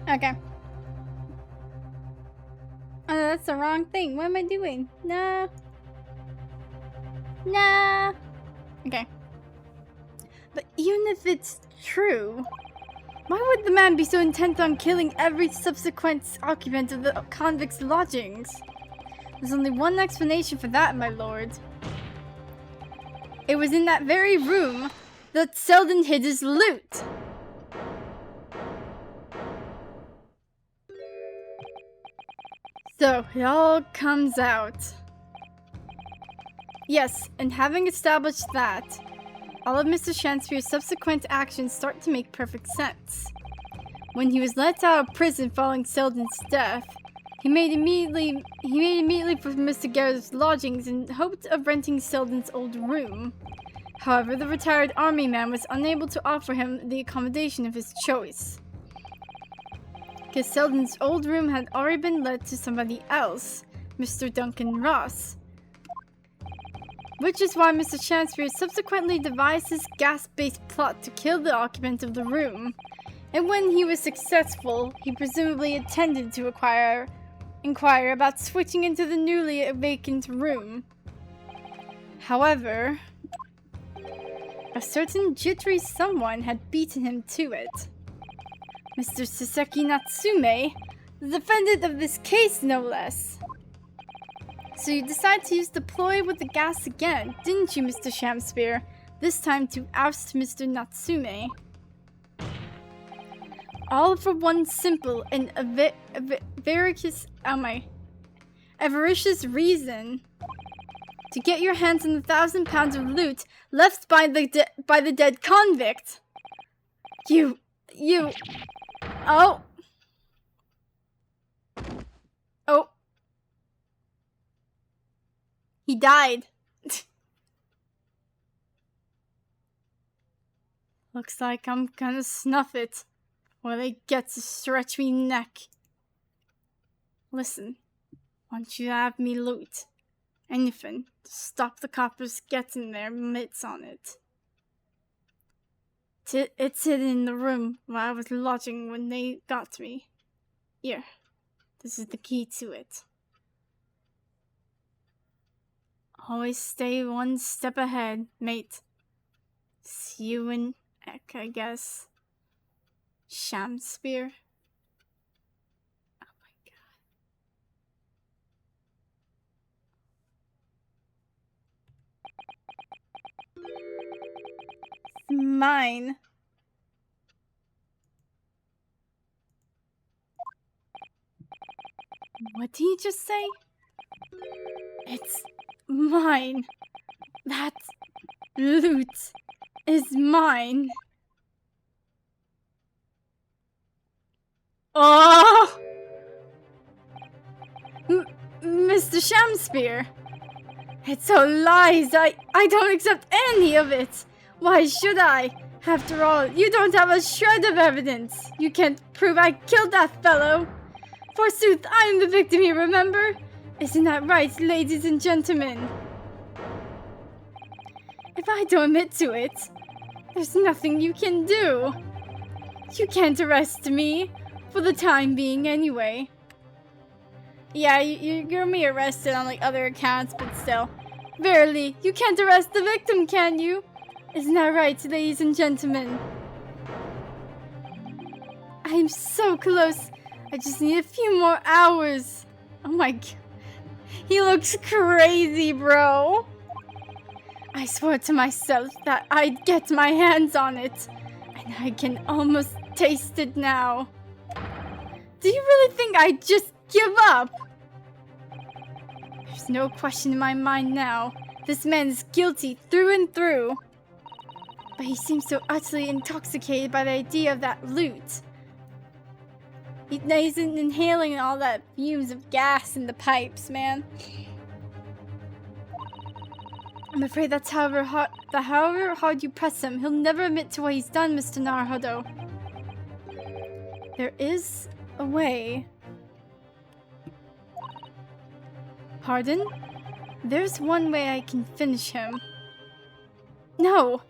Okay. Oh, that's the wrong thing. What am I doing? No. No. Okay. But even if it's true, why would the man be so intent on killing every subsequent occupant of the convict's lodgings? There's only one explanation for that, my lord. It was in that very room that Selden hid his loot. So, it all comes out. Yes, and having established that, All of Mr. Shanspeare's subsequent actions start to make perfect sense. When he was let out of prison following Selden's death, he made immediately for Mr. Garrett's lodgings in hopes of renting Selden's old room. However, the retired army man was unable to offer him the accommodation of his choice, because Selden's old room had already been let to somebody else, Mr. Duncan Ross. Which is why Mr. Shanspeare subsequently devised his gas-based plot to kill the occupant of the room. And when he was successful, he presumably intended to inquire about switching into the newly vacant room. However, a certain jittery someone had beaten him to it. Mr. Saseki Natsume, the defendant of this case, no less. So you decide to use the ploy with the gas again, didn't you, Mr. Shanspeare? This time to oust Mr. Natsume. All for one simple and avaricious reason. To get your hands on the 1,000 pounds of loot left by the dead convict. Oh. He died. Looks like I'm gonna snuff it while they get to stretch me neck. Listen, want you to have me loot anything to stop the coppers getting their mitts on it. It's hidden in the room where I was lodging when they got me. Here, this is the key to it. Always stay one step ahead, mate. See you in Eck, I guess. Shanspeare. Oh my god. It's mine. What did he just say? It's mine. That loot is mine. Oh! Mr. Shanspeare. It's all lies. I don't accept any of it. Why should I? After all, you don't have a shred of evidence. You can't prove I killed that fellow. Forsooth, I am the victim here, remember? Isn't that right, ladies and gentlemen? If I don't admit to it, there's nothing you can do. You can't arrest me, for the time being anyway. Yeah, you're gonna be arrested on like other accounts, but still. Verily, you can't arrest the victim, can you? Isn't that right, ladies and gentlemen? I am so close. I just need a few more hours. Oh my god. He looks crazy, bro. I swore to myself that I'd get my hands on it. And I can almost taste it now. Do you really think I'd just give up? There's no question in my mind now. This man is guilty through and through. But he seems so utterly intoxicated by the idea of that loot. He's inhaling all that fumes of gas in the pipes, man. I'm afraid that's however hard you press him, he'll never admit to what he's done, Mr. Naruhodo. There is a way. Pardon? There's one way I can finish him. No!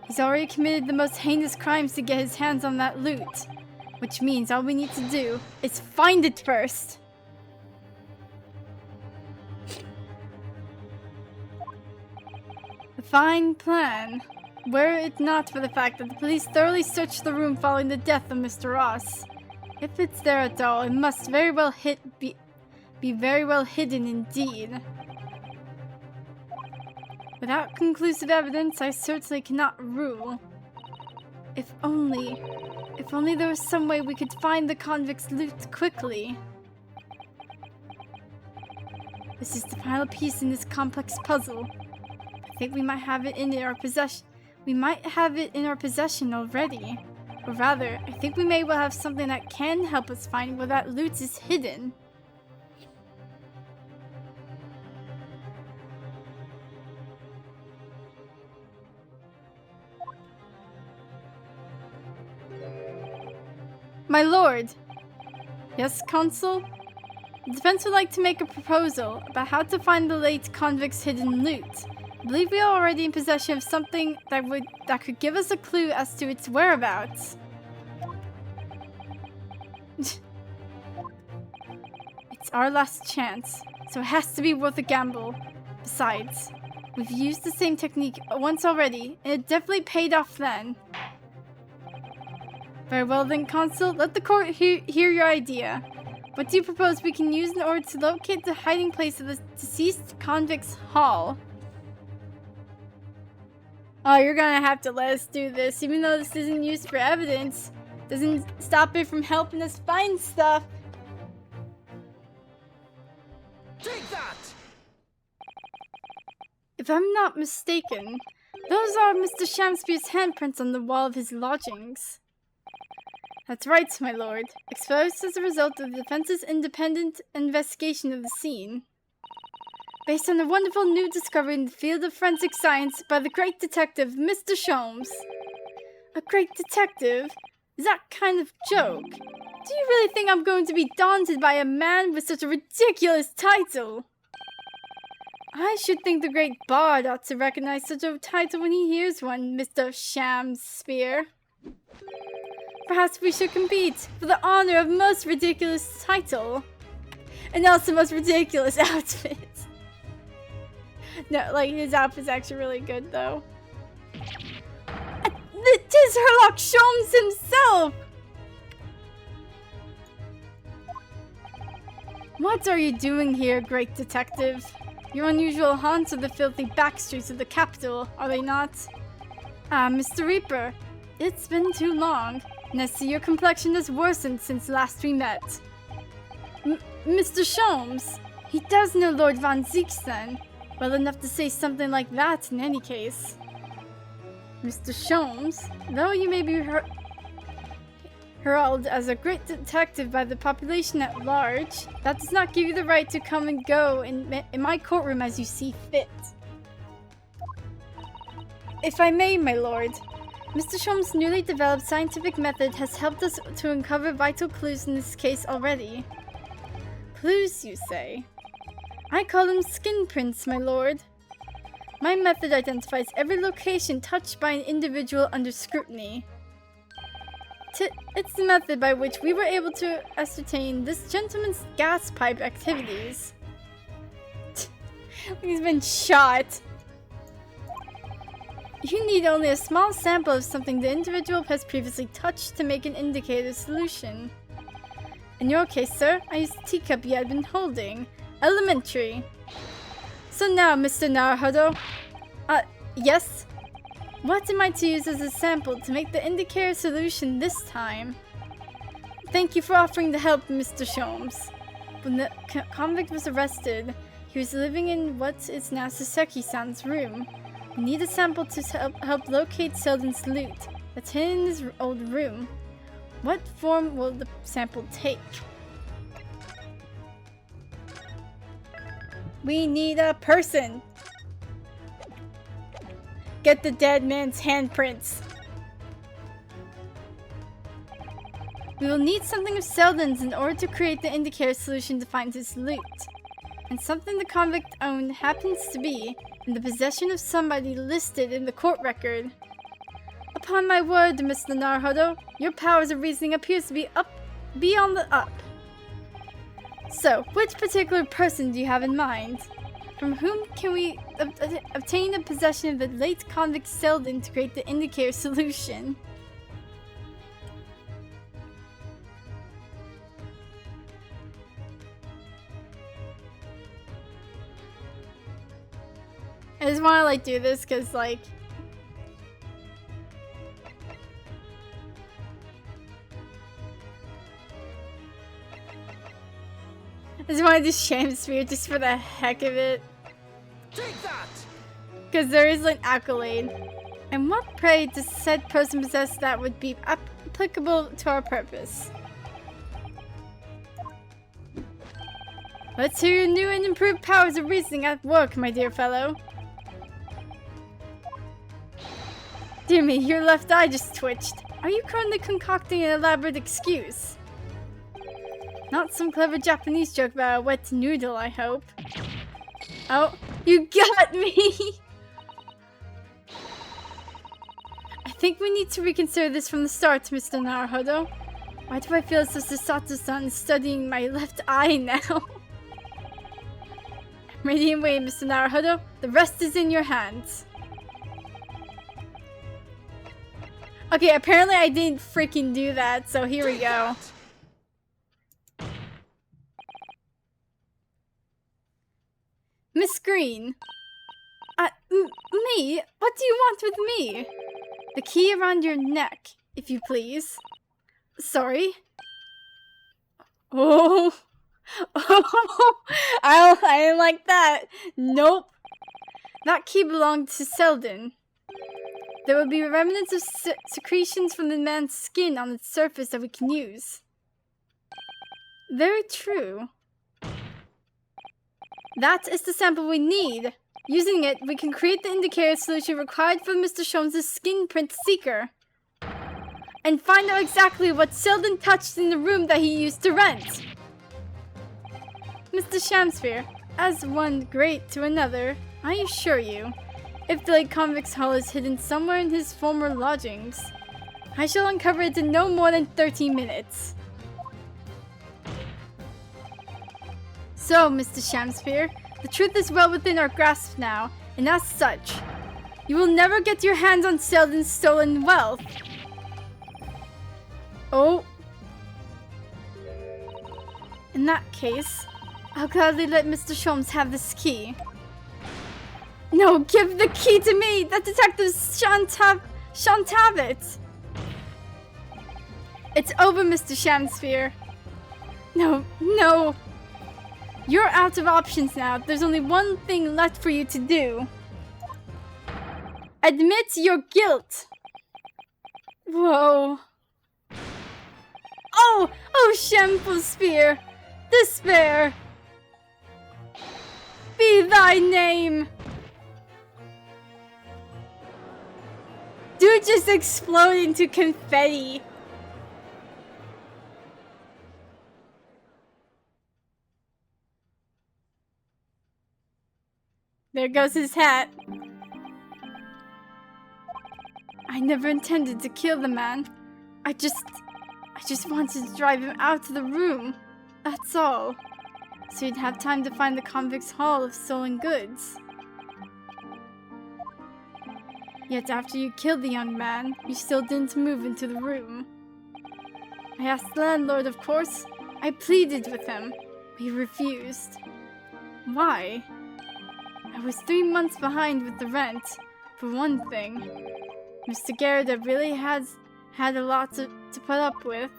He's already committed the most heinous crimes to get his hands on that loot. Which means all we need to do is find it first. A fine plan. Were it not for the fact that the police thoroughly searched the room following the death of Mr. Ross. If it's there at all, it must very well be very well hidden indeed. Without conclusive evidence, I certainly cannot rule. If only there was some way we could find the convict's loot quickly. This is the final piece in this complex puzzle. I think we might have it in our possession. we might have it in our possession already. Or rather, I think we may well have something that can help us find where that loot is hidden. My lord! Yes, Consul? The defense would like to make a proposal about how to find the late convict's hidden loot. I believe we are already in possession of something that could give us a clue as to its whereabouts. It's our last chance, so it has to be worth a gamble. Besides, we've used the same technique once already, and it definitely paid off then. Very well then, Consul, let the court hear your idea. What do you propose we can use in order to locate the hiding place of the deceased convict's hall? Oh, you're gonna have to let us do this, even though this isn't used for evidence. Doesn't stop it from helping us find stuff. Take that! If I'm not mistaken, those are Mr. Shamspeare's handprints on the wall of his lodgings. That's right, my lord. Exposed as a result of the defense's independent investigation of the scene. Based on a wonderful new discovery in the field of forensic science by the great detective, Mr. Sholmes. A great detective? Is that kind of joke? Do you really think I'm going to be daunted by a man with such a ridiculous title? I should think the great bard ought to recognize such a title when he hears one, Mr. Shamspeare. Perhaps we should compete for the honor of most ridiculous title. And also most ridiculous outfit. No, like, his outfit's actually really good, though. Tis Herlock Sholmes himself! What are you doing here, great detective? Your unusual haunts are the filthy backstreets of the capital, are they not? Ah, Mr. Reaper, it's been too long, and I see your complexion has worsened since last we met. Mr. Sholmes, he does know Lord Von Zieks then. Well enough to say something like that in any case. Mr. Sholmes, though you may be heralded as a great detective by the population at large, that does not give you the right to come and go in my courtroom as you see fit. If I may, my lord, Mr. Sholmes' newly developed scientific method has helped us to uncover vital clues in this case already. Clues, you say? I call them skin prints, my lord. My method identifies every location touched by an individual under scrutiny. It's the method by which we were able to ascertain this gentleman's gas pipe activities. He's been shot. You need only a small sample of something the individual has previously touched to make an indicator solution. In your case, sir, I used the teacup you had been holding. Elementary. So now, Mr. Naruhodo. Yes? What am I to use as a sample to make the indicator solution this time? Thank you for offering the help, Mr. Sholmes. When the convict was arrested, he was living in what is now Saseki-san's room. We need a sample to help locate Selden's loot that's hidden in his old room. What form will the sample take? We need a person. Get the dead man's handprints. We will need something of Selden's in order to create the indicator solution to find his loot. And something the convict owned happens to be in the possession of somebody listed in the court record. Upon my word, Mr. Naruhodo, your powers of reasoning appears to be on the up. So, which particular person do you have in mind? From whom can we obtain the possession of the late convict Selden to create the indicator solution? I just want to do this because I just want to do Shamspeare just for the heck of it. Take that! Because there is an accolade. And what, pray, does said person possess that would be applicable to our purpose? Let's hear your new and improved powers of reasoning at work, my dear fellow. Dear me, your left eye just twitched. Are you currently concocting an elaborate excuse? Not some clever Japanese joke about a wet noodle, I hope. Oh, you got me! I think we need to reconsider this from the start, Mr. Naruhodo. Why do I feel as if Sato-san is studying my left eye now? Radiant way, Mr. Naruhodo. The rest is in your hands. Okay, apparently I didn't freaking do that, so here we go. Miss Green. Me? What do you want with me? The key around your neck, if you please. Sorry? Oh. Oh. I didn't like that. Nope. That key belonged to Selden. There will be remnants of secretions from the man's skin on its surface that we can use. Very true. That is the sample we need. Using it, we can create the indicator solution required for Mr. Sholmes' skin print seeker. And find out exactly what Selden touched in the room that he used to rent. Mr. Shamsphere, as one great to another, I assure you, if the late convict's hall is hidden somewhere in his former lodgings, I shall uncover it in no more than 30 minutes. So, Mr. Shamsphere, the truth is well within our grasp now, and as such, you will never get your hands on Selden's stolen wealth. Oh. In that case, I'll gladly let Mr. Sholmes have this key. No, give the key to me! That Detective Shantavet! It's over, Mr. Shamsphere. No, no. You're out of options now. There's only one thing left for you to do. Admit your guilt. Whoa. Oh, shameful spear. Despair. Be thy name. Dude just exploded into confetti. There goes his hat. I never intended to kill the man. I just wanted to drive him out of the room. That's all. So you'd have time to find the convict's haul of stolen goods. Yet after you killed the young man, you still didn't move into the room. I asked the landlord, of course. I pleaded with him, but he refused. Why? I was 3 months behind with the rent, for one thing. Mr. Garrida really has had a lot to put up with,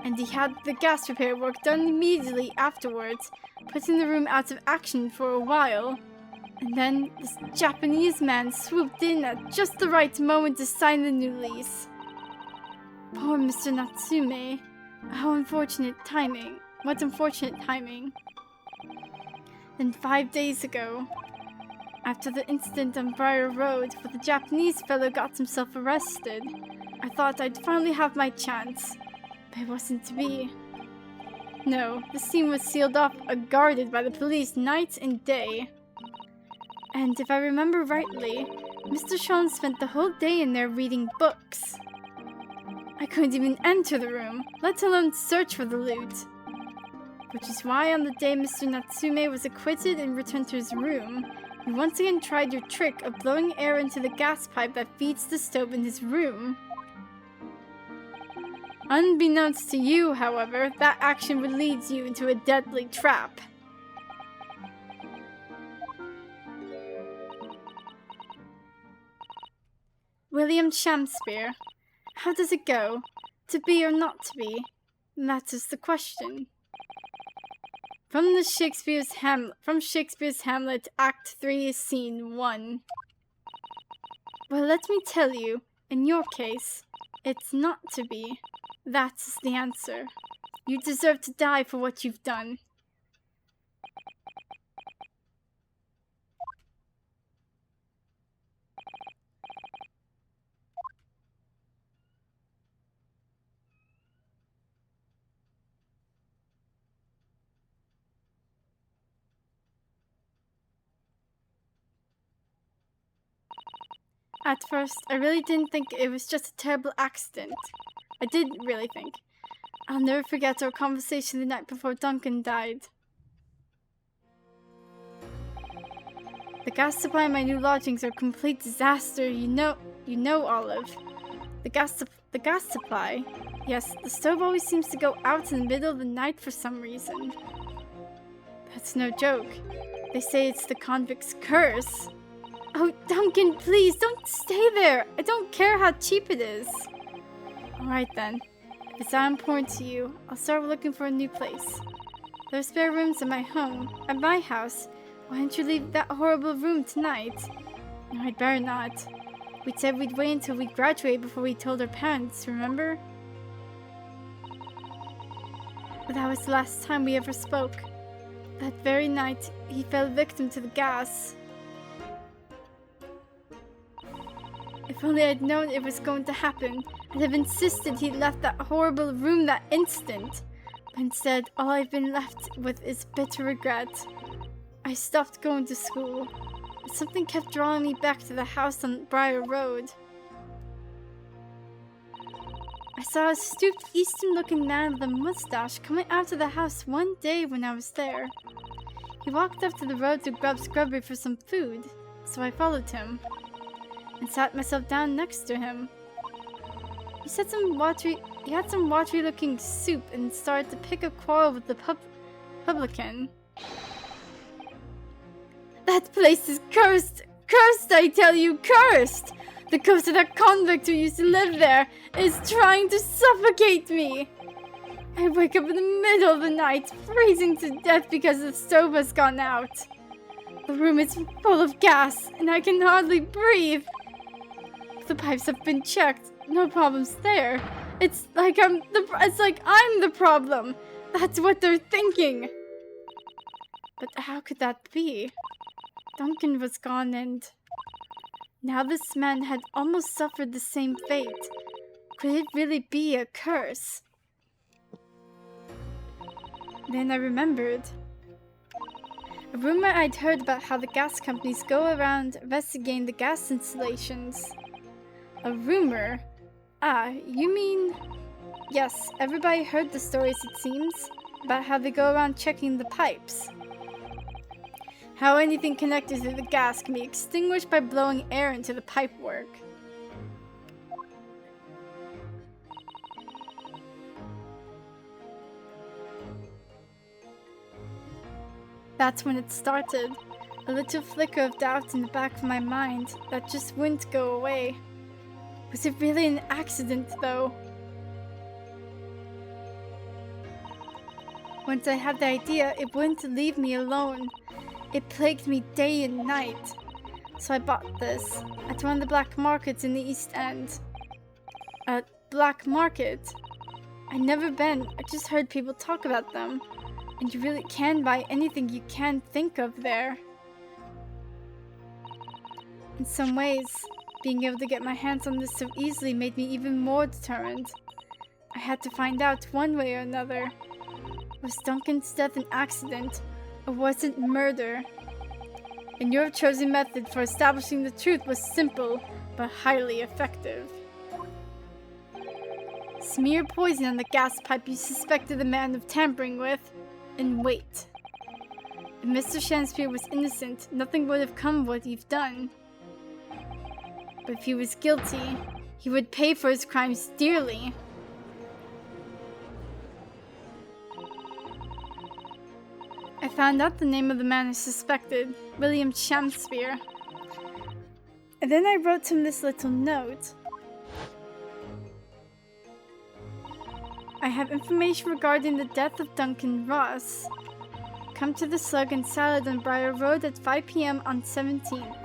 and he had the gas repair work done immediately afterwards, putting the room out of action for a while. And then this Japanese man swooped in at just the right moment to sign the new lease. Poor Mr. Natsume. How unfortunate timing. What unfortunate timing. Then 5 days ago, after the incident on Briar Road where the Japanese fellow got himself arrested, I thought I'd finally have my chance, but it wasn't to be. No, the scene was sealed off, guarded by the police night and day. And if I remember rightly, Mr. Sean spent the whole day in there reading books. I couldn't even enter the room, let alone search for the loot. Which is why on the day Mr. Natsume was acquitted and returned to his room, you once again tried your trick of blowing air into the gas pipe that feeds the stove in his room. Unbeknownst to you, however, that action would lead you into a deadly trap. William Shamsphere, how does it go? To be or not to be? That is the question. From Shakespeare's Hamlet, Act 3, Scene 1. Well, let me tell you, in your case, it's not to be. That's the answer. You deserve to die for what you've done. At first, I really didn't think it was just a terrible accident. I did really think. I'll never forget our conversation the night before Duncan died. The gas supply in my new lodgings are a complete disaster, you know, Olive. The gas supply? Yes, the stove always seems to go out in the middle of the night for some reason. That's no joke. They say it's the convict's curse. Oh, Duncan, please, don't stay there. I don't care how cheap it is. Alright then. If it's that important to you, I'll start looking for a new place. There are spare rooms at my house. Why don't you leave that horrible room tonight? No, I'd better not. We said we'd wait until we graduate before we told our parents, remember? But that was the last time we ever spoke. That very night, he fell victim to the gas. If only I'd known it was going to happen, I'd have insisted he'd left that horrible room that instant. But instead, all I've been left with is bitter regret. I stopped going to school, but something kept drawing me back to the house on Briar Road. I saw a stooped, Eastern-looking man with a mustache coming out of the house one day when I was there. He walked up to the road to grab Scrubby for some food, so I followed him and sat myself down next to him. He had some watery-looking soup and started to pick a quarrel with the publican. That place is cursed! Cursed, I tell you, cursed! The ghost of that convict who used to live there is trying to suffocate me! I wake up in the middle of the night, freezing to death because the stove has gone out. The room is full of gas, and I can hardly breathe. The pipes have been checked. No problems there. It's like I'm the problem. That's what they're thinking. But how could that be? Duncan was gone and now this man had almost suffered the same fate. Could it really be a curse? Then I remembered. A rumor I'd heard about how the gas companies go around investigating the gas installations. A rumor? Ah, you mean... Yes, everybody heard the stories, it seems, about how they go around checking the pipes. How anything connected to the gas can be extinguished by blowing air into the pipework. That's when it started. A little flicker of doubt in the back of my mind that just wouldn't go away. Was it really an accident, though? Once I had the idea, it wouldn't leave me alone. It plagued me day and night. So I bought this at one of the black markets in the East End. A black market? I'd never been, I just heard people talk about them. And you really can buy anything you can think of there. In some ways, being able to get my hands on this so easily made me even more determined. I had to find out one way or another. Was Duncan's death an accident, or was it murder? And your chosen method for establishing the truth was simple, but highly effective. Smear poison on the gas pipe you suspected the man of tampering with, and wait. If Mr. Shakespeare was innocent, nothing would have come of what you've done. But if he was guilty, he would pay for his crimes dearly. I found out the name of the man I suspected, William Shakespeare. And then I wrote him this little note. I have information regarding the death of Duncan Ross. Come to the Slug and Salad on Briar Road at 5 p.m. on 17th.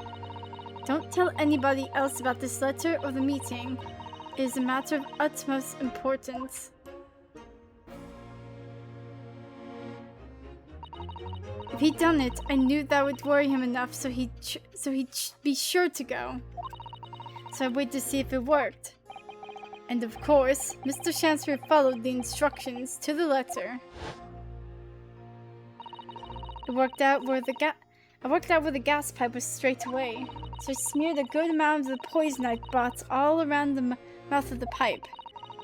Don't tell anybody else about this letter or the meeting. It is a matter of utmost importance. If he'd done it, I knew that would worry him enough so he'd be sure to go. So I waited to see if it worked. And of course, Mr. Chancellor followed the instructions to the letter. I worked out where the gas pipe was straight away, so I smeared a good amount of the poison I'd brought all around the mouth of the pipe,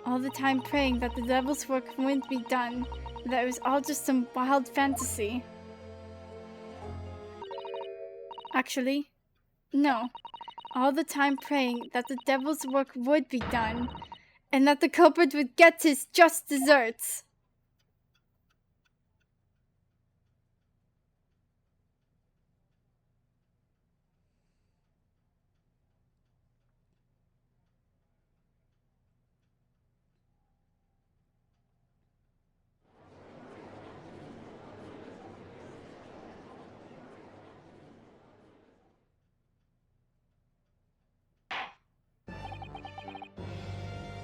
all the time praying that the devil's work wouldn't be done, and that it was all just some wild fantasy. Actually, no. All the time praying that the devil's work would be done, and that the culprit would get his just desserts.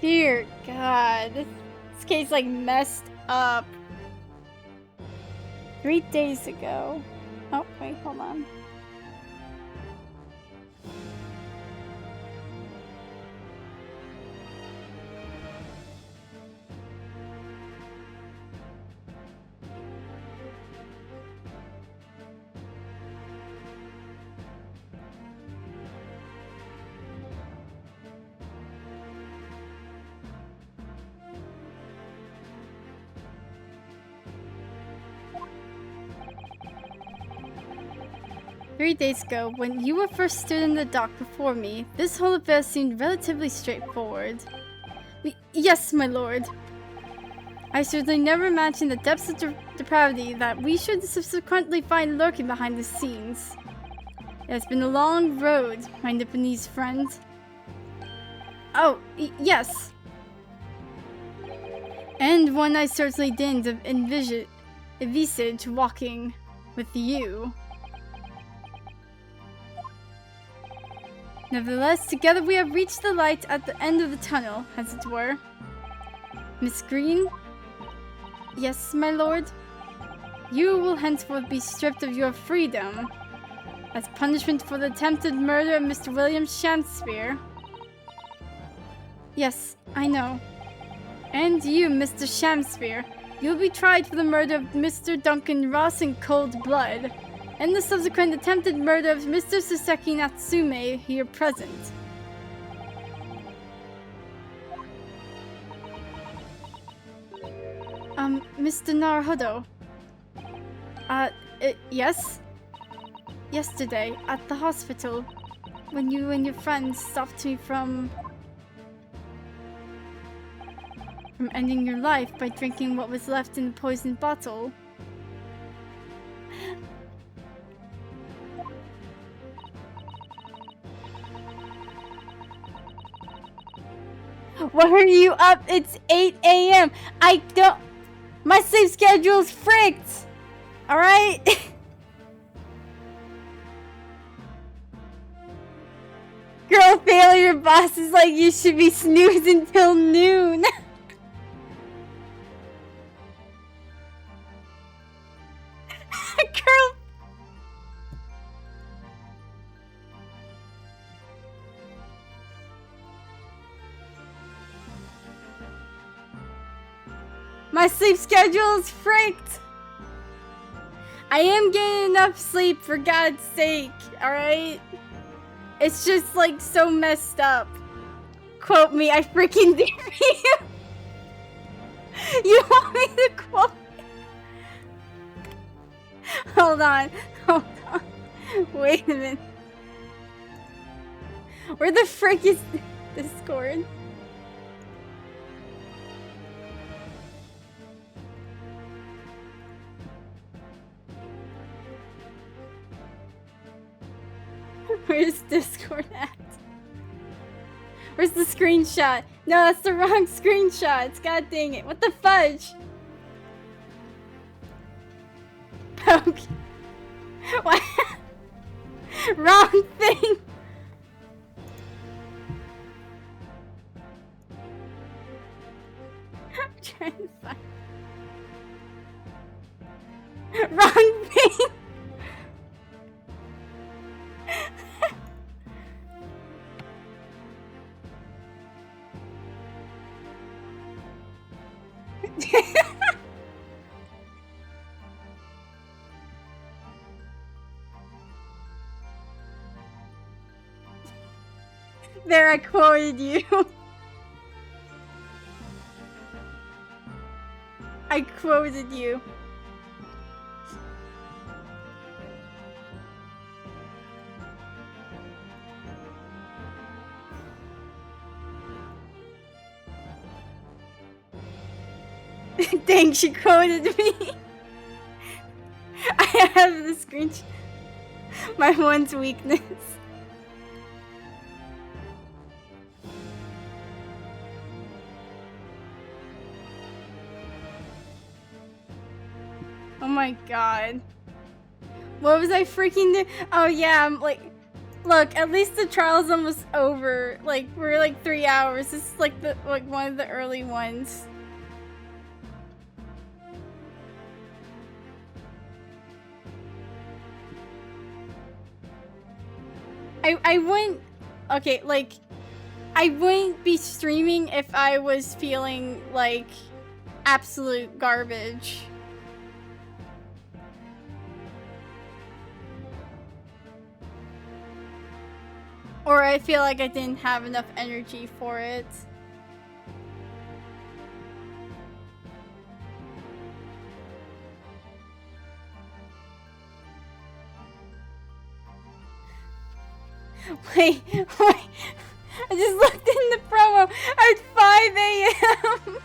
Dear God, this case like messed up. 3 days ago. Oh, wait, hold on. Three days ago, when you were first stood in the dock before me, this whole affair seemed relatively straightforward. Yes, my lord. I certainly never imagined the depths of depravity that we should subsequently find lurking behind the scenes. It has been a long road, my Nipponese friend. Oh, yes. And one I certainly didn't envisage walking with you. Nevertheless, together we have reached the light at the end of the tunnel, as it were. Miss Green? Yes, my lord? You will henceforth be stripped of your freedom, as punishment for the attempted murder of Mr. William Shakespeare. Yes, I know. And you, Mr. Shakespeare, you'll be tried for the murder of Mr. Duncan Ross in cold blood, and the subsequent attempted murder of Mr. Soseki Natsume here present. Mr. Naruhodo. Yes? Yesterday, at the hospital, when you and your friends stopped me from ending your life by drinking what was left in the poisoned bottle. Why are you up? It's 8 a.m. My sleep schedule's fricked! Alright? Girl, failure boss is like, you should be snoozing till noon. Girl. My sleep schedule is freaked. I am getting enough sleep, for God's sake, alright? It's just like so messed up. Quote me, I freaking dare you. You want me to quote? Hold on. Wait a minute. Where the frick is Discord? Where's Discord at? Where's the screenshot? No, that's the wrong screenshot. God dang it. What the fudge? Okay. What? Wrong thing. Trying to find... Wrong thing! There, I quoted you. I quoted you. Dang, she quoted me. I have the screenshot. My one's weakness. Oh my god. What was I freaking doing? Oh yeah, I'm like... Look, at least the trial's almost over. Like, we're like 3 hours. This is like one of the early ones. I wouldn't... Okay, like... I wouldn't be streaming if I was feeling like absolute garbage. Or I feel like I didn't have enough energy for it. Wait. I just looked in the promo at 5 a.m.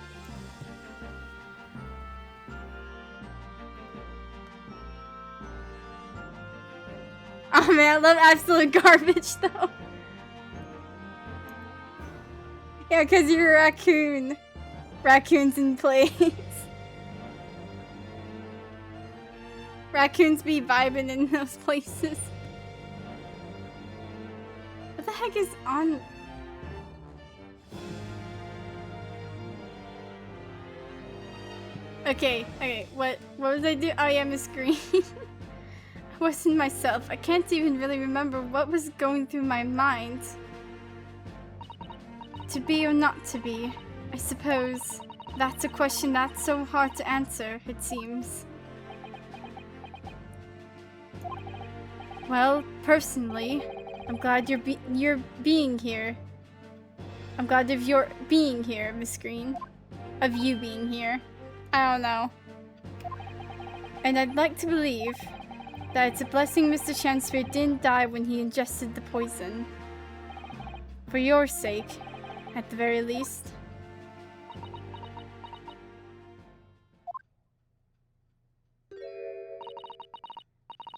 Oh man, I love absolute garbage though. Yeah, because you're a raccoon. Raccoons in place. Raccoons be vibing in those places. What the heck is on? Okay, what was I doing? Oh yeah, my screen. I wasn't myself. I can't even really remember what was going through my mind. To be or not to be, I suppose. That's a question that's so hard to answer, it seems. Well, personally, I'm glad you're being here. I'm glad of your being here, Miss Green. Of you being here. I don't know. And I'd like to believe that it's a blessing Mr. Chansfield didn't die when he ingested the poison. For your sake, at the very least.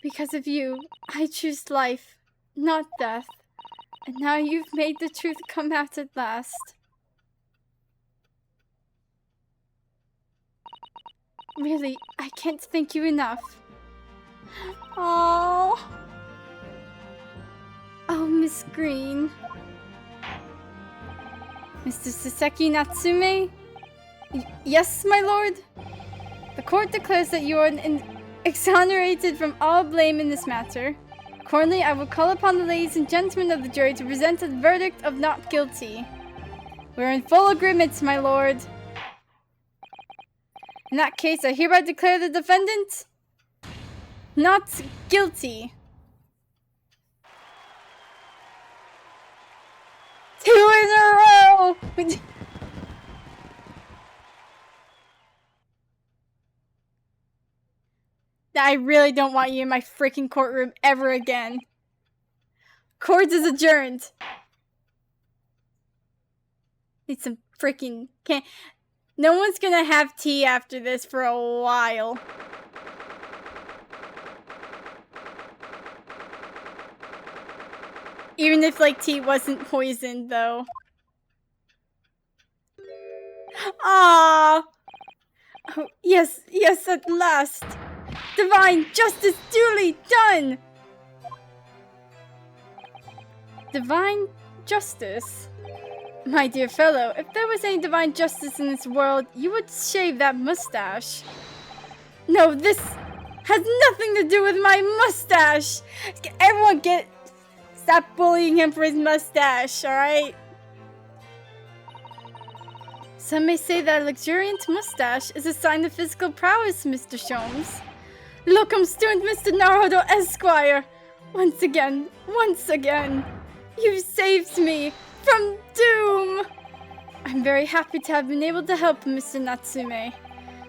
Because of you, I choose life, not death. And now you've made the truth come out at last. Really, I can't thank you enough. Oh, Miss Green. Mr. Saseki Natsume? Yes, my lord? The court declares that you are exonerated from all blame in this matter. Accordingly, I will call upon the ladies and gentlemen of the jury to present a verdict of not guilty. We are in full agreement, my lord. In that case, I hereby declare the defendant not guilty. 2 in a row! I really don't want you in my freaking courtroom ever again. Court is adjourned. Need some freaking... No one's gonna have tea after this for a while. Even if, like, tea wasn't poisoned, though. Ah! Oh, yes, at last! Divine justice duly done! Divine justice? My dear fellow, if there was any divine justice in this world, you would shave that mustache. No, this has nothing to do with my mustache! Everyone stop bullying him for his mustache, alright? Some may say that a luxuriant mustache is a sign of physical prowess, Mr. Sholmes. Look, I'm student Mr. Naruto Esquire! Once again, you've saved me from doom! I'm very happy to have been able to help Mr. Natsume.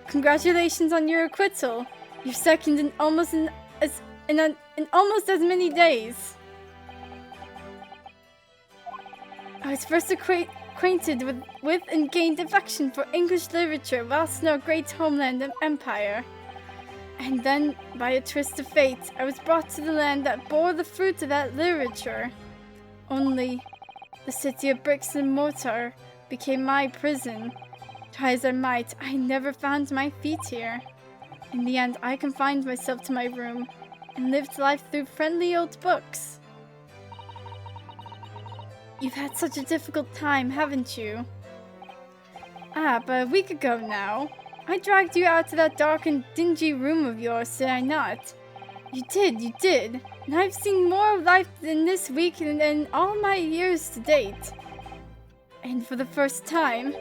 Congratulations on your acquittal. You're second in almost as many days. I was first acquainted with and gained affection for English literature whilst in our great homeland and empire. And then, by a twist of fate, I was brought to the land that bore the fruit of that literature. Only, the city of bricks and mortar became my prison. Try as I might, I never found my feet here. In the end, I confined myself to my room and lived life through friendly old books. You've had such a difficult time, haven't you? But a week ago now, I dragged you out to that dark and dingy room of yours, did I not? You did. And I've seen more of life in this week than in all my years to date. And for the first time,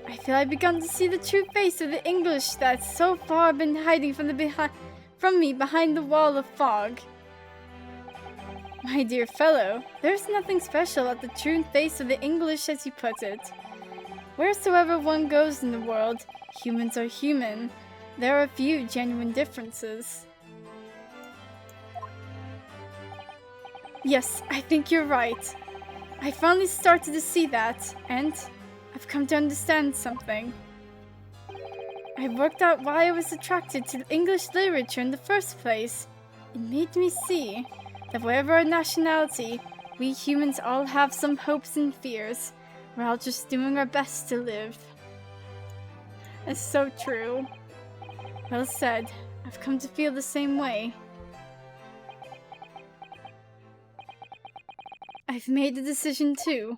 I feel I've begun to see the true face of the English that's so far been hiding from me behind the wall of fog. My dear fellow, there's nothing special about the true face of the English as you put it. Wheresoever one goes in the world, humans are human. There are few genuine differences. Yes, I think you're right. I finally started to see that, and I've come to understand something. I worked out why I was attracted to English literature in the first place. It made me see that whatever our nationality, we humans all have some hopes and fears. We're all just doing our best to live. It's so true. Well said. I've come to feel the same way. I've made a decision too.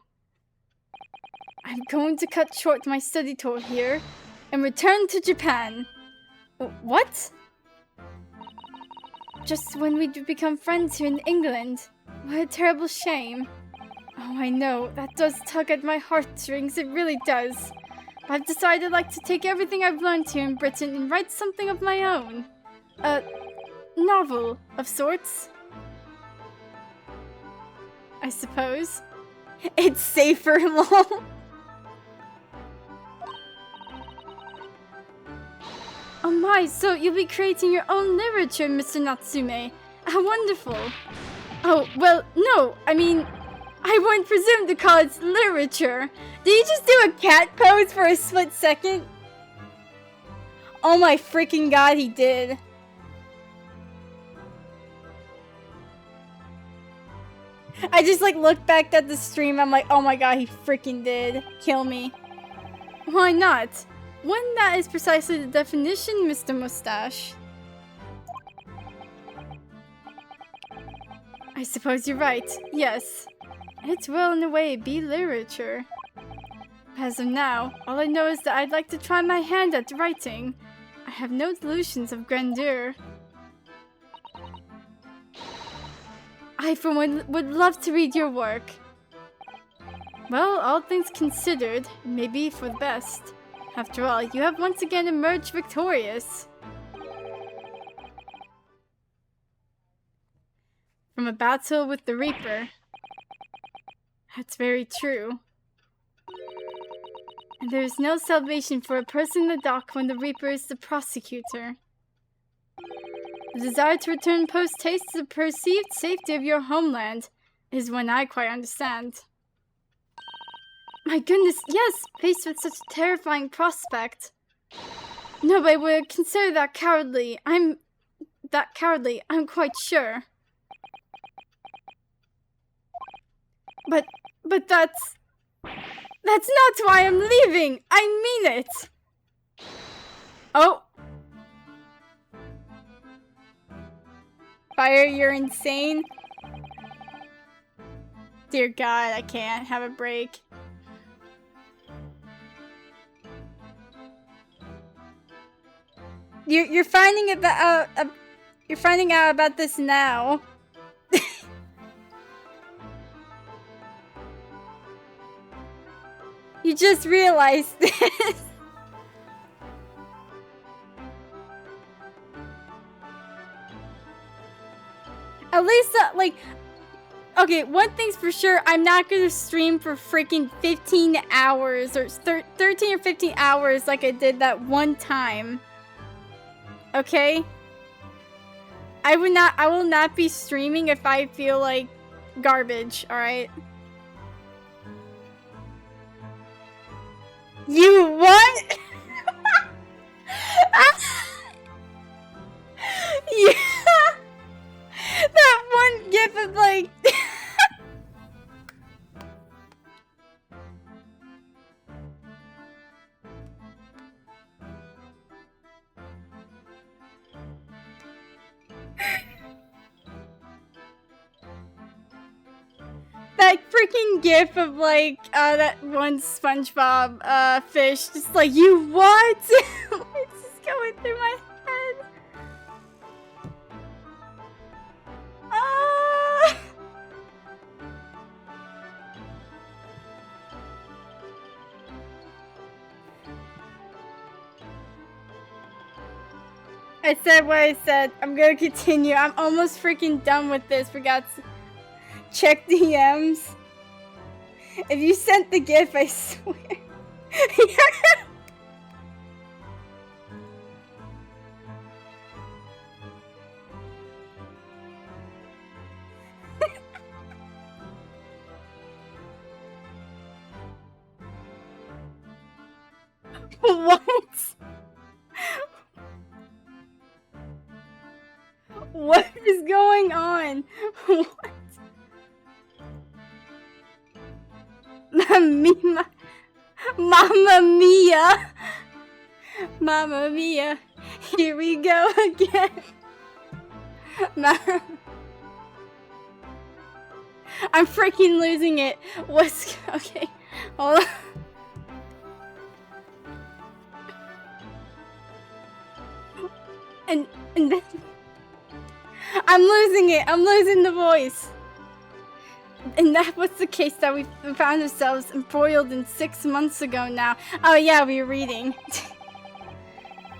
I'm going to cut short my study tour here and return to Japan. What? Just when we'd become friends here in England. What a terrible shame. Oh, I know, that does tug at my heartstrings, it really does. But I've decided I'd like to take everything I've learned here in Britain and write something of my own. A novel, of sorts. I suppose. It's safer, lol. Oh my, so you'll be creating your own literature, Mr. Natsume. How wonderful. Oh, well, no, I mean, I wouldn't presume to call it literature. Did you just do a cat pose for a split second? Oh my freaking god, he did. I just looked back at the stream, I'm like, oh my god, he freaking did. Kill me. Why not? When that is precisely the definition, Mr. Mustache. I suppose you're right, yes. It will, in a way, be literature. As of now, all I know is that I'd like to try my hand at writing. I have no delusions of grandeur. I, for one, would love to read your work. Well, all things considered, it may be for the best. After all, you have once again emerged victorious. From a battle with the Reaper. That's very true. And there is no salvation for a person in the dock when the Reaper is the prosecutor. The desire to return post-haste to the perceived safety of your homeland is one I quite understand. My goodness, yes, faced with such a terrifying prospect. Nobody would consider that cowardly. I'm quite sure. But that's not why I'm leaving! I mean it! Oh. Fire, you're insane. Dear God, I can't have a break. You're finding about you're finding out about this now. You just realized this. At least, like, okay, one thing's for sure, I'm not gonna stream for freaking 15 hours or 13 or 15 hours like I did that one time. Okay? I will not be streaming if I feel like garbage, alright? You what? Yeah. That one gif of like that freaking gif of like that one SpongeBob fish just like, you what? It's just going through my head. I said what I said. I'm gonna continue. I'm almost freaking done with this. Forgot to check DMs. If you sent the GIF, I swear. What? What is going on? What? Mamma mia! Mamma mia! Here we go again! I'm freaking losing it! What's... okay, hold on. And then... I'm losing it! I'm losing the voice! And that was the case that we found ourselves embroiled in 6 months ago now. Oh yeah, we were reading.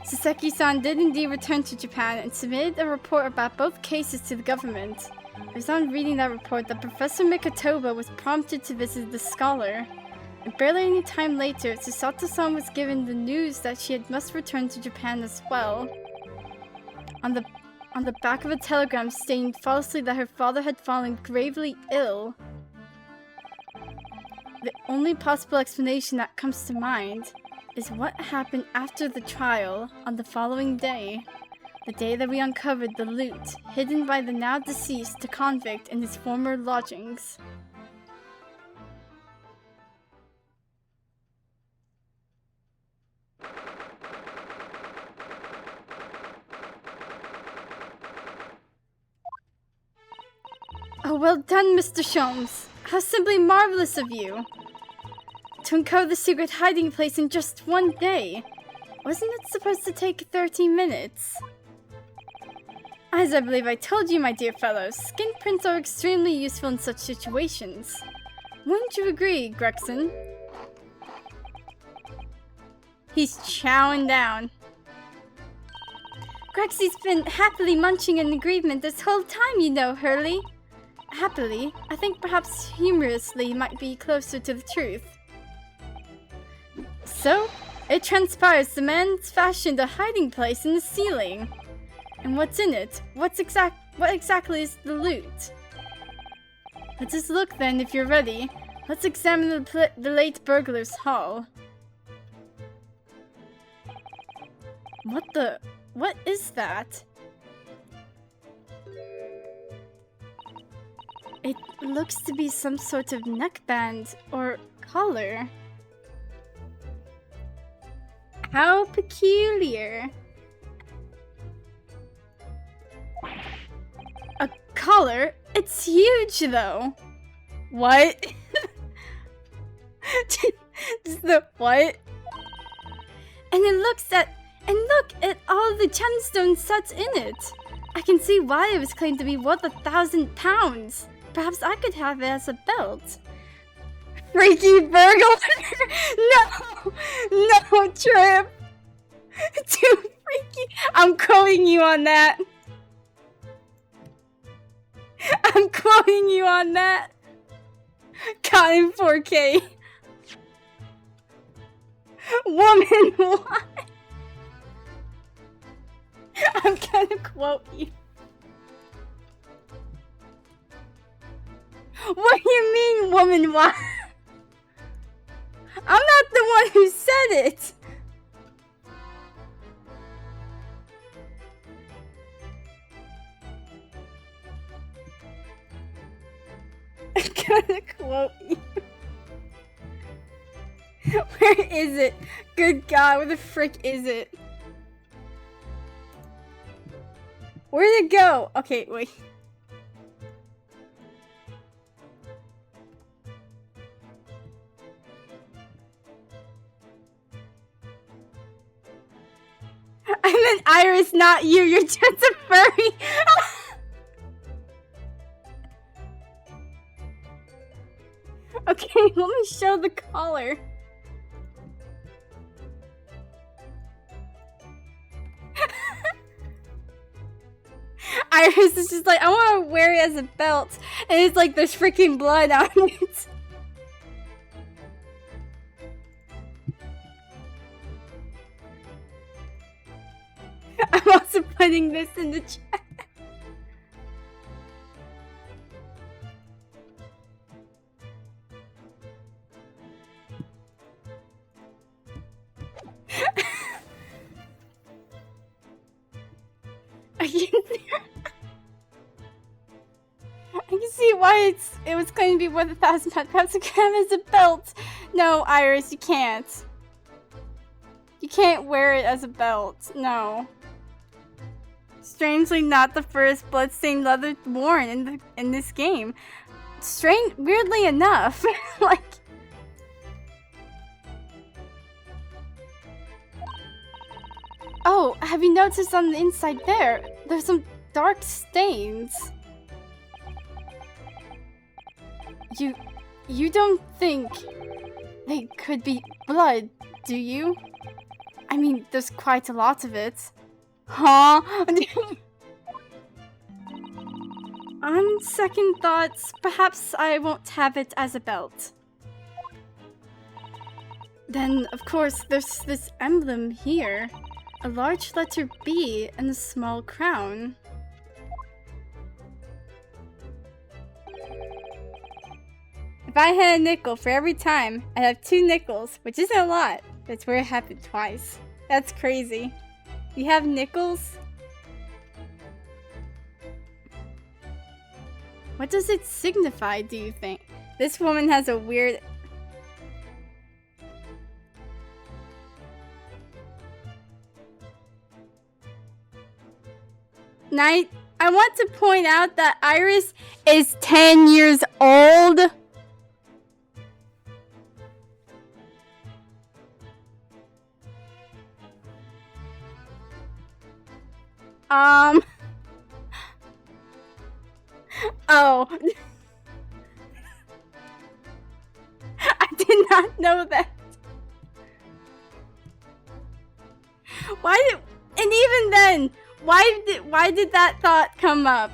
Saseki-san did indeed return to Japan and submitted a report about both cases to the government. It was on reading that report that Professor Mikotoba was prompted to visit the scholar. And barely any time later, Susato-san was given the news that she must return to Japan as well. On the back of a telegram stating falsely that her father had fallen gravely ill. The only possible explanation that comes to mind is what happened after the trial on the following day. The day that we uncovered the loot hidden by the now deceased convict in his former lodgings. Oh, well done, Mr. Sholmes. How simply marvelous of you. To uncover the secret hiding place in just one day. Wasn't it supposed to take 13 minutes? As I believe I told you, my dear fellows, skin prints are extremely useful in such situations. Wouldn't you agree, Gregson? He's chowing down. Grexy's been happily munching an aggrievement this whole time, you know, Hurley. Happily, I think perhaps humorously might be closer to the truth. So, it transpires the man's fashioned a hiding place in the ceiling. And what's in it? What exactly is the loot? Let us look then, if you're ready. Let's examine the late burglar's haul. What is that? It looks to be some sort of neckband or collar. How peculiar. A collar? It's huge though. What? Just the what? And And look at all the gemstone sets in it. I can see why it was claimed to be worth 1,000 pounds. Perhaps I could have it as a belt. Freaky burglar! No! No, Trip! Too freaky! I'm quoting you on that. I'm quoting you on that. Caught in 4K. Woman, why? I'm gonna quote you. What do you mean, woman, why? I'm not the one who said it. I'm gonna quote you. Where is it? Good God, where the frick is it? Where'd it go? Okay, wait. I meant Iris, not you. You're just a furry. Okay, let me show the collar. Iris is just like, I want to wear it as a belt. And it's like there's freaking blood on it. I'm also putting this in the chat. I can see why it was going to be worth 1,000 pounds. Perhaps I could have it as a belt. No, Iris, you can't. You can't wear it as a belt. No. Strangely, not the first bloodstained leather worn in this game. Weirdly enough, like. Oh, have you noticed on the inside there? There's some dark stains. You don't think they could be blood, do you? I mean, there's quite a lot of it. Huh? On second thoughts, perhaps I won't have it as a belt. Then, of course, there's this emblem here. A large letter B and a small crown. If I had a nickel for every time, I'd have 2 nickels, which isn't a lot. That's where it happened twice. That's crazy. You have nickels? What does it signify, do you think? This woman has a weird... I want to point out that Iris is 10 years old. Oh. I did not know that. And even then, why did that thought come up?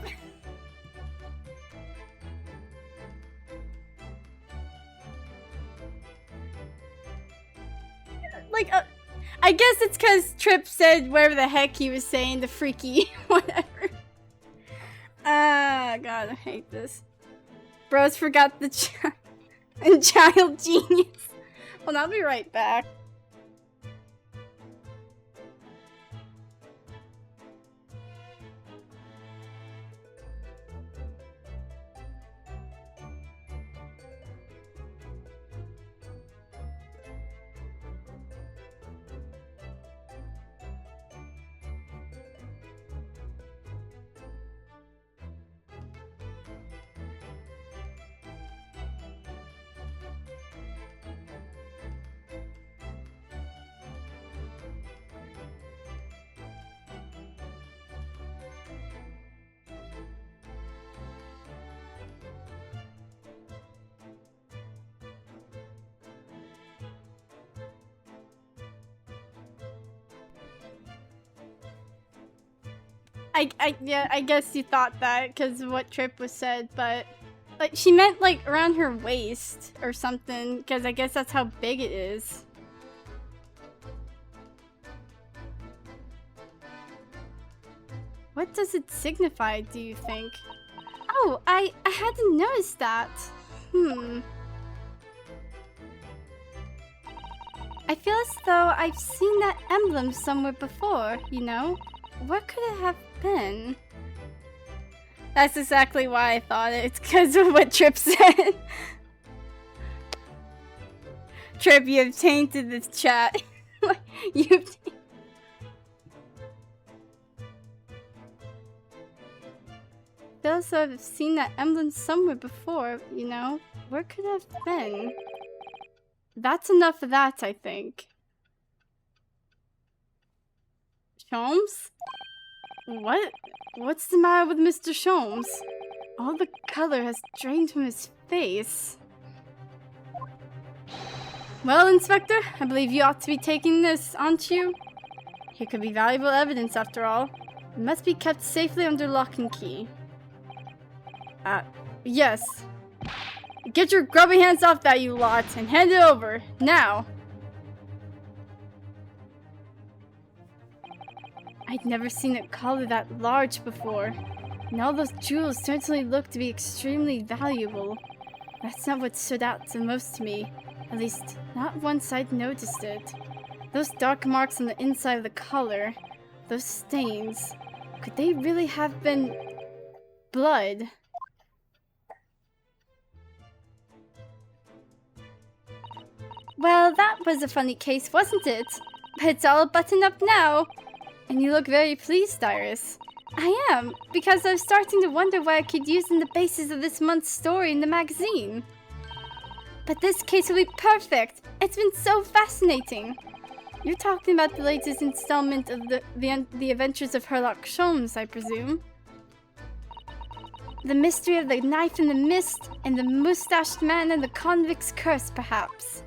Like, I guess it's because Trip said whatever the heck he was saying, the freaky, whatever. God, I hate this. Bros forgot the child genius. Well, I'll be right back. Yeah, I guess you thought that because of what Trip was said, but like she meant like around her waist or something, because I guess that's how big it is. What does it signify, do you think? Oh, I hadn't noticed that. I feel as though I've seen that emblem somewhere before, you know? Where could it have been? That's exactly why I thought it. It's because of what Trip said. Trip, you've tainted this chat. You've... I feel as though I've seen that emblem somewhere before, you know? Where could it have been? That's enough of that, I think. Sholmes? What? What's the matter with Mr. Sholmes? All the color has drained from his face. Well, Inspector, I believe you ought to be taking this, aren't you? Here could be valuable evidence, after all. It must be kept safely under lock and key. Yes. Get your grubby hands off that, you lot, and hand it over, now! I'd never seen a collar that large before, and all those jewels certainly look to be extremely valuable. That's not what stood out the most to me, at least not once I'd noticed it. Those dark marks on the inside of the collar, those stains, could they really have been blood? Well, that was a funny case, wasn't it? But it's all buttoned up now. And you look very pleased, Iris. I am, because I was starting to wonder what I could use in the basis of this month's story in the magazine. But this case will be perfect. It's been so fascinating. You're talking about the latest installment of the Adventures of Sherlock Sholmes, I presume. The mystery of the knife in the mist, and the mustached man and the convict's curse, perhaps.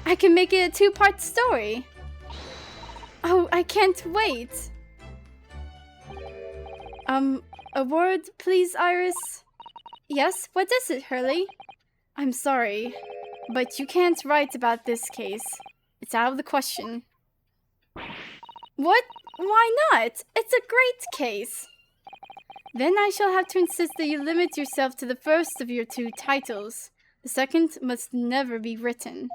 I can make it a two-part story. Oh, I can't wait. A word, please, Iris? Yes, what is it, Hurley? I'm sorry, but you can't write about this case. It's out of the question. What? Why not? It's a great case. Then I shall have to insist that you limit yourself to the first of your two titles. The second must never be written.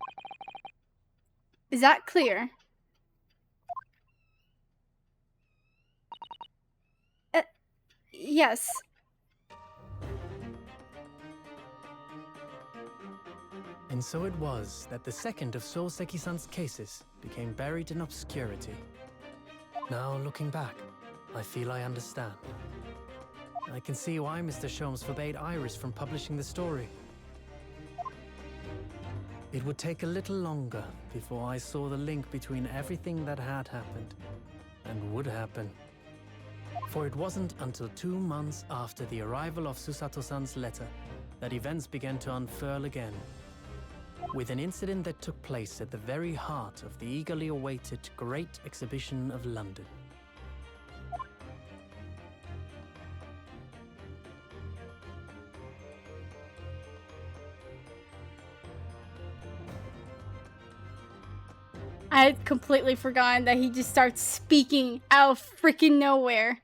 Is that clear? Yes. And so it was that the second of Souseki-san's cases became buried in obscurity. Now, looking back, I feel I understand. I can see why Mr. Sholmes forbade Iris from publishing the story. It would take a little longer before I saw the link between everything that had happened and would happen. For it wasn't until 2 months after the arrival of Susato-san's letter that events began to unfurl again, with an incident that took place at the very heart of the eagerly awaited Great Exhibition of London. I had completely forgotten that he just starts speaking out of freaking nowhere.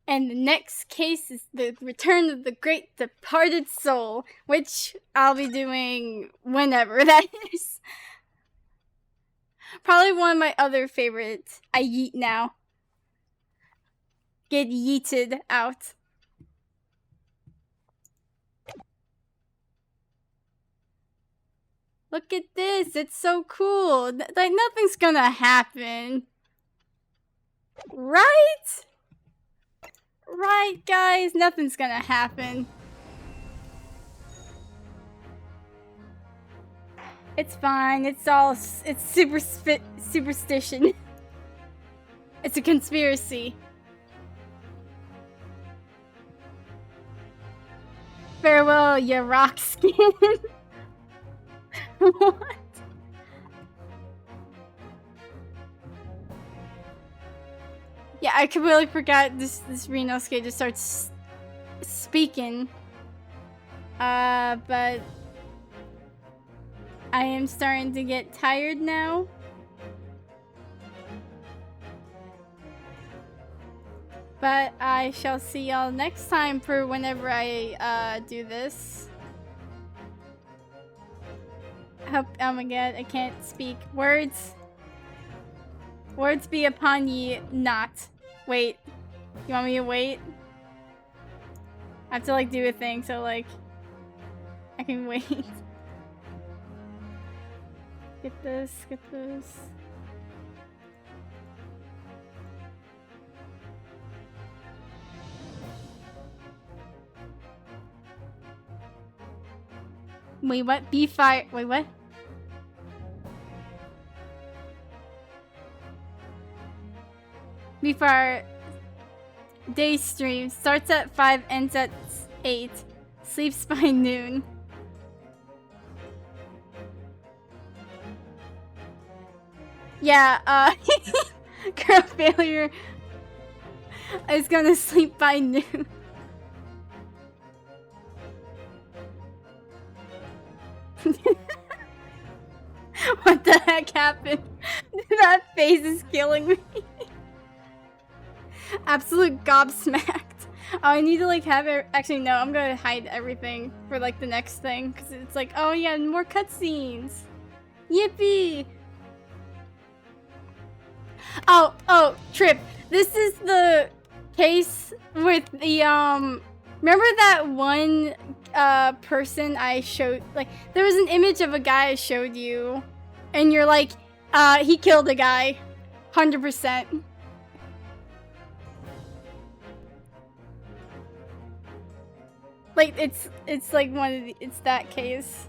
And the next case is the return of the great departed soul, which I'll be doing whenever that is. Probably one of my other favorites. I yeet now. Get yeeted out. Look at this, it's so cool. Like, nothing's gonna happen. Right? Right, guys, nothing's gonna happen. It's fine, it's superstition. It's a conspiracy. Farewell, your rock skin. What? Yeah, I completely forgot this Renosuke just starts speaking. But I am starting to get tired now. But I shall see y'all next time for whenever I do this. Oh my god, I can't speak. Words. Words be upon ye not. Wait. You want me to wait? I have to like do a thing so like I can wait. Get this, get this. Wait, what? Be fire. Wait, what? Be fire. Day stream starts at 5, ends at 8. Sleeps by noon. Yeah, girl failure is gonna sleep by noon. What the heck happened? That face is killing me. Absolute gobsmacked. Oh, I need to like have it. Actually, no, I'm gonna hide everything for like the next thing because it's like, oh yeah, more cutscenes. Yippee! Oh, Trip. This is the case with the remember that one person I showed, like there was an image of a guy I showed you and you're like he killed a guy 100%. Like it's like one of the, it's that case.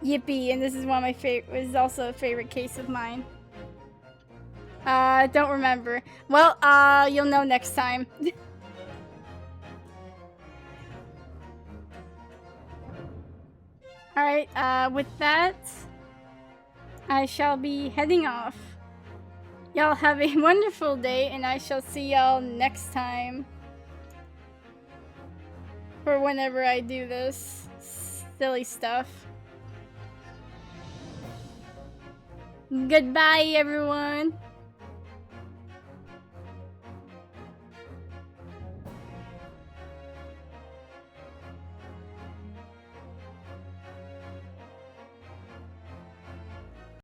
Yippee, and this is one of my favorite, is also a favorite case of mine. Don't remember. Well, you'll know next time. Alright, with that, I shall be heading off. Y'all have a wonderful day, and I shall see y'all next time. For whenever I do this silly stuff. Goodbye, everyone.